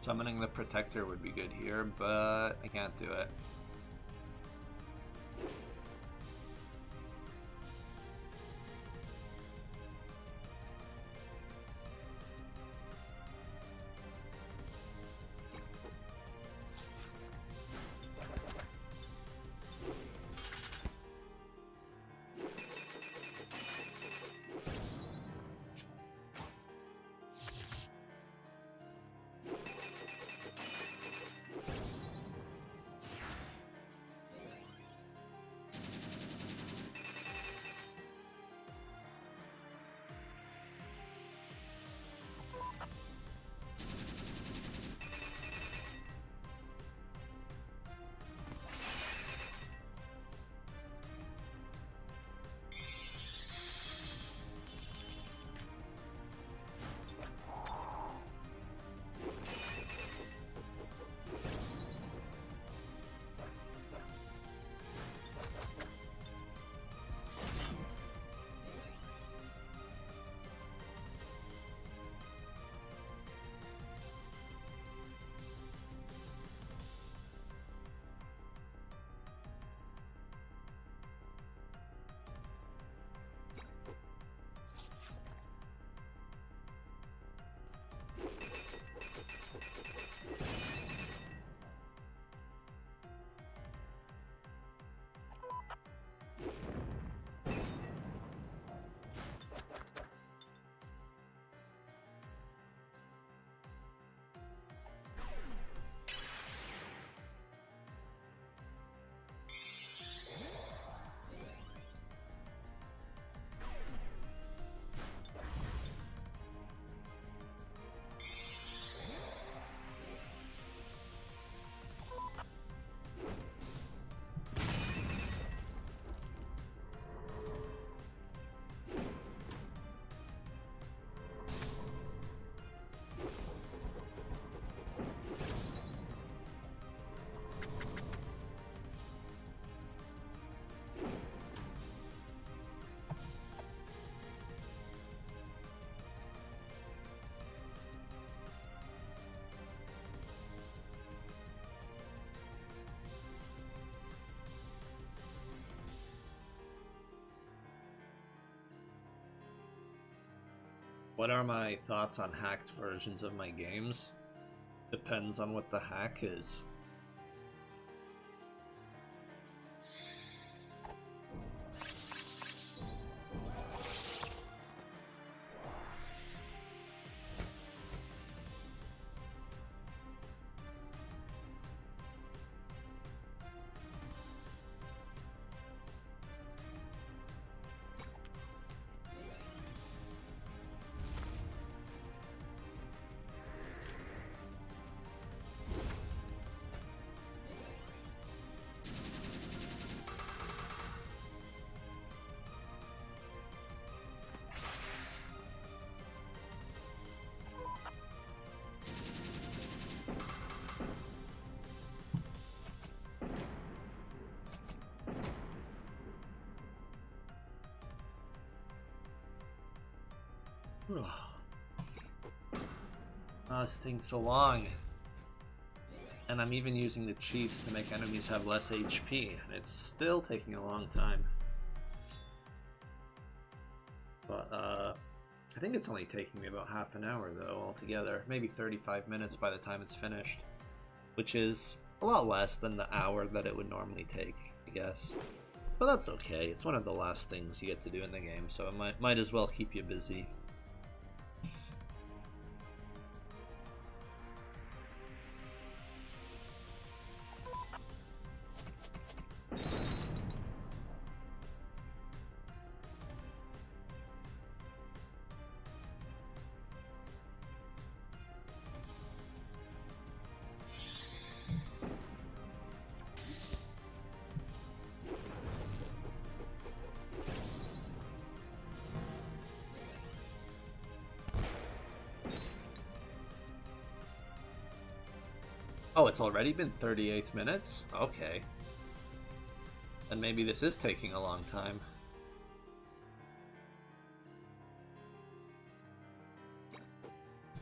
Summoning the Protector would be good here, but I can't do it. What are my thoughts on hacked versions of my games? Depends on what the hack is. Oh, this thing's so long. And I'm even using the cheats to make enemies have less HP, and it's still taking a long time. But, I think it's only taking me about half an hour, though, altogether. Maybe 35 minutes by the time it's finished. Which is a lot less than the hour that it would normally take, I guess. But that's okay. It's one of the last things you get to do in the game, so it might as well keep you busy. Oh, it's already been 38 minutes? Okay. And maybe this is taking a long time.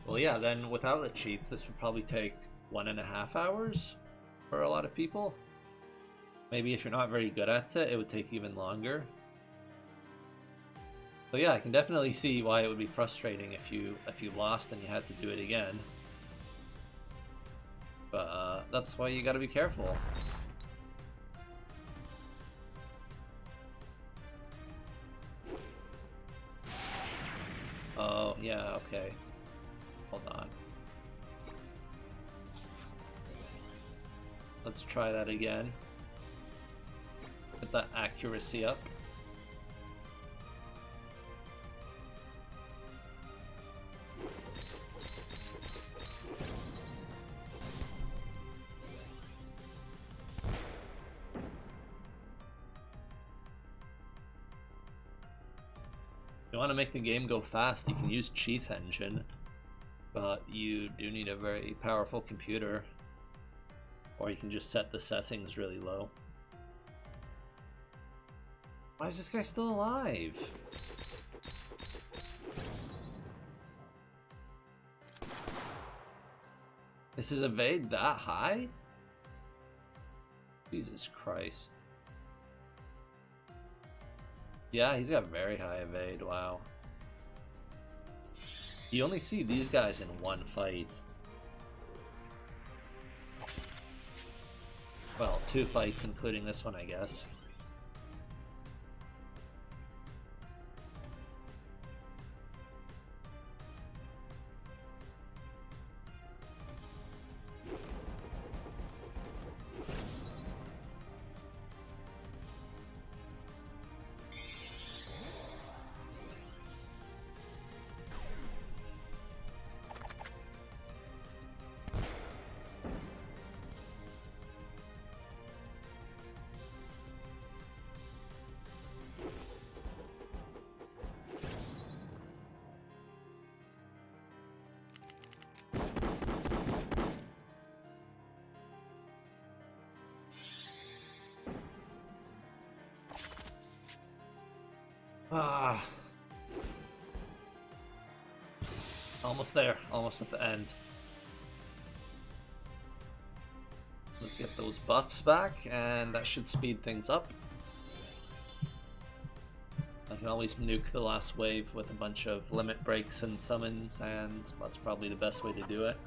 Well, yeah, then without the cheats, this would probably take 1.5 hours for a lot of people. Maybe if you're not very good at it, it would take even longer. So yeah, I can definitely see why it would be frustrating if you lost and you had to do it again. But that's why you gotta be careful. Oh, yeah, okay. Hold on. Let's try that again. Get that accuracy up. If you want to make the game go fast, you can use Cheat Engine, but you do need a very powerful computer, or you can just set the settings really low. Why is this guy still alive? Is his evade that high? Jesus Christ. Yeah, he's got very high evade, wow. You only see these guys in one fight. Well, 2 fights, including this one, I guess. Ah. Almost there, almost at the end. Let's get those buffs back, and that should speed things up. I can always nuke the last wave with a bunch of limit breaks and summons, and that's probably the best way to do it.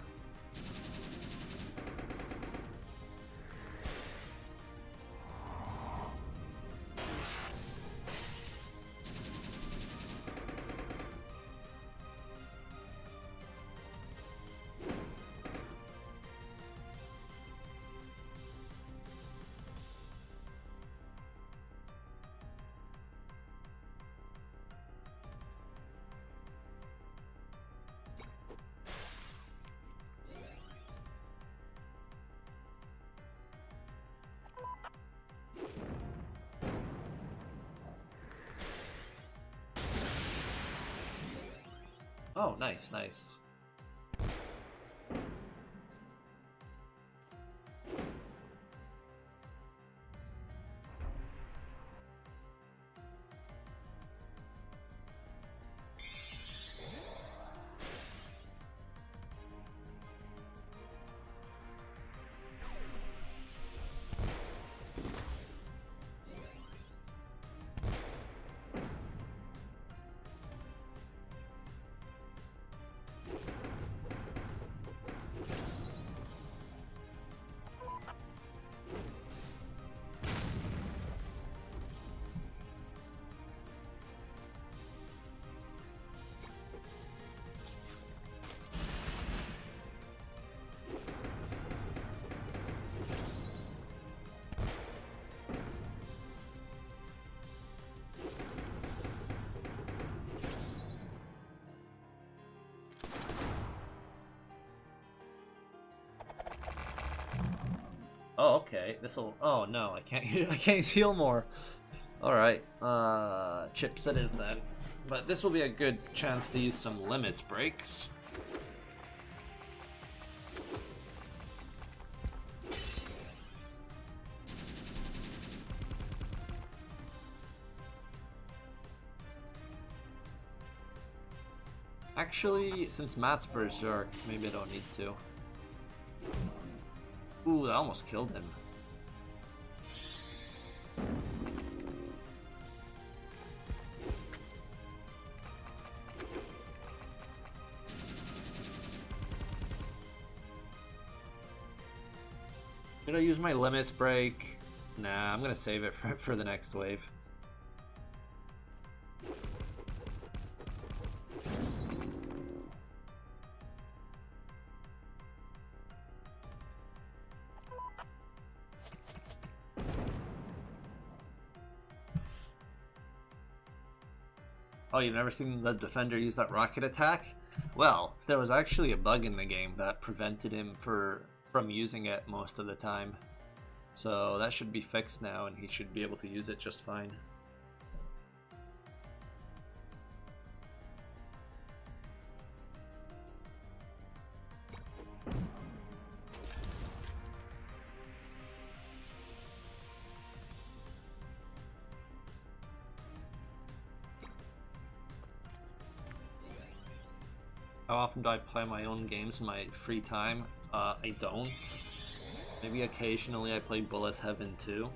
Oh, nice, nice. Okay, this'll. Oh no, I can't. I can't use heal more. All right, chips it is then. But this will be a good chance to use some limits breaks. Actually, since Matt's Berserk, maybe I don't need to. Ooh, I almost killed him. Should I use my limits break? Nah, I'm gonna save it for the next wave. Oh, you've never seen the defender use that rocket attack? Well, there was actually a bug in the game that prevented him from using it most of the time. So that should be fixed now, and he should be able to use it just fine. How often do I play my own games in my free time? I don't. Maybe occasionally I play Bullets Heaven 2.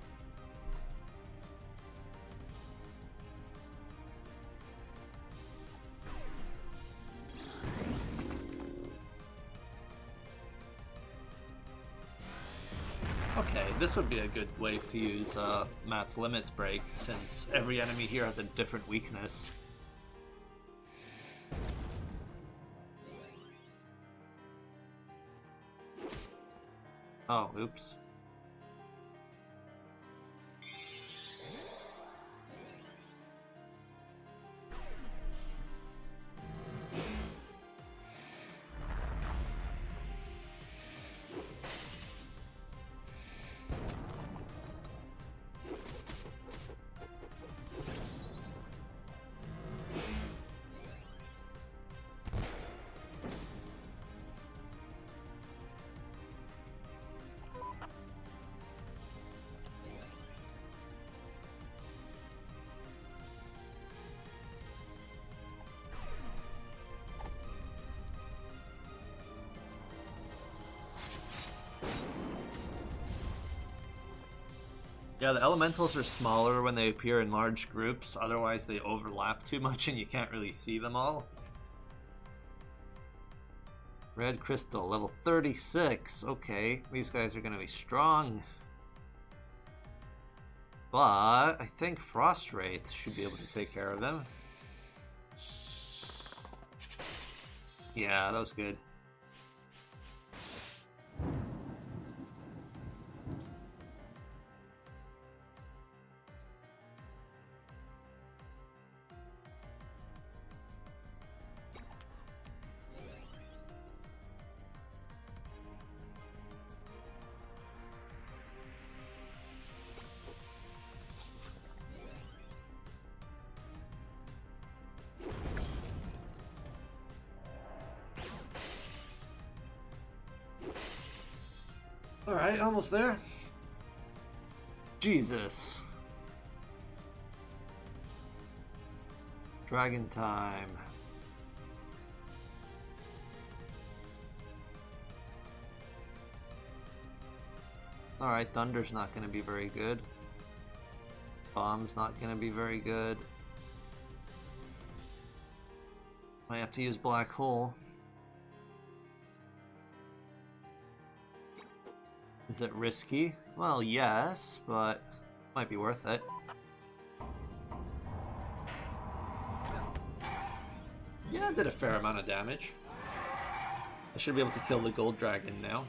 Okay, this would be a good wave to use Matt's Limits Break, since every enemy here has a different weakness. Oh, oops. Yeah, the elementals are smaller when they appear in large groups, otherwise they overlap too much and you can't really see them all. Red Crystal, level 36. Okay, these guys are gonna be strong. But I think Frost Wraith should be able to take care of them. Yeah, that was good. Alright, almost there. Jesus. Dragon time. Alright, Thunder's not going to be very good. Bomb's not going to be very good. I have to use Black Hole. Is it risky? Well, yes, but might be worth it. Yeah, I did a fair amount of damage. I should be able to kill the gold dragon now.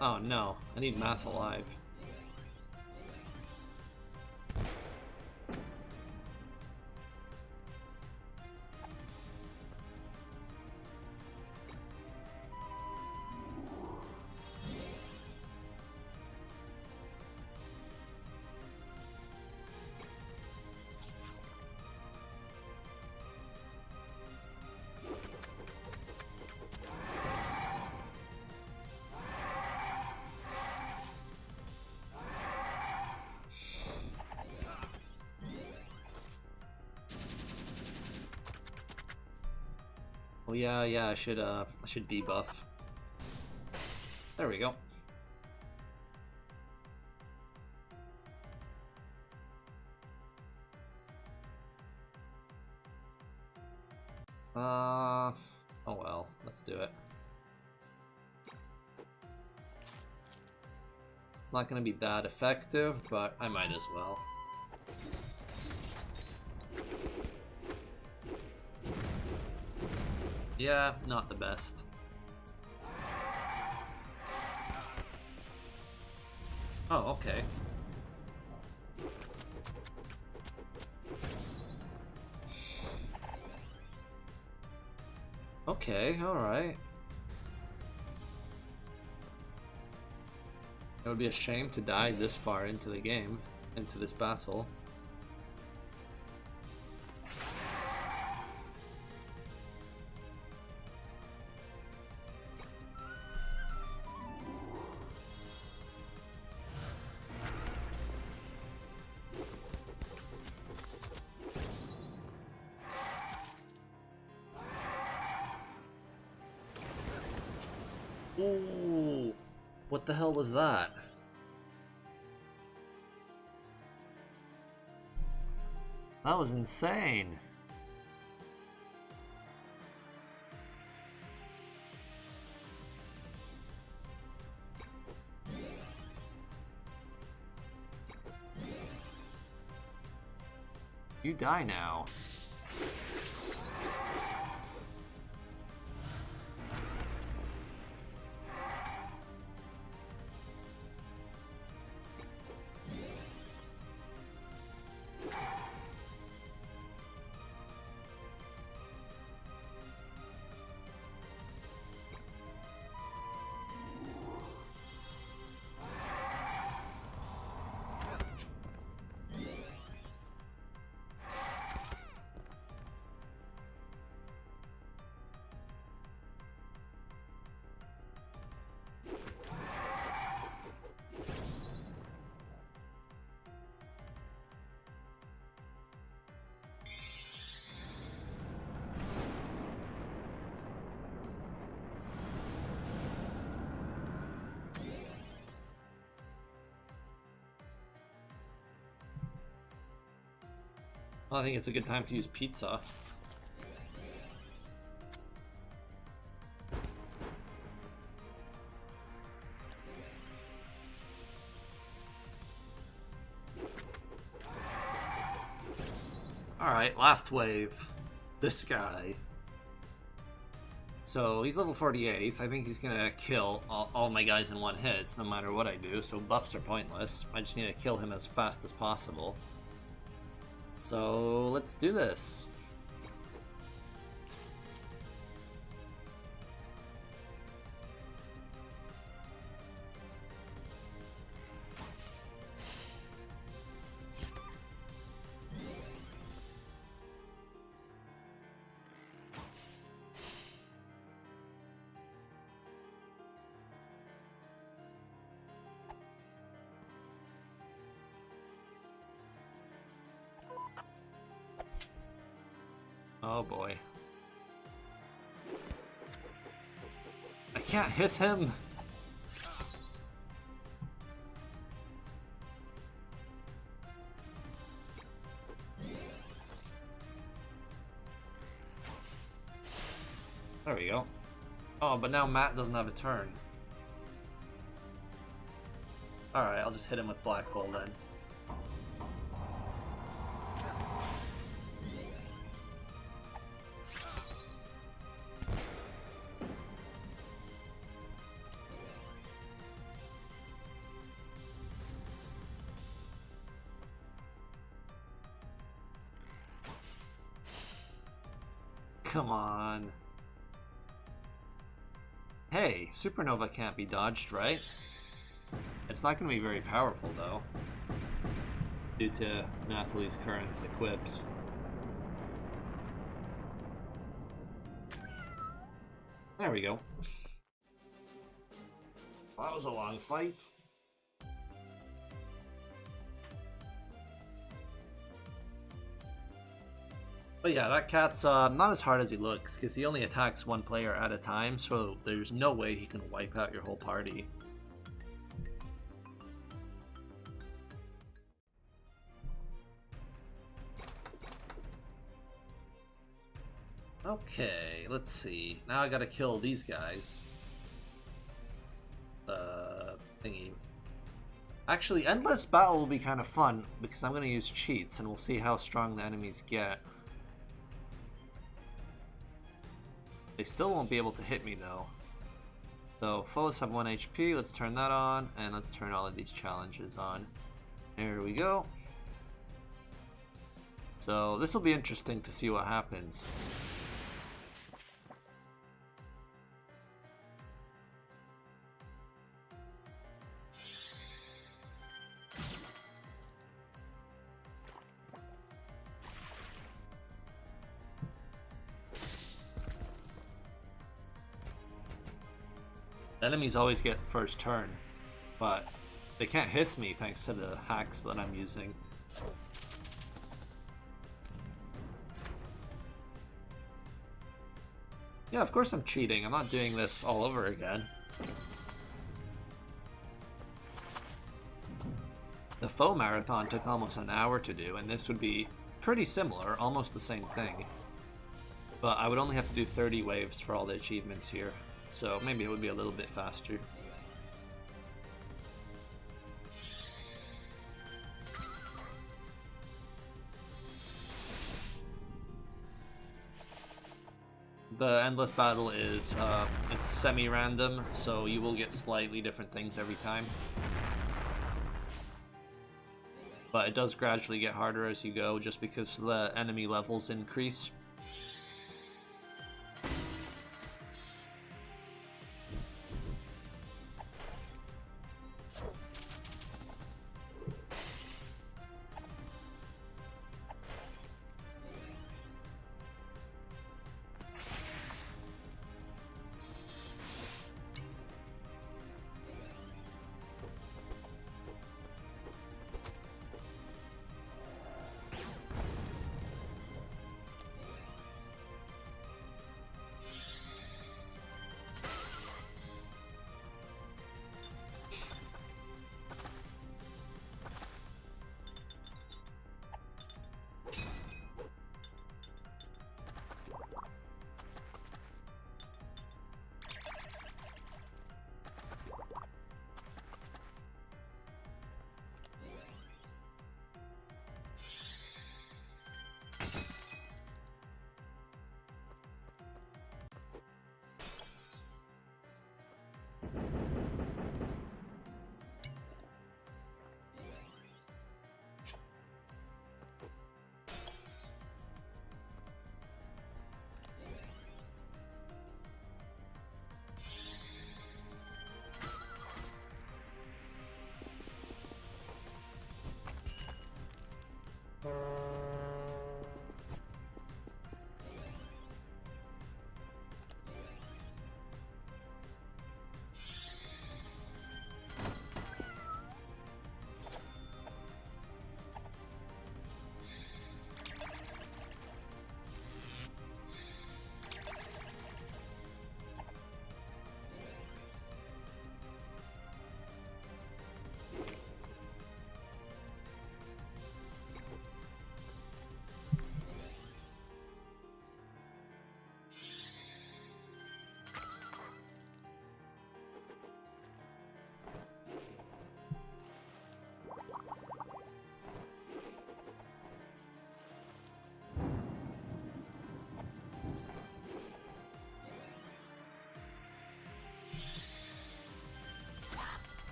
Oh no, I need Mass alive. Oh yeah, I should debuff. There we go. Oh well, let's do it. It's not gonna be that effective, but I might as well. Yeah, not the best. Oh, okay. Okay, alright. It would be a shame to die this far into the game, into this battle. Ooh, what the hell was that? That was insane. You die now. Well, I think it's a good time to use pizza. Alright, last wave. This guy. So he's level 48. I think he's gonna kill all my guys in one hit, no matter what I do, so buffs are pointless. I just need to kill him as fast as possible. So let's do this. Oh boy. I can't hit him! There we go. Oh, but now Matt doesn't have a turn. Alright, I'll just hit him with Black Hole then. Come on. Hey, Supernova can't be dodged, right? It's not going to be very powerful, though, due to Natalie's current equips. There we go. Well, that was a long fight. But yeah, that cat's not as hard as he looks, because he only attacks one player at a time, so there's no way he can wipe out your whole party. Okay, let's see. Now I gotta kill these guys. Thingy. Actually, Endless Battle will be kind of fun, because I'm gonna use cheats, and we'll see how strong the enemies get. They still won't be able to hit me though. So foes have 1 HP, let's turn that on, and let's turn all of these challenges on. There we go. So this will be interesting to see what happens. The enemies always get first turn, but they can't hiss me thanks to the hacks that I'm using. Yeah, of course I'm cheating. I'm not doing this all over again. The foe marathon took almost an hour to do, and this would be pretty similar, almost the same thing. But I would only have to do 30 waves for all the achievements here. So maybe it would be a little bit faster. The Endless Battle is it's semi-random, so you will get slightly different things every time. But it does gradually get harder as you go, just because the enemy levels increase.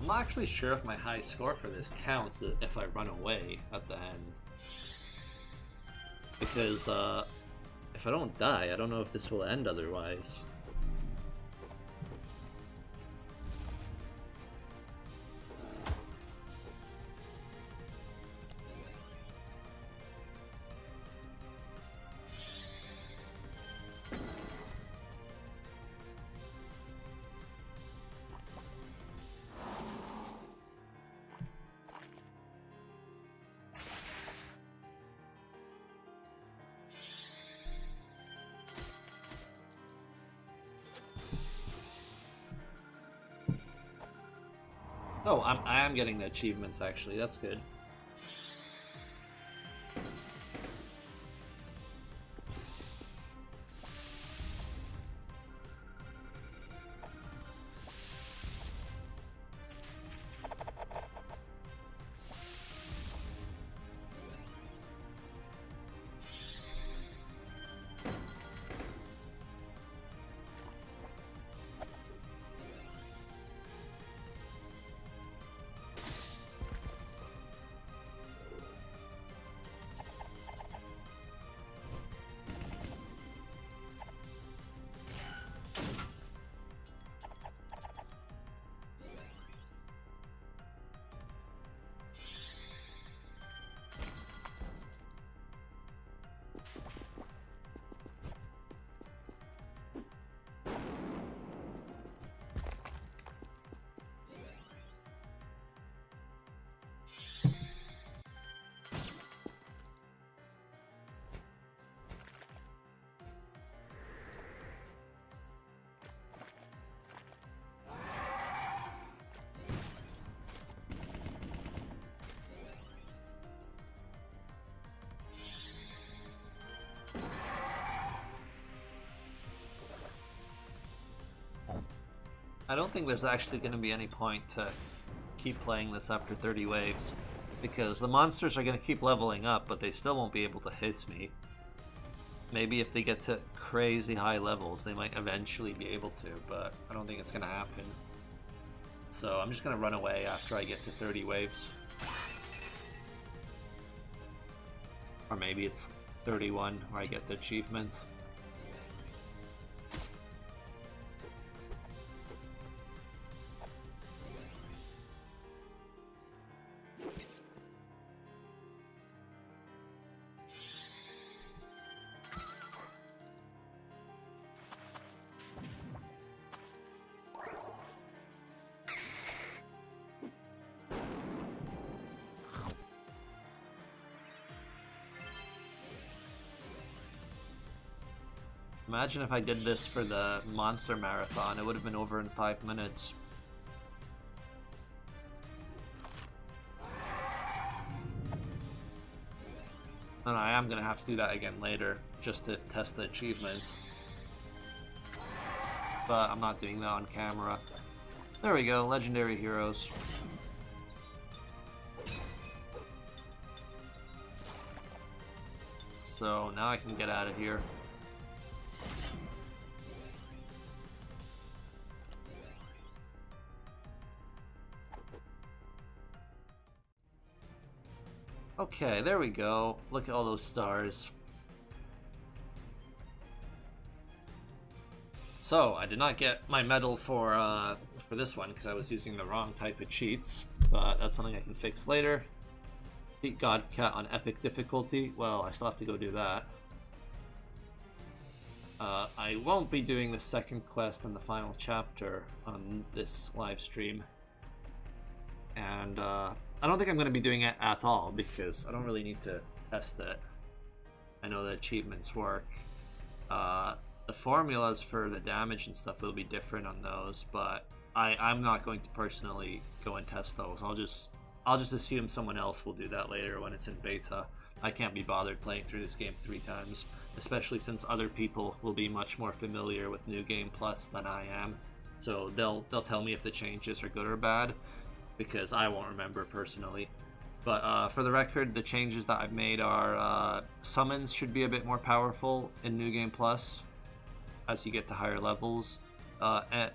I'm not actually sure if my high score for this counts if I run away at the end. Because, if I don't die, I don't know if this will end otherwise. Oh, I am getting the achievements actually, that's good. I don't think there's actually going to be any point to keep playing this after 30 waves, because the monsters are going to keep leveling up, but they still won't be able to hit me. Maybe if they get to crazy high levels, they might eventually be able to, but I don't think it's going to happen. So I'm just going to run away after I get to 30 waves. Or maybe it's 31 where I get the achievements. Imagine if I did this for the monster marathon, it would have been over in 5 minutes. And I am going to have to do that again later, just to test the achievements. But I'm not doing that on camera. There we go, Legendary Heroes. So now I can get out of here. Okay, there we go. Look at all those stars. So, I did not get my medal for this one because I was using the wrong type of cheats, but that's something I can fix later. Beat Godcat on epic difficulty. Well, I still have to go do that. I won't be doing the second quest and the final chapter on this live stream. And I don't think I'm going to be doing it at all because I don't really need to test it. I know the achievements work. The formulas for the damage and stuff will be different on those, but I'm not going to personally go and test those. I'll just assume someone else will do that later when it's in beta. I can't be bothered playing through this game 3 times, especially since other people will be much more familiar with New Game Plus than I am. So they'll tell me if the changes are good or bad, because I won't remember personally. But for the record, the changes that I've made are summons should be a bit more powerful in New Game Plus as you get to higher levels.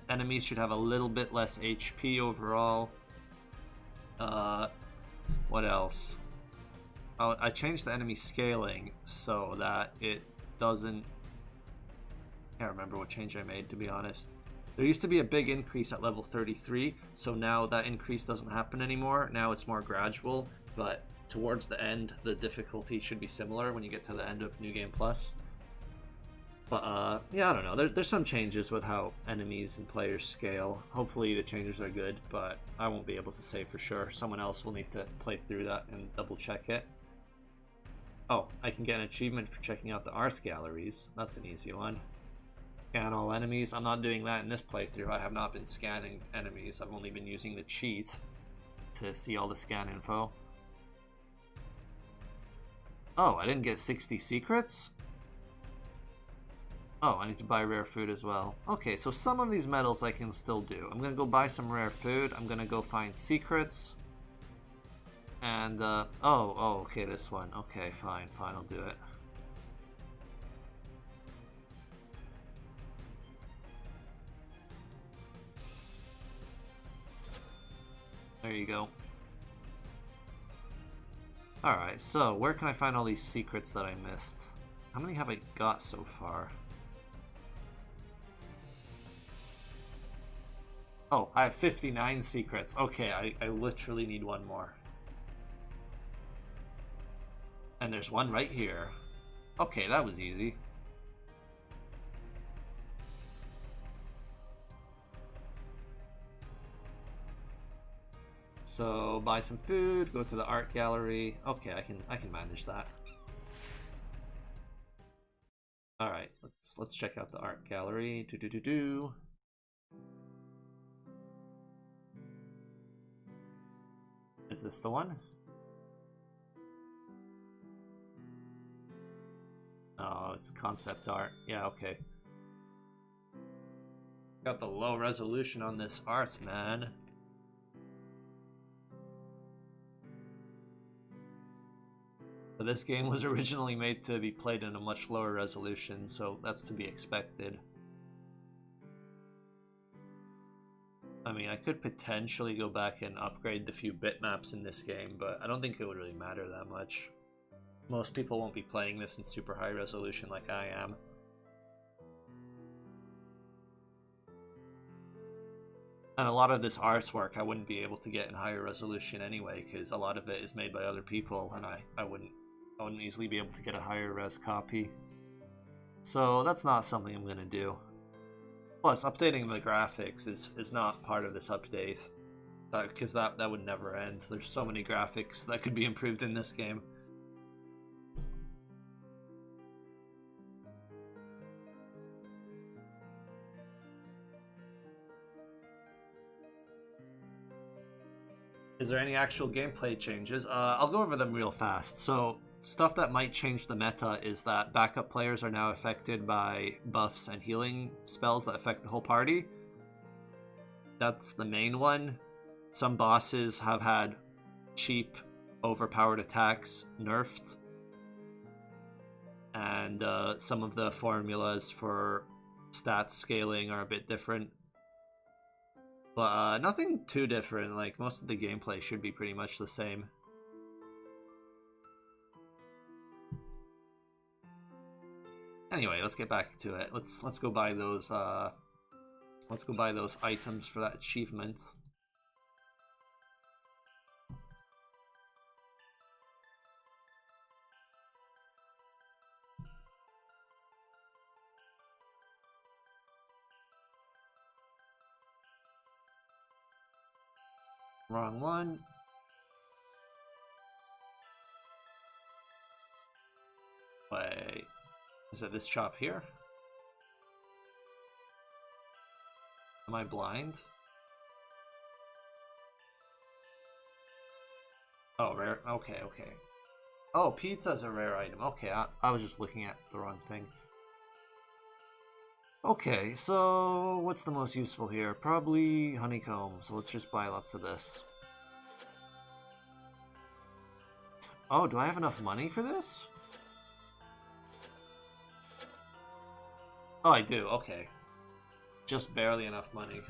Enemies should have a little bit less HP overall. What else? Oh, I changed the enemy scaling so that it doesn't... I can't remember what change I made, to be honest. There used to be a big increase at level 33, so now that increase doesn't happen anymore. Now it's more gradual, but towards the end, the difficulty should be similar when you get to the end of New Game Plus. But, yeah, I don't know. There's some changes with how enemies and players scale. Hopefully the changes are good, but I won't be able to say for sure. Someone else will need to play through that and double check it. Oh, I can get an achievement for checking out the Arth galleries. That's an easy one. Scan all enemies. I'm not doing that in this playthrough. I have not been scanning enemies. I've only been using the cheat to see all the scan info. Oh, I didn't get 60 secrets? Oh, I need to buy rare food as well. Okay, so some of these medals I can still do. I'm gonna go buy some rare food. I'm gonna go find secrets. And, okay, this one. Okay, fine, I'll do it. There you go. Alright, so where can I find all these secrets that I missed? How many have I got so far? Oh, I have 59 secrets. Okay, I literally need one more. And there's one right here. Okay, that was easy. So buy some food, go to the art gallery. Okay, I can manage that. All right, let's check out the art gallery. Is this the one? Oh, it's concept art. Yeah, okay. Got the low resolution on this art, man. But this game was originally made to be played in a much lower resolution, so that's to be expected. I mean, I could potentially go back and upgrade the few bitmaps in this game, but I don't think it would really matter that much. Most people won't be playing this in super high resolution like I am. And a lot of this artwork I wouldn't be able to get in higher resolution anyway, because a lot of it is made by other people, and I wouldn't easily be able to get a higher res copy. So that's not something I'm gonna do. Plus, updating the graphics is not part of this update, because that would never end. There's so many graphics that could be improved in this game. Is there any actual gameplay changes? I'll go over them real fast. So, stuff that might change the meta is that backup players are now affected by buffs and healing spells that affect the whole party. That's the main one. Some bosses have had cheap, overpowered attacks nerfed. And some of the formulas for stat scaling are a bit different. But nothing too different. Like, most of the gameplay should be pretty much the same. Anyway, let's get back to it. Let's go buy those items for that achievement. Wrong one. Wait. Is it this shop here? Am I blind? Oh, rare. Okay, okay. Oh, pizza's a rare item. Okay, I was just looking at the wrong thing. Okay, so what's the most useful here? Probably honeycomb, so let's just buy lots of this. Oh, do I have enough money for this? Oh, I do, okay. Just barely enough money.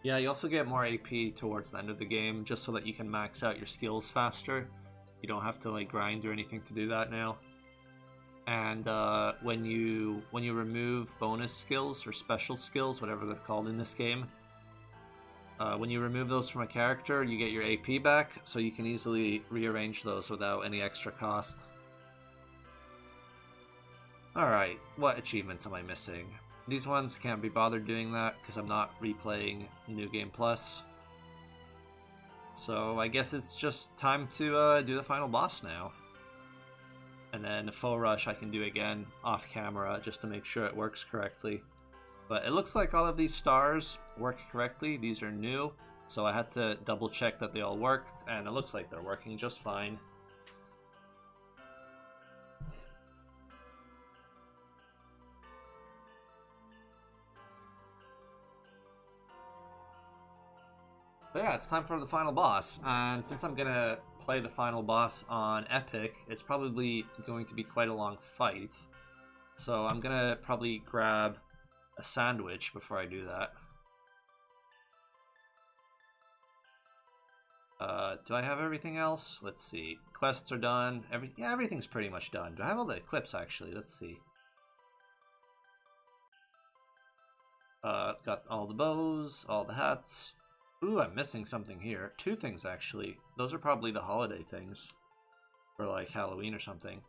Yeah, you also get more AP towards the end of the game, just so that you can max out your skills faster. You don't have to like grind or anything to do that now. And when you remove bonus skills or special skills, whatever they're called in this game, when you remove those from a character, you get your AP back, so you can easily rearrange those without any extra cost. Alright, what achievements am I missing? These ones can't be bothered doing that because I'm not replaying New Game Plus. So I guess it's just time to do the final boss now. And then the Foe Rush I can do again off camera just to make sure it works correctly. But it looks like all of these stars work correctly. These are new, so I had to double check that they all worked, and it looks like they're working just fine. But yeah, it's time for the final boss, and since I'm gonna play the final boss on Epic, it's probably going to be quite a long fight. So I'm gonna probably grab a sandwich before I do that. Do I have everything else? Let's see. Quests are done. Everything's pretty much done. Do I have all the equips actually? Let's see. Got all the bows, all the hats. Ooh, I'm missing something here. Two things, actually. Those are probably the holiday things. For, like, Halloween or something.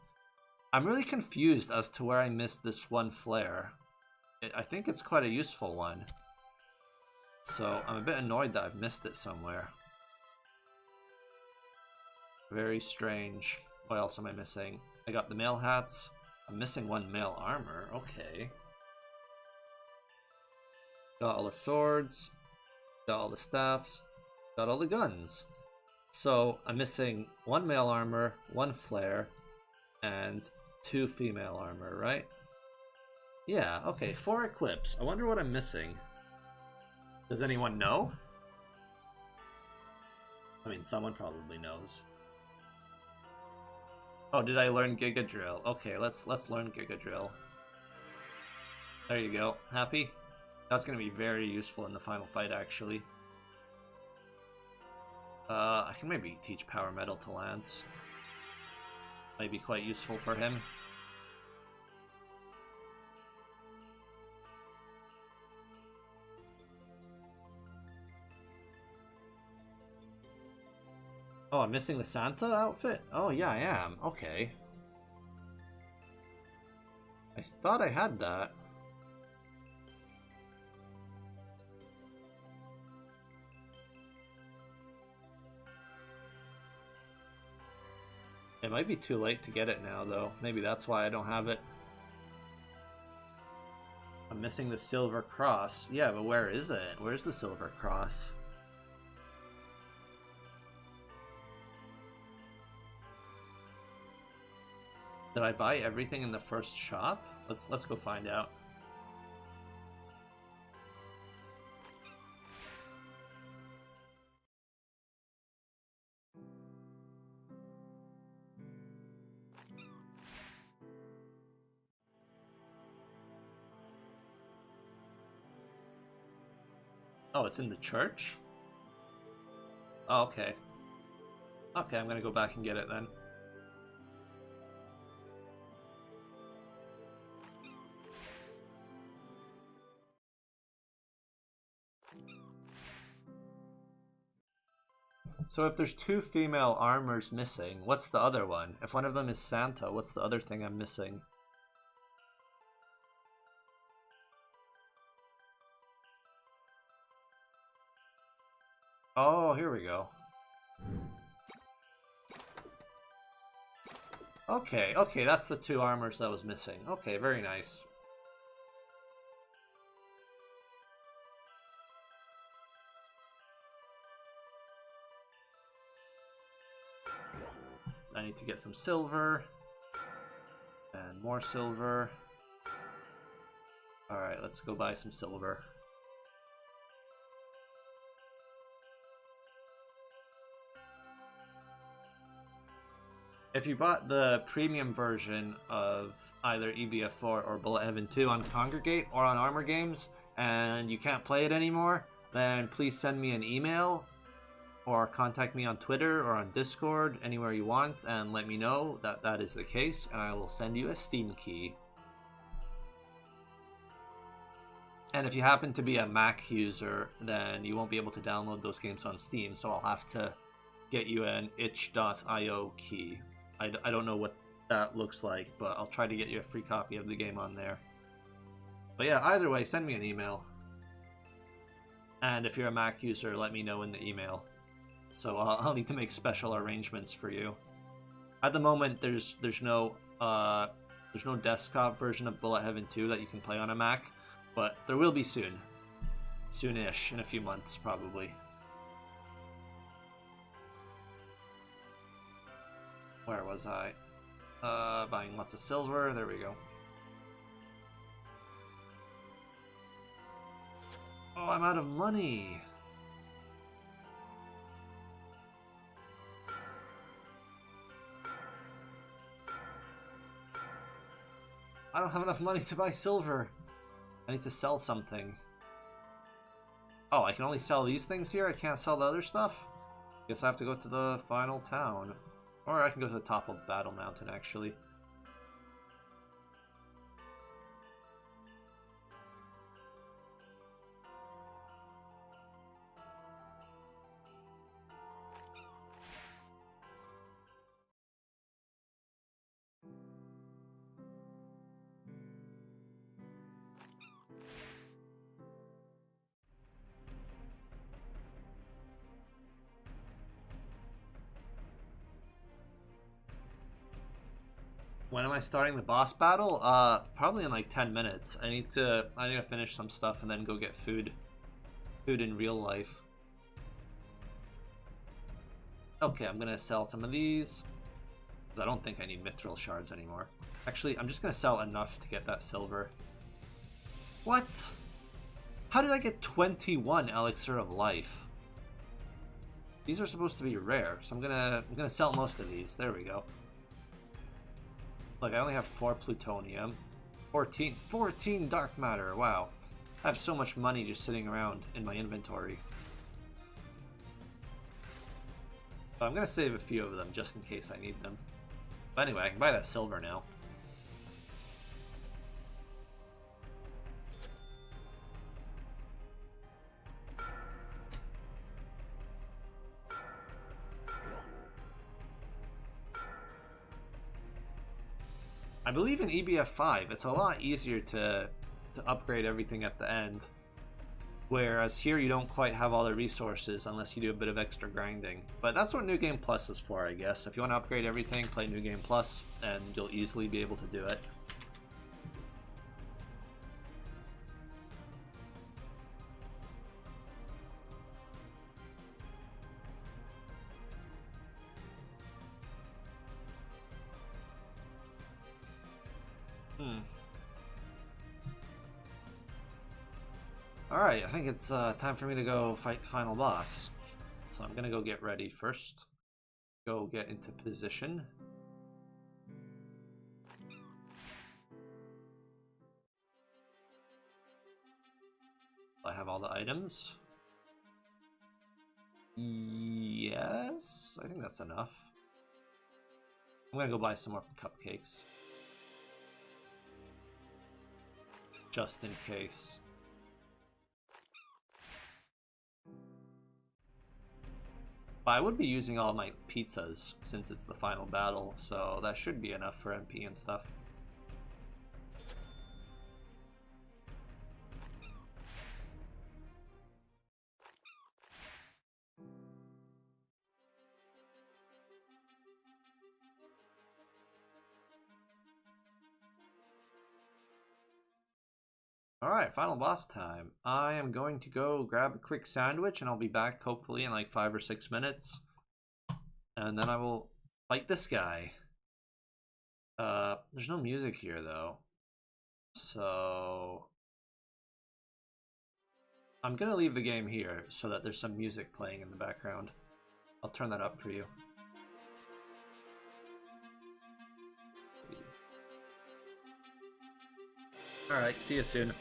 I'm really confused as to where I missed this one flare. I think it's quite a useful one. So, I'm a bit annoyed that I've missed it somewhere. Very strange. What else am I missing? I got the mail hats. I'm missing one mail armor. Okay. Got all the swords. Got all the staffs, got all the guns. So I'm missing one male armor, one flare, and 2 female armor, right? Yeah, okay, 4 equips. I wonder what I'm missing. Does anyone know? I mean, someone probably knows. Oh, did I learn Giga Drill? Okay, let's learn Giga Drill. There you go. Happy? That's going to be very useful in the final fight, actually. I can maybe teach Power Metal to Lance. Might be quite useful for him. Oh, I'm missing the Santa outfit? Oh, yeah, I am. Okay. I thought I had that. It might be too late to get it now, though. Maybe that's why I don't have it. I'm missing the silver cross. Yeah, but where is it? Where's the silver cross? Did I buy everything in the first shop? Let's go find out. Oh, it's in the church? Oh, okay. Okay, I'm gonna go back and get it then. So if there's 2 female armors missing, what's the other one? If one of them is Santa, what's the other thing I'm missing? Oh, here we go. Okay, okay, that's the 2 armors that was missing. Okay, very nice. I need to get some silver. And more silver. Alright, let's go buy some silver. If you bought the premium version of either EBF4 or Bullet Heaven 2 on Congregate or on Armor Games, and you can't play it anymore, then please send me an email or contact me on Twitter or on Discord, anywhere you want, and let me know that that is the case, and I will send you a Steam key. And if you happen to be a Mac user, then you won't be able to download those games on Steam, so I'll have to get you an itch.io key. I don't know what that looks like, but I'll try to get you a free copy of the game on there. But yeah, either way, send me an email. And if you're a Mac user, let me know in the email. So I'll need to make special arrangements for you. At the moment, there's no desktop version of Bullet Heaven 2 that you can play on a Mac, but there will be soon. Soonish, in a few months, probably. Where was I? Buying lots of silver. There we go. Oh, I'm out of money. I don't have enough money to buy silver. I need to sell something. Oh, I can only sell these things here? I can't sell the other stuff? Guess I have to go to the final town. Or I can go to the top of Battle Mountain, actually. When am I starting the boss battle? Probably in like 10 minutes. I need to finish some stuff and then go get food. Food in real life. Okay, I'm gonna sell some of these. Because I don't think I need mithril shards anymore. Actually, I'm just gonna sell enough to get that silver. What? How did I get 21 Elixir of Life? These are supposed to be rare, so I'm gonna sell most of these. There we go. Look, I only have 4 plutonium. 14 dark matter, wow. I have so much money just sitting around in my inventory. But I'm gonna save a few of them just in case I need them. But anyway, I can buy that silver now. I believe in EBF 5, it's a lot easier to upgrade everything at the end. Whereas here you don't quite have all the resources unless you do a bit of extra grinding. But that's what New Game Plus is for, I guess. If you want to upgrade everything, play New Game Plus, and you'll easily be able to do it. Alright, I think it's time for me to go fight the final boss. So I'm gonna go get ready first. Go get into position. I have all the items. Yes, I think that's enough. I'm gonna go buy some more cupcakes. Just in case. But I would be using all my pizzas since it's the final battle, so that should be enough for MP and stuff. Alright, final boss time. I am going to go grab a quick sandwich and I'll be back hopefully in like 5 or 6 minutes. And then I will fight this guy. There's no music here though. So I'm gonna leave the game here so that there's some music playing in the background. I'll turn that up for you. Alright, see you soon.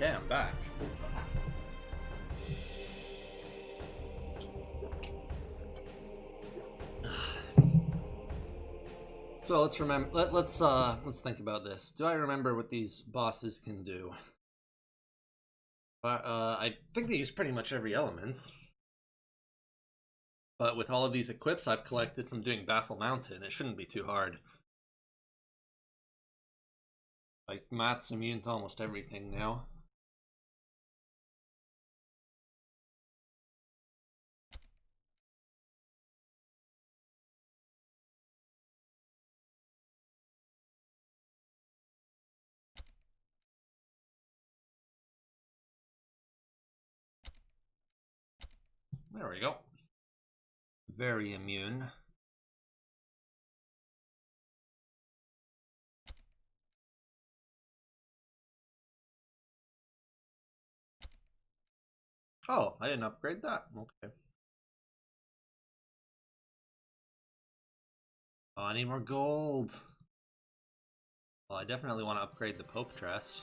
Okay, I'm back. So let's remember. Let's think about this. Do I remember what these bosses can do? I think they use pretty much every element. But with all of these equips I've collected from doing Baffle Mountain, it shouldn't be too hard. Like, Matt's immune to almost everything now. There we go. Very immune. Oh, I didn't upgrade that. Okay. Oh, I need more gold. Well, I definitely want to upgrade the Pope dress.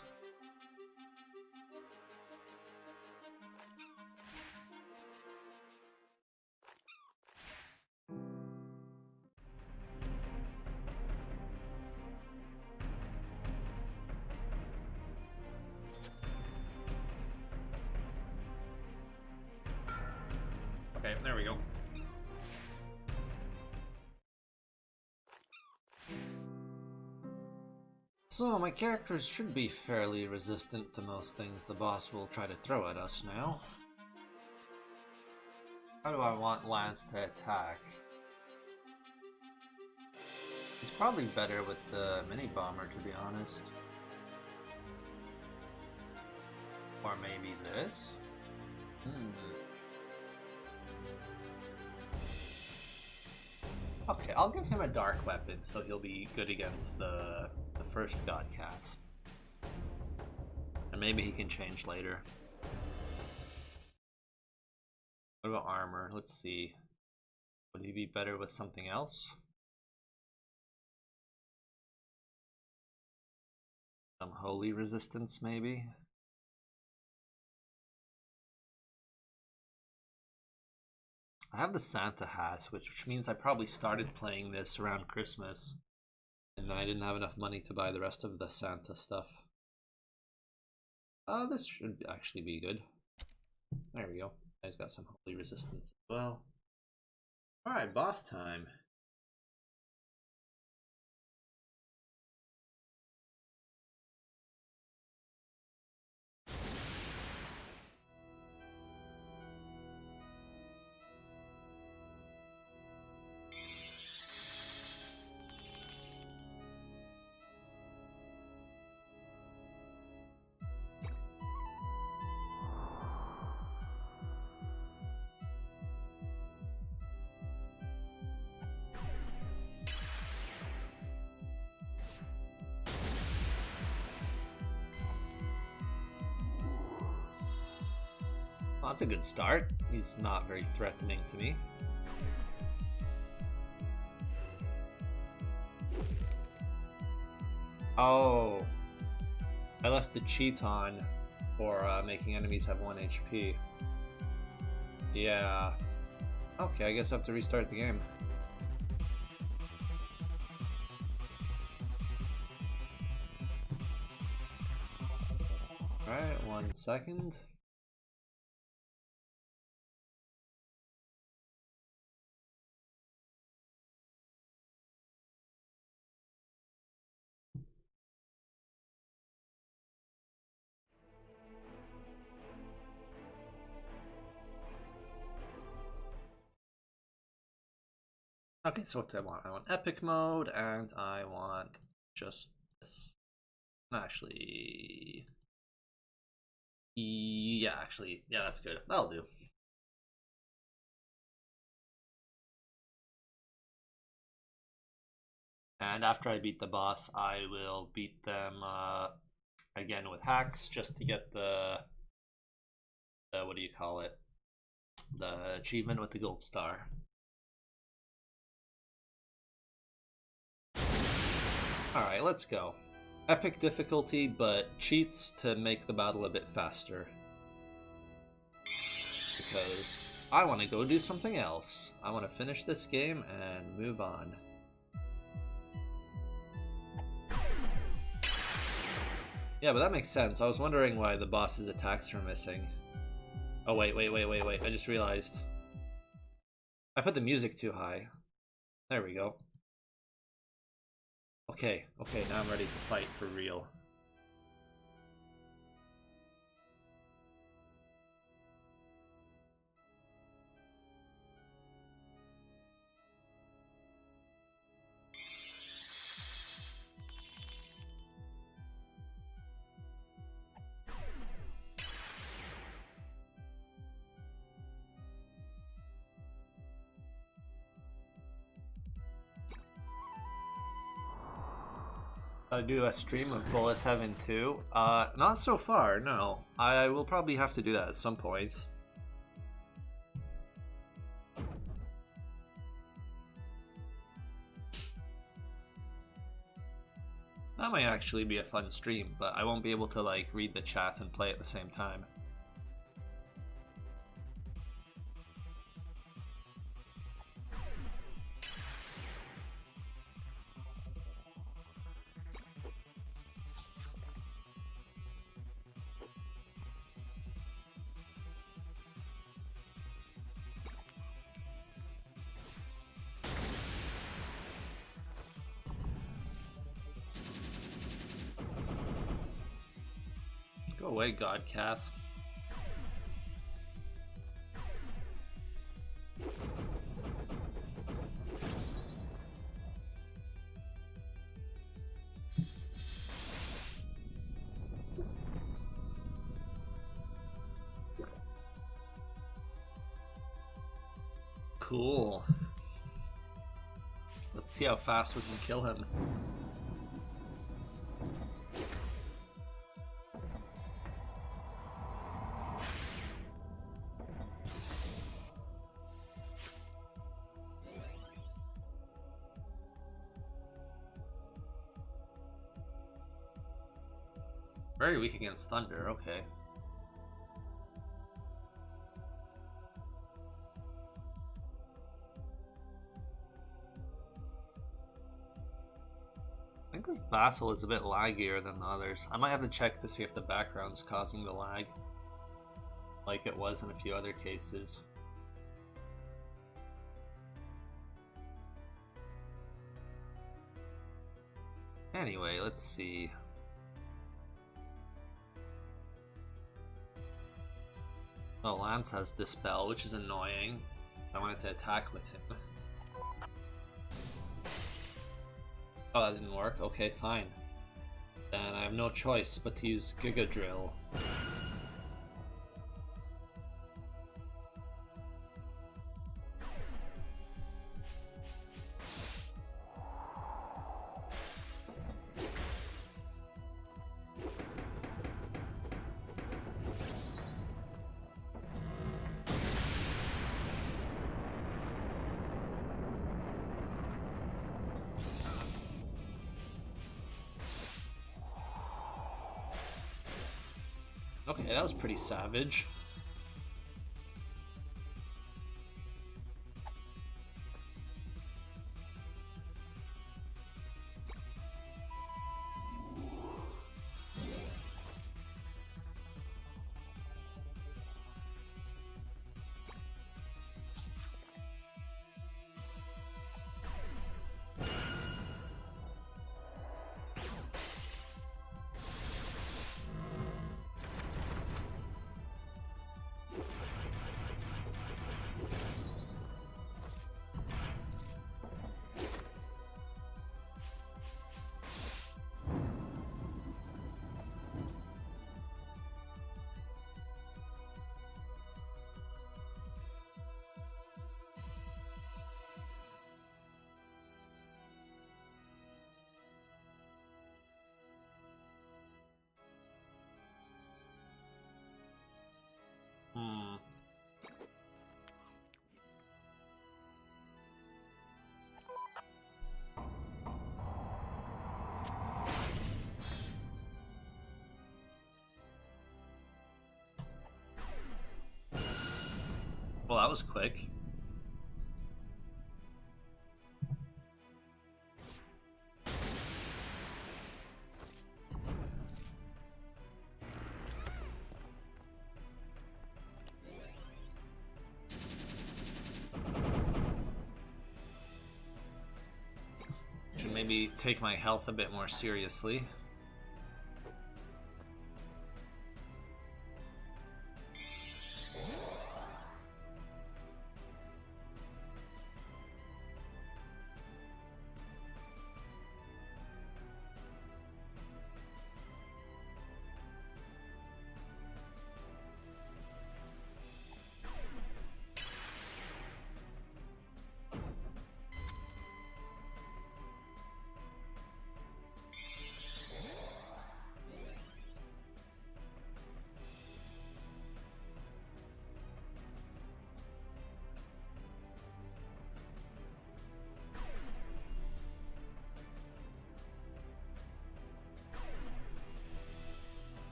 Okay, there we go. So, my characters should be fairly resistant to most things the boss will try to throw at us now. How do I want Lance to attack? He's probably better with the mini bomber, to be honest. Or maybe this? Okay, I'll give him a dark weapon so he'll be good against the first Godcast. And maybe he can change later. What about armor? Let's see. Would he be better with something else? Some holy resistance, maybe? I have the Santa hat, which means I probably started playing this around Christmas. And then I didn't have enough money to buy the rest of the Santa stuff. This should actually be good. There we go. He's got some holy resistance as well. Alright, boss time. Well, that's a good start. He's not very threatening to me. Oh, I left the cheat on for making enemies have 1 HP. Yeah. Okay, I guess I have to restart the game. Alright, 1 second. Okay, so what do I want? I want epic mode, and I want just this. Actually, yeah, that's good. That'll do. And after I beat the boss, I will beat them again with hacks, just to get the what do you call it? The achievement with the gold star. Alright, let's go. Epic difficulty, but cheats to make the battle a bit faster. Because I want to go do something else. I want to finish this game and move on. Yeah, but that makes sense. I was wondering why the boss's attacks were missing. Oh, wait. I just realized. I put the music too high. There we go. Okay, now I'm ready to fight for real. Do a stream of Bullet Heaven 2? Not so far, no. I will probably have to do that at some point. That might actually be a fun stream, but I won't be able to like read the chat and play at the same time. Go away, Godcast. Cool. Let's see how fast we can kill him. Very weak against thunder, okay. I think this Basil is a bit laggier than the others. I might have to check to see if the background's causing the lag, like it was in a few other cases. Anyway, let's see. Oh, Lance has Dispel, which is annoying. I wanted to attack with him. Oh, that didn't work? Okay, fine. Then I have no choice but to use Giga Drill. Okay, that was pretty savage. that was quick. Should maybe take my health a bit more seriously.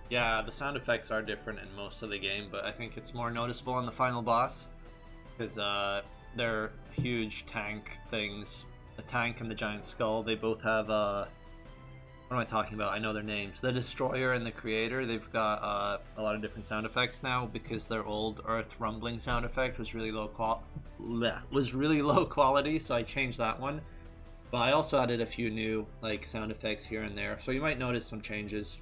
Yeah, the sound effects are different in most of the game, but I think it's more noticeable on the final boss because they're huge tank things. The tank and the giant skull, they both have what am I talking about? I know their names. The Destroyer and the Creator, they've got a lot of different sound effects now because their old Earth rumbling sound effect was really low quality, so I changed that one. But I also added a few new like sound effects here and there, so you might notice some changes.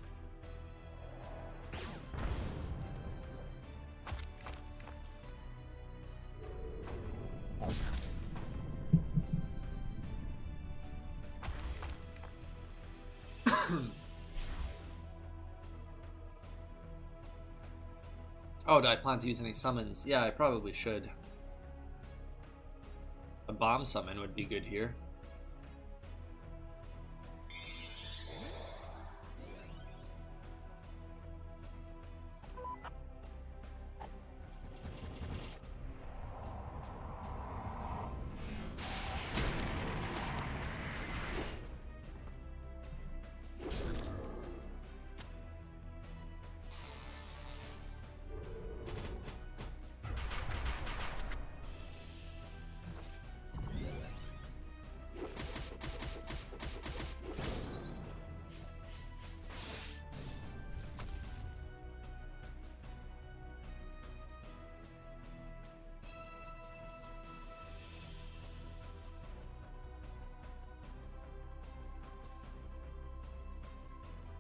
Oh, do I plan to use any summons? Yeah, I probably should. A bomb summon would be good here.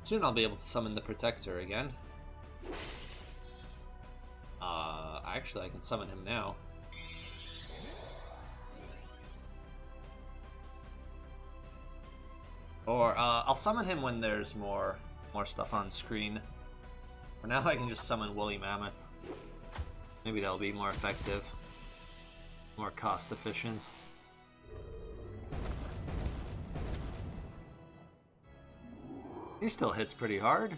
Soon I'll be able to summon the Protector again. Actually I can summon him now. Or I'll summon him when there's more stuff on screen. For now I can just summon Woolly Mammoth. Maybe that'll be more effective. More cost efficient. He still hits pretty hard.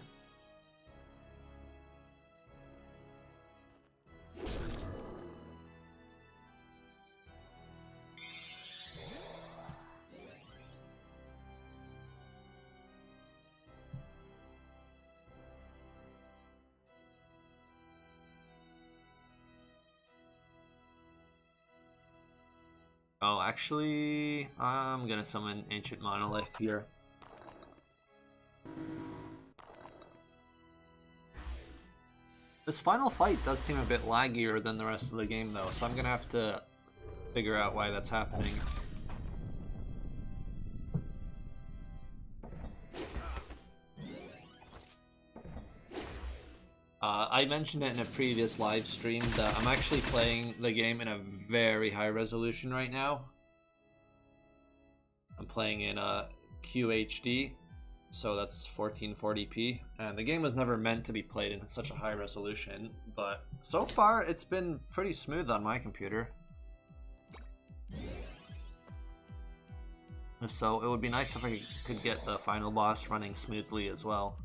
Oh, actually, I'm gonna summon Ancient Monolith here. This final fight does seem a bit laggier than the rest of the game though, so I'm gonna have to figure out why that's happening. I mentioned it in a previous live stream that I'm actually playing the game in a very high resolution right now. I'm playing in QHD, so that's 1440p, and the game was never meant to be played in such a high resolution, but so far it's been pretty smooth on my computer. So it would be nice if I could get the final boss running smoothly as well.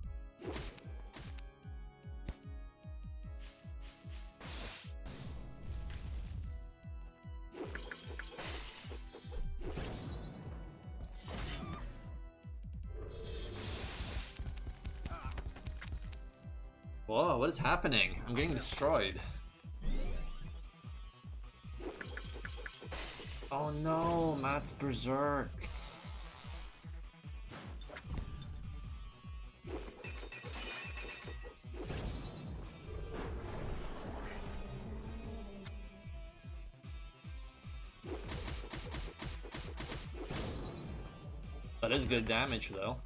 Whoa, what is happening? I'm getting destroyed. Oh no, Matt's berserked. That is good damage though.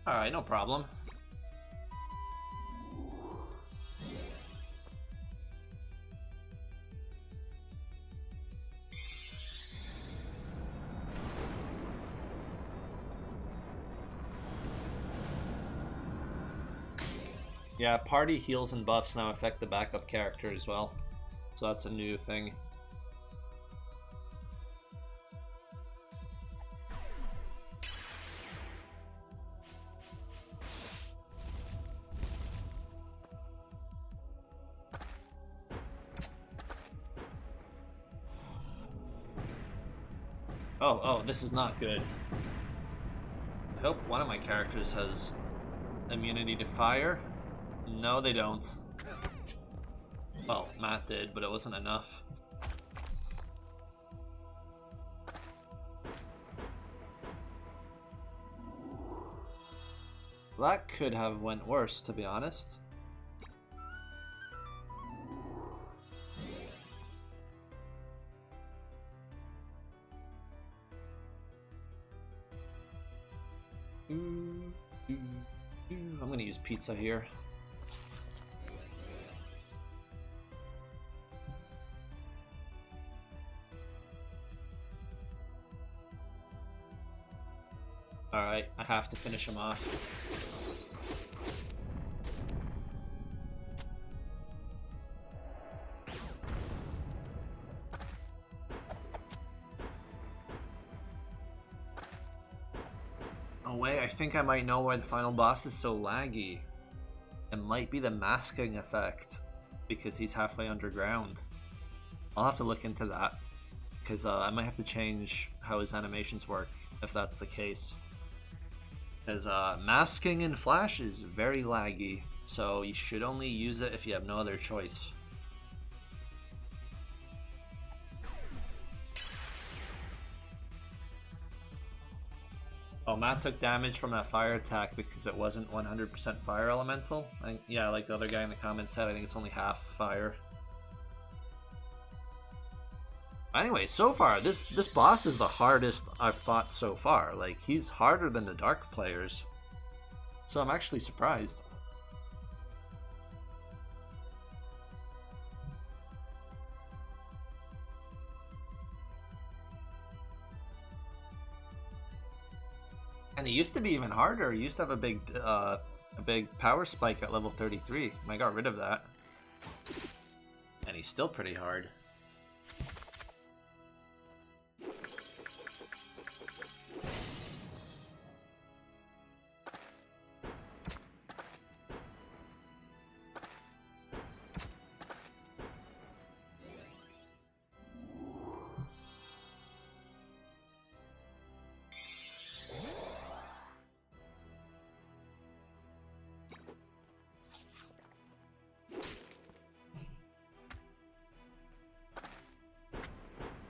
Alright, no problem. Yeah, party heals and buffs now affect the backup character as well. So that's a new thing. Oh, this is not good. I hope one of my characters has immunity to fire. No, they don't. Well, Matt did, but it wasn't enough. That could have went worse, to be honest. I'm gonna use pizza here. Alright, I have to finish him off. Oh wait, I think I might know why the final boss is so laggy. It might be the masking effect, because he's halfway underground. I'll have to look into that, because I might have to change how his animations work, if that's the case. Because masking in Flash is very laggy, so you should only use it if you have no other choice. Oh, Matt took damage from that fire attack because it wasn't 100% fire elemental. Yeah, like the other guy in the comments said, I think it's only half fire. Anyway, so far, this boss is the hardest I've fought so far. Like, he's harder than the Dark players. So I'm actually surprised. And he used to be even harder. He used to have a big power spike at level 33. I got rid of that. And he's still pretty hard.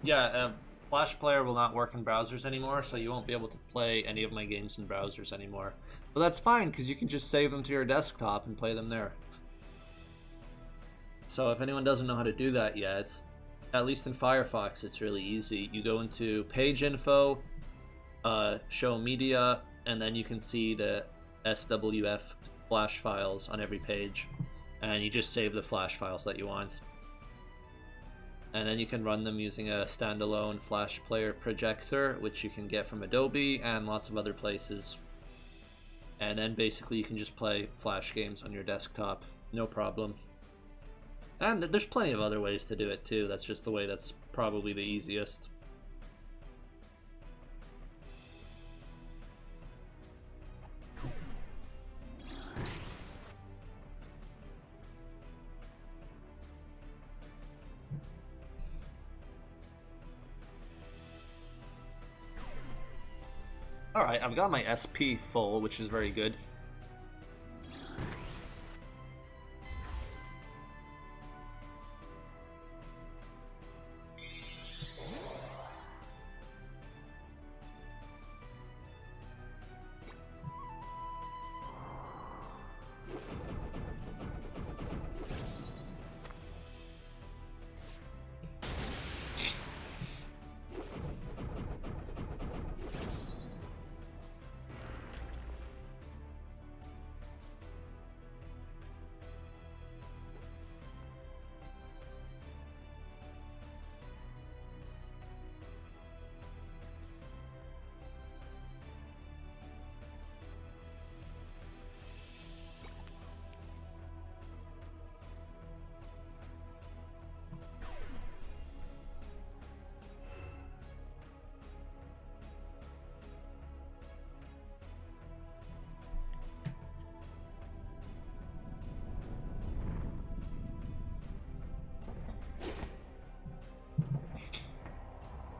Yeah, Flash Player will not work in browsers anymore, so you won't be able to play any of my games in browsers anymore. But that's fine, because you can just save them to your desktop and play them there. So if anyone doesn't know how to do that yet, at least in Firefox, it's really easy. You go into Page Info, Show Media, and then you can see the SWF Flash files on every page. And you just save the Flash files that you want. And then you can run them using a standalone Flash Player projector, which you can get from Adobe and lots of other places. And then basically you can just play Flash games on your desktop, no problem. And there's plenty of other ways to do it too, that's just the way that's probably the easiest. Alright, I've got my SP full, which is very good.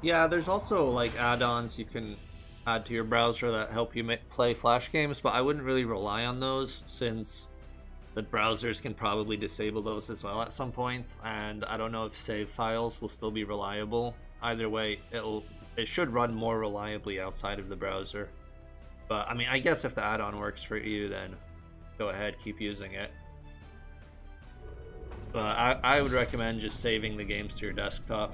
Yeah, there's also like add-ons you can add to your browser that help you play Flash games, but I wouldn't really rely on those since the browsers can probably disable those as well at some point, and I don't know if save files will still be reliable. Either way, it should run more reliably outside of the browser. But I mean, I guess if the add-on works for you, then go ahead, keep using it. But I would recommend just saving the games to your desktop.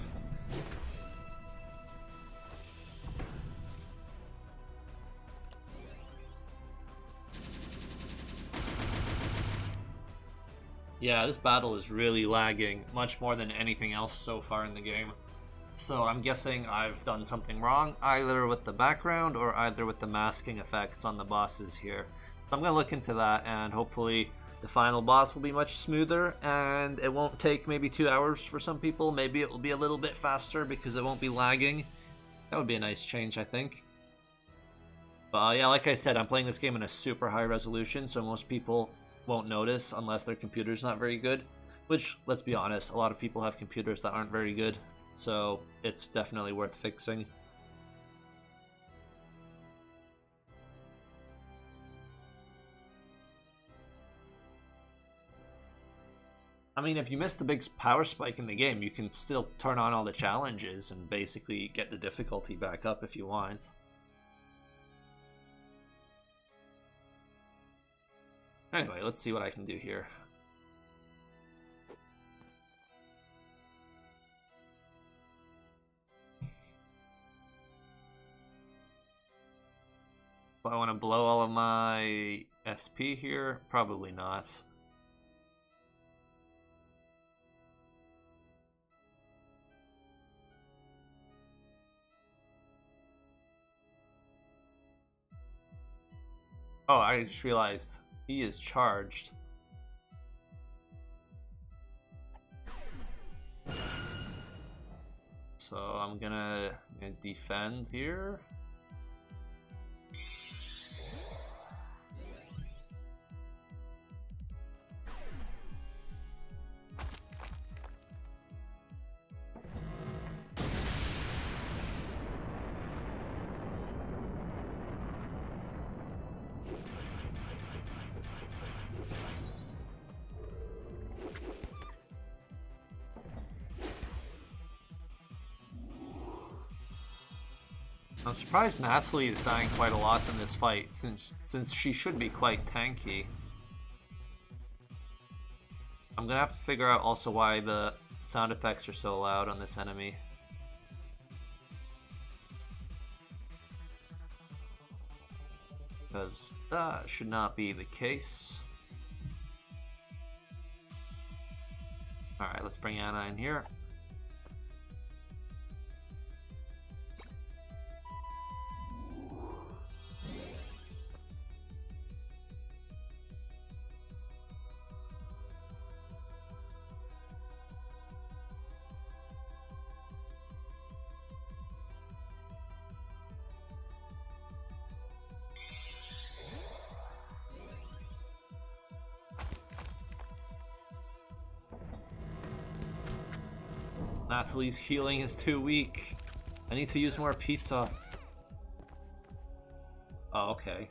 Yeah, this battle is really lagging, much more than anything else so far in the game. So I'm guessing I've done something wrong, either with the background or either with the masking effects on the bosses here. So I'm going to look into that, and hopefully the final boss will be much smoother, and it won't take maybe 2 hours for some people. Maybe it will be a little bit faster because it won't be lagging. That would be a nice change, I think. But yeah, like I said, I'm playing this game in a super high resolution, so most people won't notice unless their computer's not very good, which, let's be honest, a lot of people have computers that aren't very good, so it's definitely worth fixing. I mean, if you miss the big power spike in the game, you can still turn on all the challenges and basically get the difficulty back up if you want. Anyway, let's see what I can do here. Do I want to blow all of my SP here? Probably not. Oh, I just realized he is charged. So I'm gonna defend here. I'm surprised Natalie is dying quite a lot in this fight, since she should be quite tanky. I'm gonna have to figure out also why the sound effects are so loud on this enemy. Because that should not be the case. Alright, let's bring Anna in here. Natalie's healing is too weak. I need to use more pizza. okay.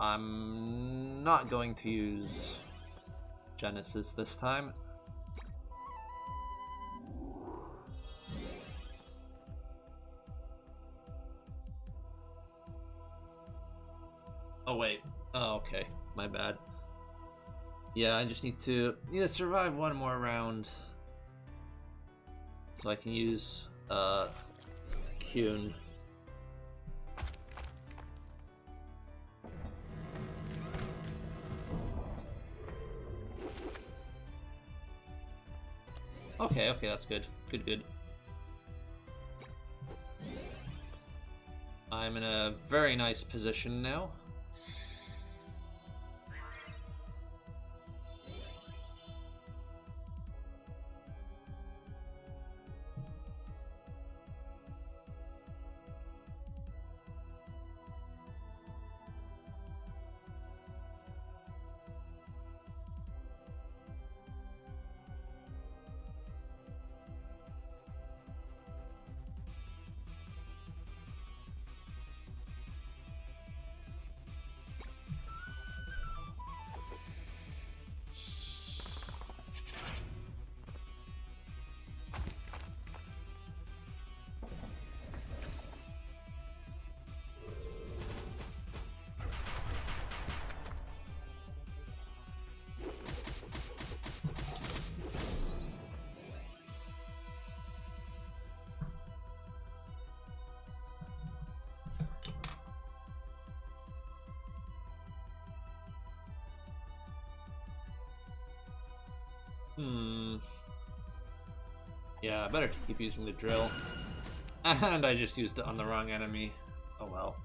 I'm not going to use Genesis this time. Oh wait. Oh, okay. My bad. Yeah, I just need to survive one more round so I can use Kyun. Okay, okay, that's good. Good. I'm in a very nice position now. Yeah, better to keep using the drill. And I just used it on the wrong enemy. Oh well.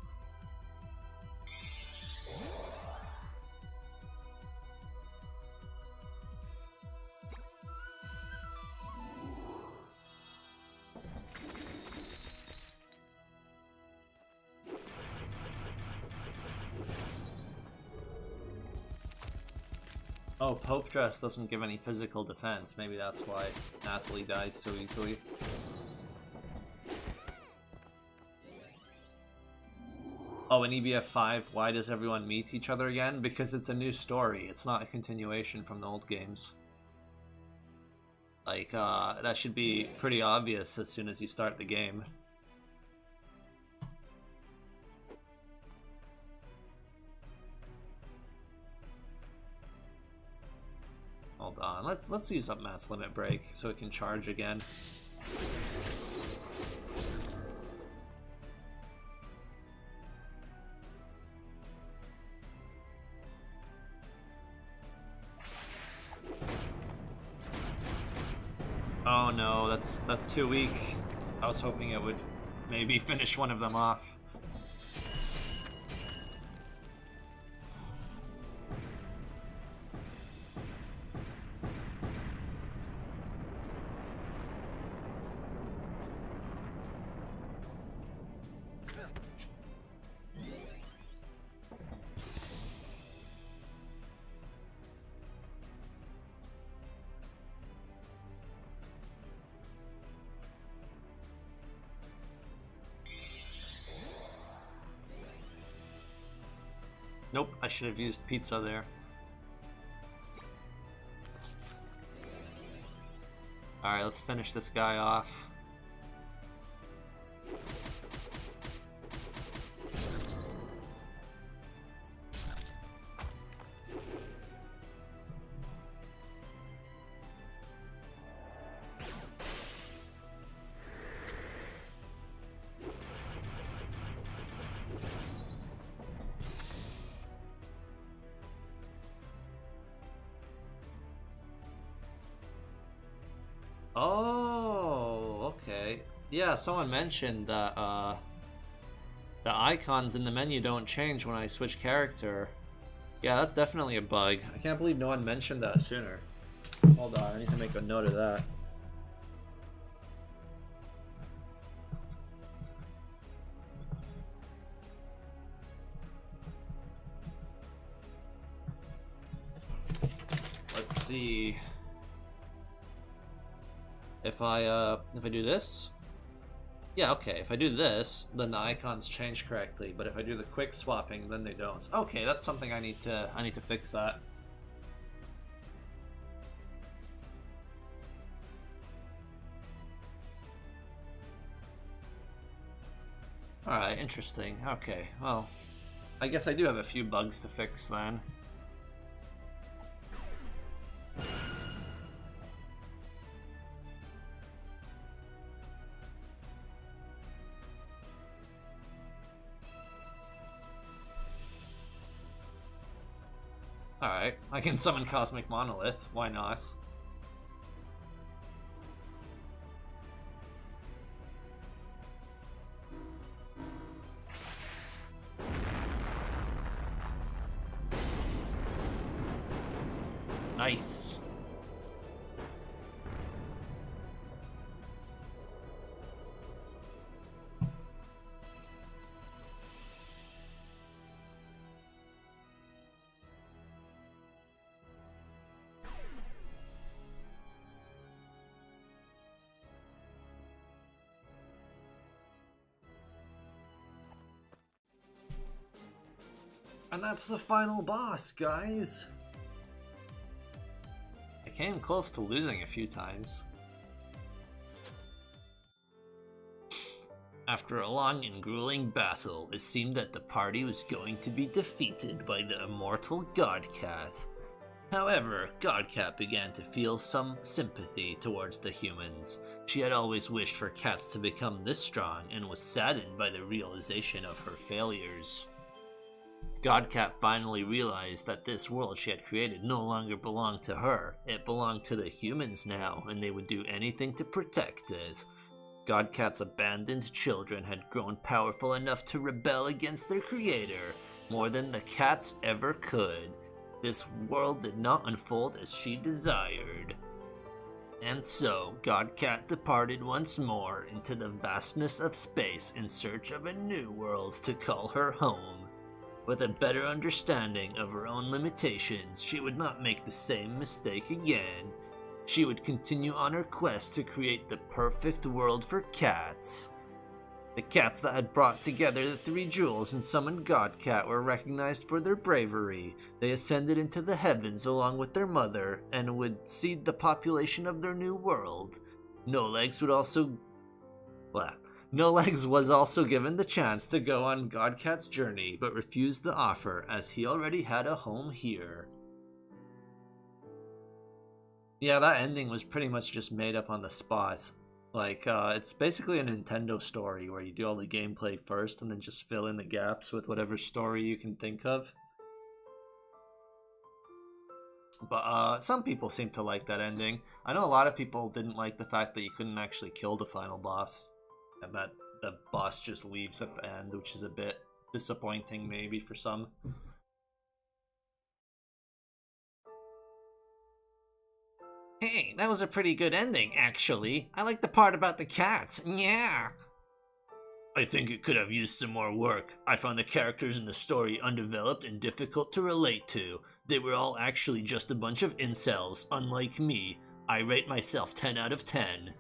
Oh, Pope Dress doesn't give any physical defense. Maybe that's why Natalie dies so easily. Oh, in EBF 5, why does everyone meet each other again? Because it's a new story. It's not a continuation from the old games. Like, that should be pretty obvious as soon as you start the game. Hold on, let's use up Mass Limit Break so it can charge again. Oh no, that's too weak. I was hoping it would maybe finish one of them off. Nope, I should have used pizza there. Alright, let's finish this guy off. Oh, okay. Yeah, someone mentioned that the icons in the menu don't change when I switch character. Yeah, that's definitely a bug. I can't believe no one mentioned that sooner. Hold on, I need to make a note of that. Let's see. If I do this, Yeah, okay, if I do this, then the icons change correctly, but if I do the quick swapping, then they don't. Okay, that's something I need to fix that. Alright, interesting. Okay, well, I guess I do have a few bugs to fix then. Alright, I can summon Cosmic Monolith, why not? Nice. And that's the final boss, guys. I came close to losing a few times. After a long and grueling battle, it seemed that the party was going to be defeated by the immortal Godcat. However, Godcat began to feel some sympathy towards the humans. She had always wished for cats to become this strong and was saddened by the realization of her failures. Godcat finally realized that this world she had created no longer belonged to her. It belonged to the humans now, and they would do anything to protect it. Godcat's abandoned children had grown powerful enough to rebel against their creator, more than the cats ever could. This world did not unfold as she desired. And so, Godcat departed once more into the vastness of space in search of a new world to call her home. With a better understanding of her own limitations, she would not make the same mistake again. She would continue on her quest to create the perfect world for cats. The cats that had brought together the three jewels and summoned Godcat were recognized for their bravery. They ascended into the heavens along with their mother and would seed the population of their new world. No Legs was also given the chance to go on Godcat's journey, but refused the offer as he already had a home here. Yeah, that ending was pretty much just made up on the spot. Like, it's basically a Nintendo story where you do all the gameplay first and then just fill in the gaps with whatever story you can think of. But some people seem to like that ending. I know a lot of people didn't like the fact that you couldn't actually kill the final boss, and that the boss just leaves at the end, which is a bit disappointing maybe for some. Hey, that was a pretty good ending, actually. I like the part about the cats, yeah. I think it could have used some more work. I found the characters in the story undeveloped and difficult to relate to. They were all actually just a bunch of incels, unlike me. I rate myself 10 out of 10.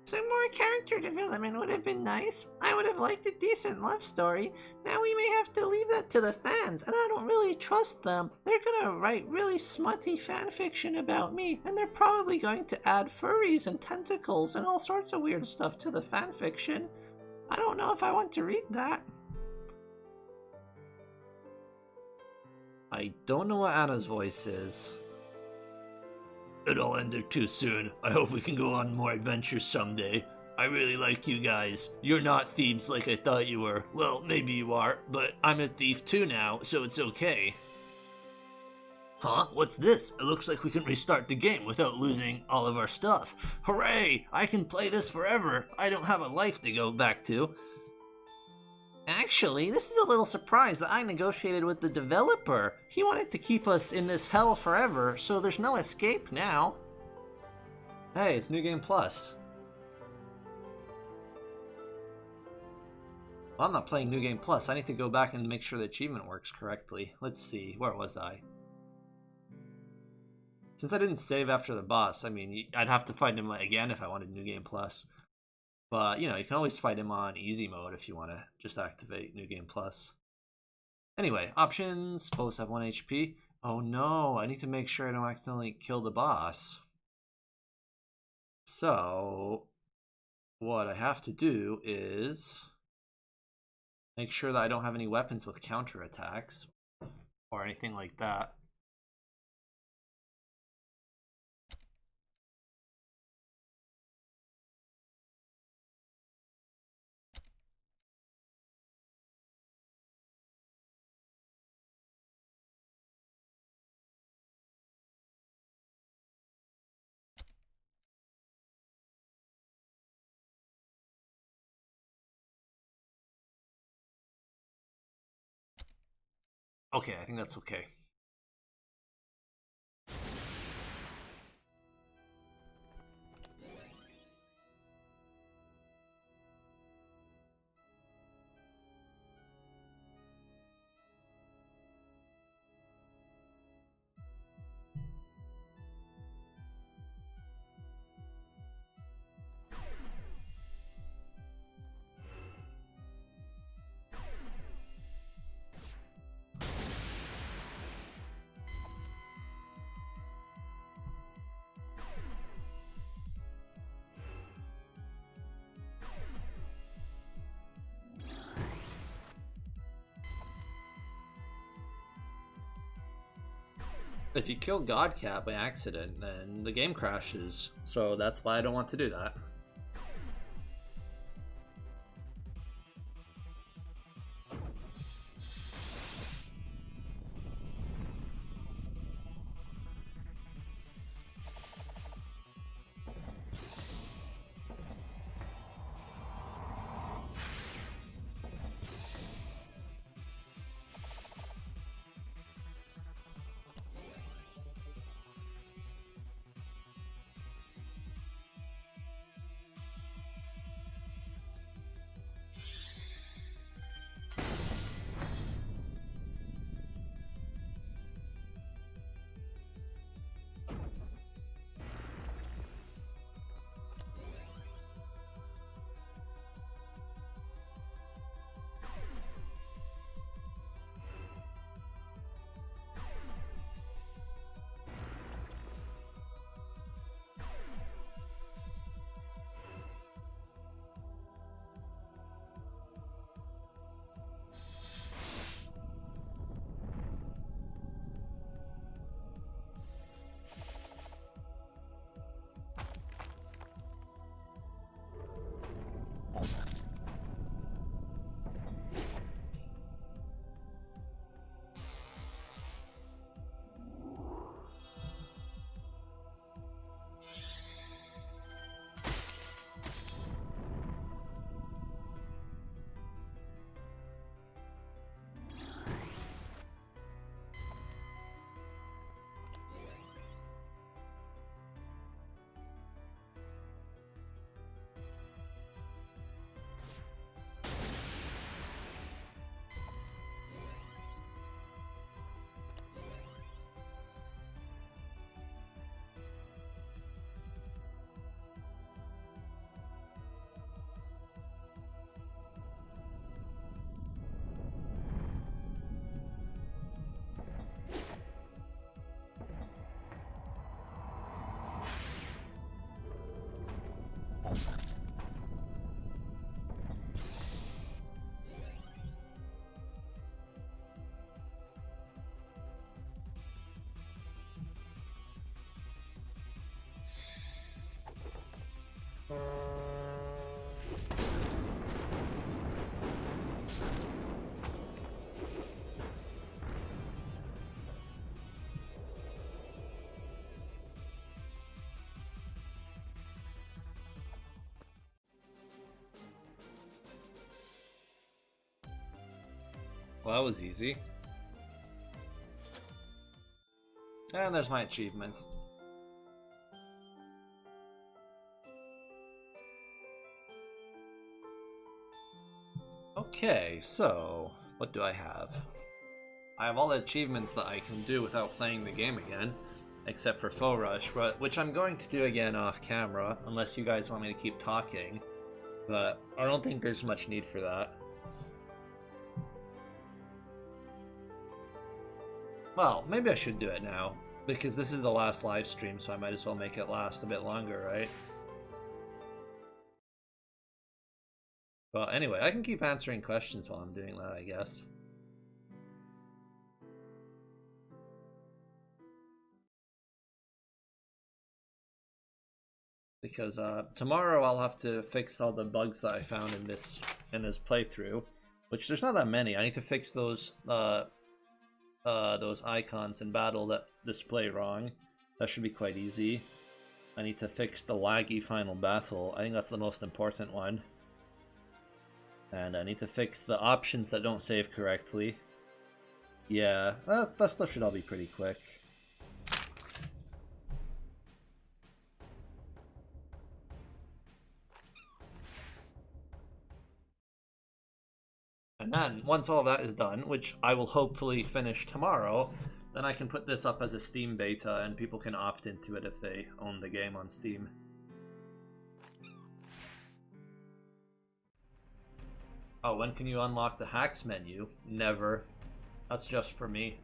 Some more character development would have been nice. I would have liked a decent love story. Now we may have to leave that to the fans, and I don't really trust them. They're gonna write really smutty fanfiction about me, and they're probably going to add furries and tentacles and all sorts of weird stuff to the fanfiction. I don't know if I want to read that. I don't know what Anna's voice is. It all ended too soon. I hope we can go on more adventures someday. I really like you guys. You're not thieves like I thought you were. Well, maybe you are, but I'm a thief too now, so it's okay. Huh? What's this? It looks like we can restart the game without losing all of our stuff. Hooray! I can play this forever. I don't have a life to go back to. Actually, this is a little surprise that I negotiated with the developer. He wanted to keep us in this hell forever, so there's no escape now. Hey, it's New Game Plus. Well, I'm not playing New Game Plus. I need to go back and make sure the achievement works correctly. Let's see, where was I? Since I didn't save after the boss, I mean, I'd have to find him again if I wanted New Game Plus. But, you know, you can always fight him on easy mode if you want to just activate New Game Plus. Anyway, options. Foes have 1 HP. Oh no, I need to make sure I don't accidentally kill the boss. So, what I have to do is make sure that I don't have any weapons with counterattacks or anything like that. Okay, I think that's okay. If you kill Godcat by accident, then the game crashes. So that's why I don't want to do that. Well, that was easy. And there's my achievements. Okay, so what do I have? I have all the achievements that I can do without playing the game again, except for Foe Rush, which I'm going to do again off camera, unless you guys want me to keep talking. But I don't think there's much need for that. Well, maybe I should do it now, because this is the last live stream, so I might as well make it last a bit longer, right? Well, anyway, I can keep answering questions while I'm doing that, I guess. Because tomorrow I'll have to fix all the bugs that I found in this playthrough, which there's not that many. I need to fix those icons in battle that display wrong. That should be quite easy. I need to fix the laggy final battle. I think that's the most important one. And I need to fix the options that don't save correctly. Yeah, that stuff should all be pretty quick. And then, once all that is done, which I will hopefully finish tomorrow, then I can put this up as a Steam beta and people can opt into it if they own the game on Steam. Oh, when can you unlock the hacks menu? Never. That's just for me.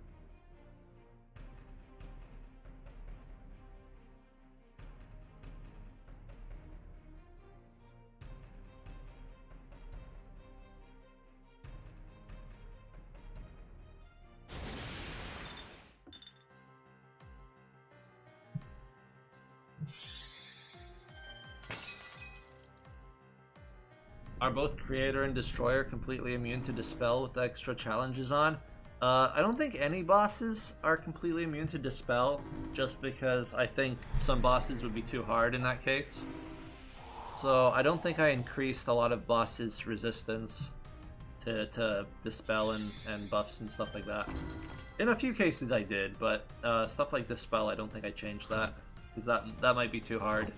Are both Creator and Destroyer completely immune to Dispel with the extra challenges on? I don't think any bosses are completely immune to Dispel, just because I think some bosses would be too hard in that case. So I don't think I increased a lot of bosses' resistance to Dispel and buffs and stuff like that. In a few cases I did, but stuff like Dispel I don't think I changed that, because that might be too hard.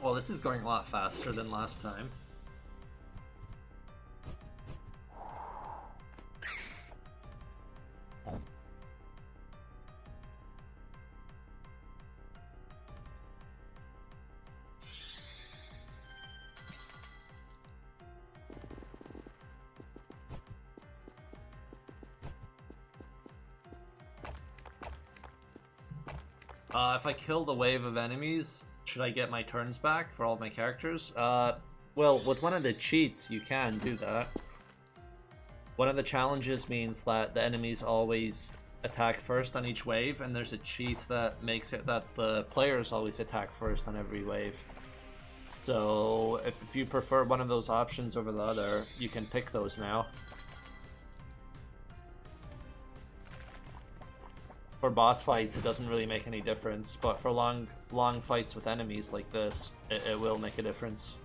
Well, this is going a lot faster than last time. If I kill the wave of enemies, should I get my turns back for all of my characters? Well, with one of the cheats, you can do that. One of the challenges means that the enemies always attack first on each wave, and there's a cheat that makes it that the players always attack first on every wave. So, if you prefer one of those options over the other, you can pick those now. For boss fights, it doesn't really make any difference, but for long fights with enemies like this, it will make a difference.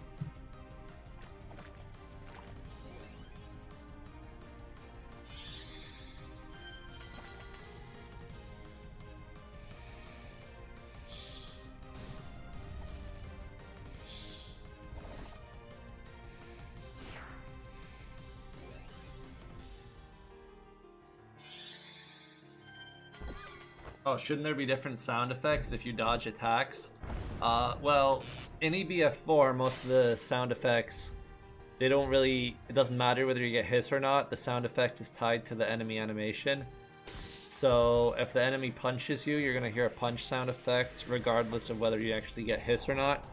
Oh, shouldn't there be different sound effects if you dodge attacks? Well, in EBF4, most of the sound effects, they don't really, it doesn't matter whether you get hit or not, the sound effect is tied to the enemy animation. So if the enemy punches you, you're going to hear a punch sound effect regardless of whether you actually get hit or not.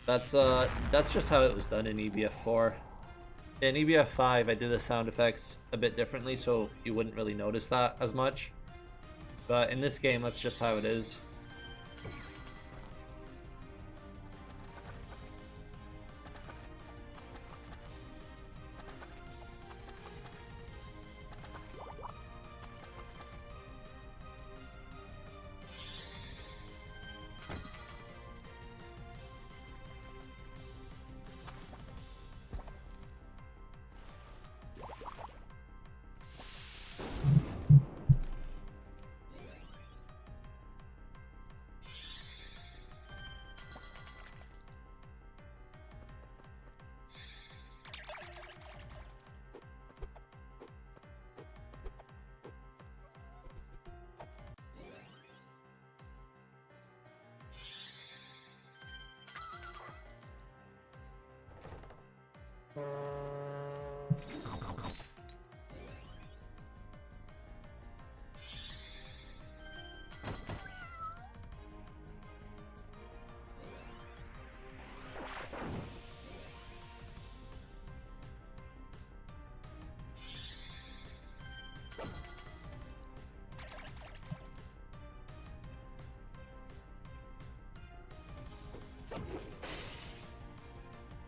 That's just how it was done in EBF4. In EBF5, I did the sound effects a bit differently, so you wouldn't really notice that as much. But in this game, that's just how it is.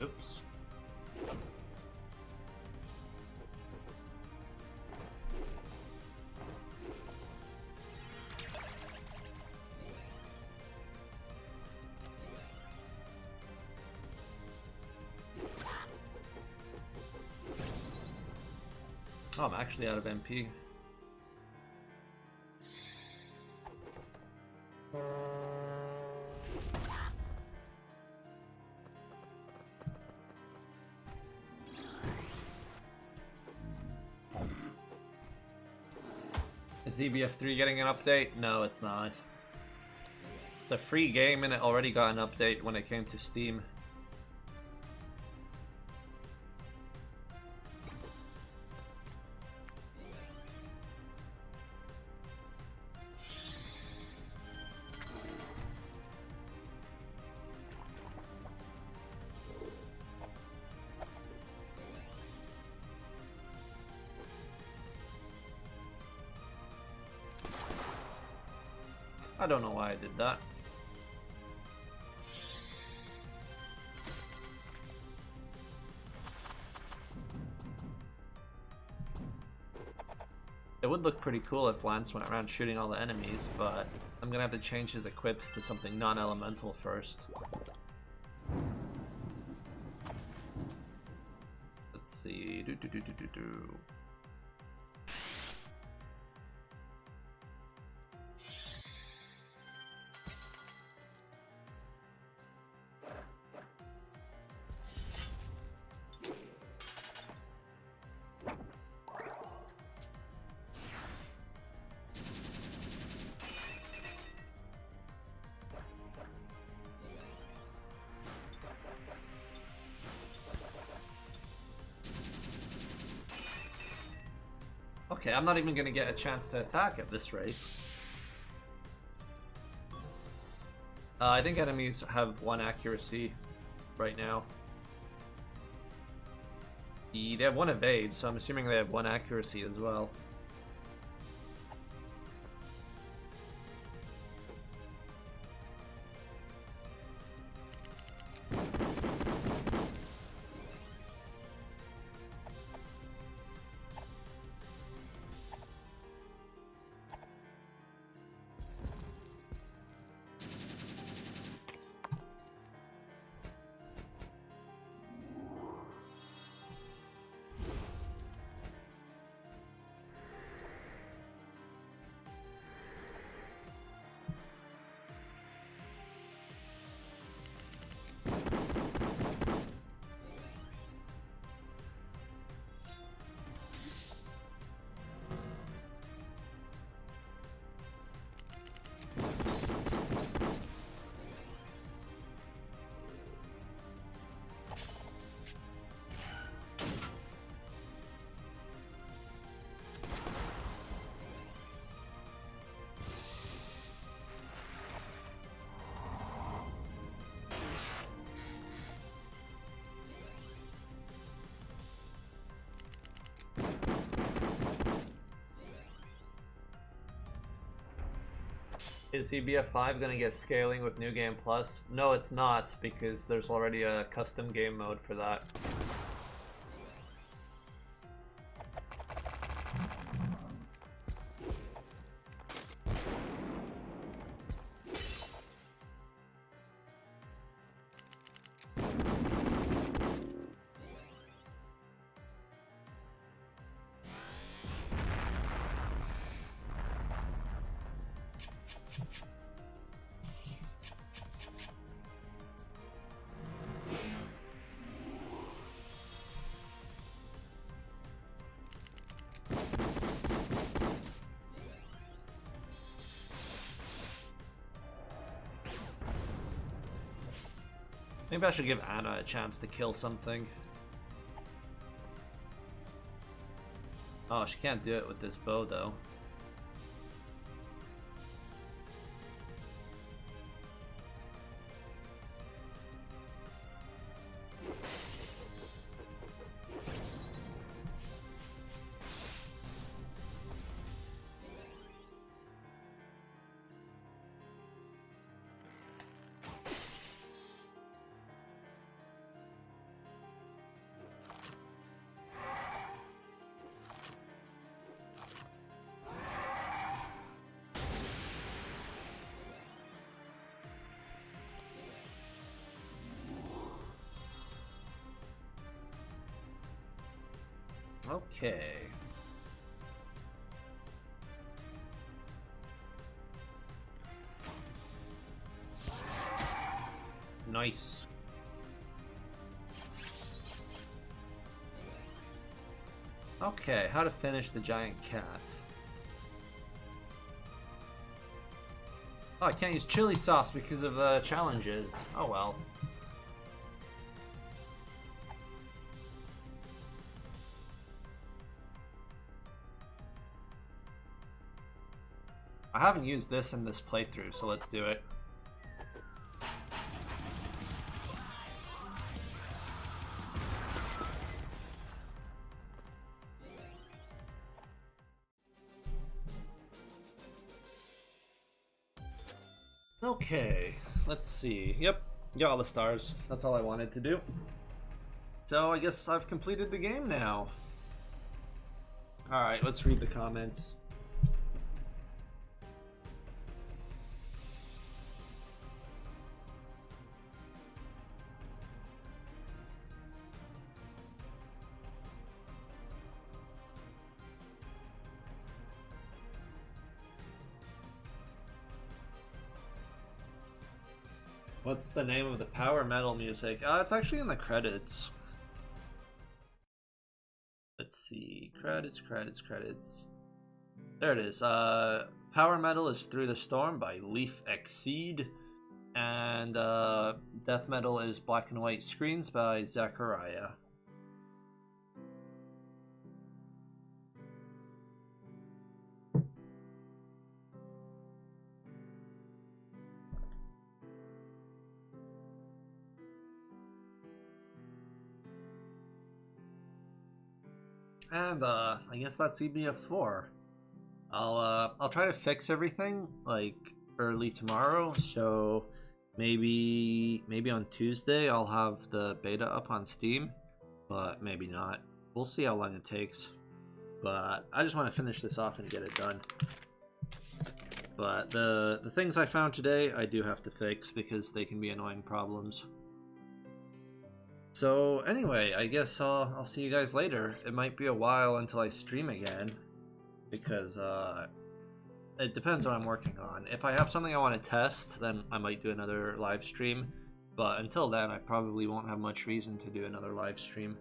Oops. Oh, I'm actually out of MP. Is EBF3 getting an update? No, it's not. It's a free game and it already got an update when it came to Steam. I don't know why I did that. It would look pretty cool if Lance went around shooting all the enemies, but I'm gonna have to change his equips to something non-elemental first. Let's see. Okay, I'm not even gonna get a chance to attack at this rate. I think enemies have 1 accuracy right now. They have 1 evade, so I'm assuming they have 1 accuracy as well. Is EBF5 gonna get scaling with New Game Plus? No, it's not, because there's already a custom game mode for that. Maybe I should give Anna a chance to kill something. Oh, she can't do it with this bow, though. Okay. Nice. Okay, how to finish the giant cats. Oh, I can't use chili sauce because of the challenges. Oh well. I haven't used this in this playthrough, so let's do it. Okay, let's see. Yep, got all the stars. That's all I wanted to do. So I guess I've completed the game now. Alright, let's read the comments. What's the name of the power metal music? It's actually in the credits. Let's see. Credits. There it is. Power metal is Through the Storm by Leaf Exceed. And death metal is Black and White Screens by Zachariah. And I guess that's EBF4. I'll try to fix everything like early tomorrow, so maybe on Tuesday I'll have the beta up on Steam, but maybe not. We'll see how long it takes. But I just want to finish this off and get it done. But the things I found today I do have to fix because they can be annoying problems. So anyway, I guess I'll see you guys later. It might be a while until I stream again, because it depends what I'm working on. If I have something I want to test, then I might do another live stream. But until then, I probably won't have much reason to do another live stream.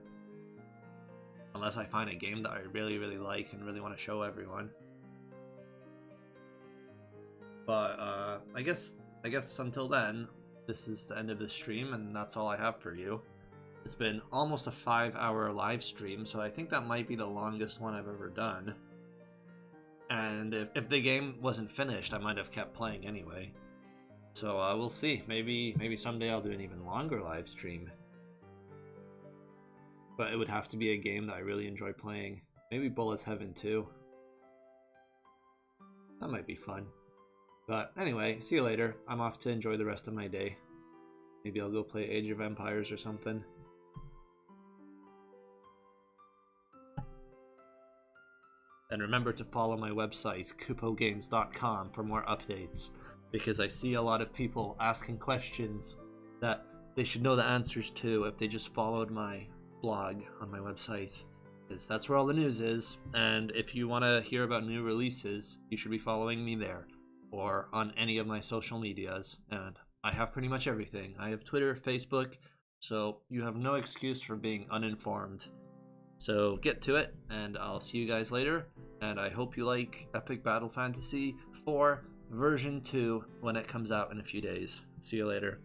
Unless I find a game that I really, really like and really want to show everyone. But I guess until then, this is the end of the stream, and that's all I have for you. It's been almost a 5-hour live stream, so I think that might be the longest one I've ever done. And if the game wasn't finished, I might have kept playing anyway. So we'll see. Maybe someday I'll do an even longer live stream. But it would have to be a game that I really enjoy playing. Maybe Bullets Heaven 2. That might be fun. But anyway, see you later. I'm off to enjoy the rest of my day. Maybe I'll go play Age of Empires or something. And remember to follow my website, kupogames.com, for more updates, because I see a lot of people asking questions that they should know the answers to if they just followed my blog on my website, because that's where all the news is. And if you want to hear about new releases, you should be following me there or on any of my social medias. And I have pretty much everything. I have Twitter, Facebook, so you have no excuse for being uninformed. So get to it, and I'll see you guys later, and I hope you like Epic Battle Fantasy 4 version 2 when it comes out in a few days. See you later.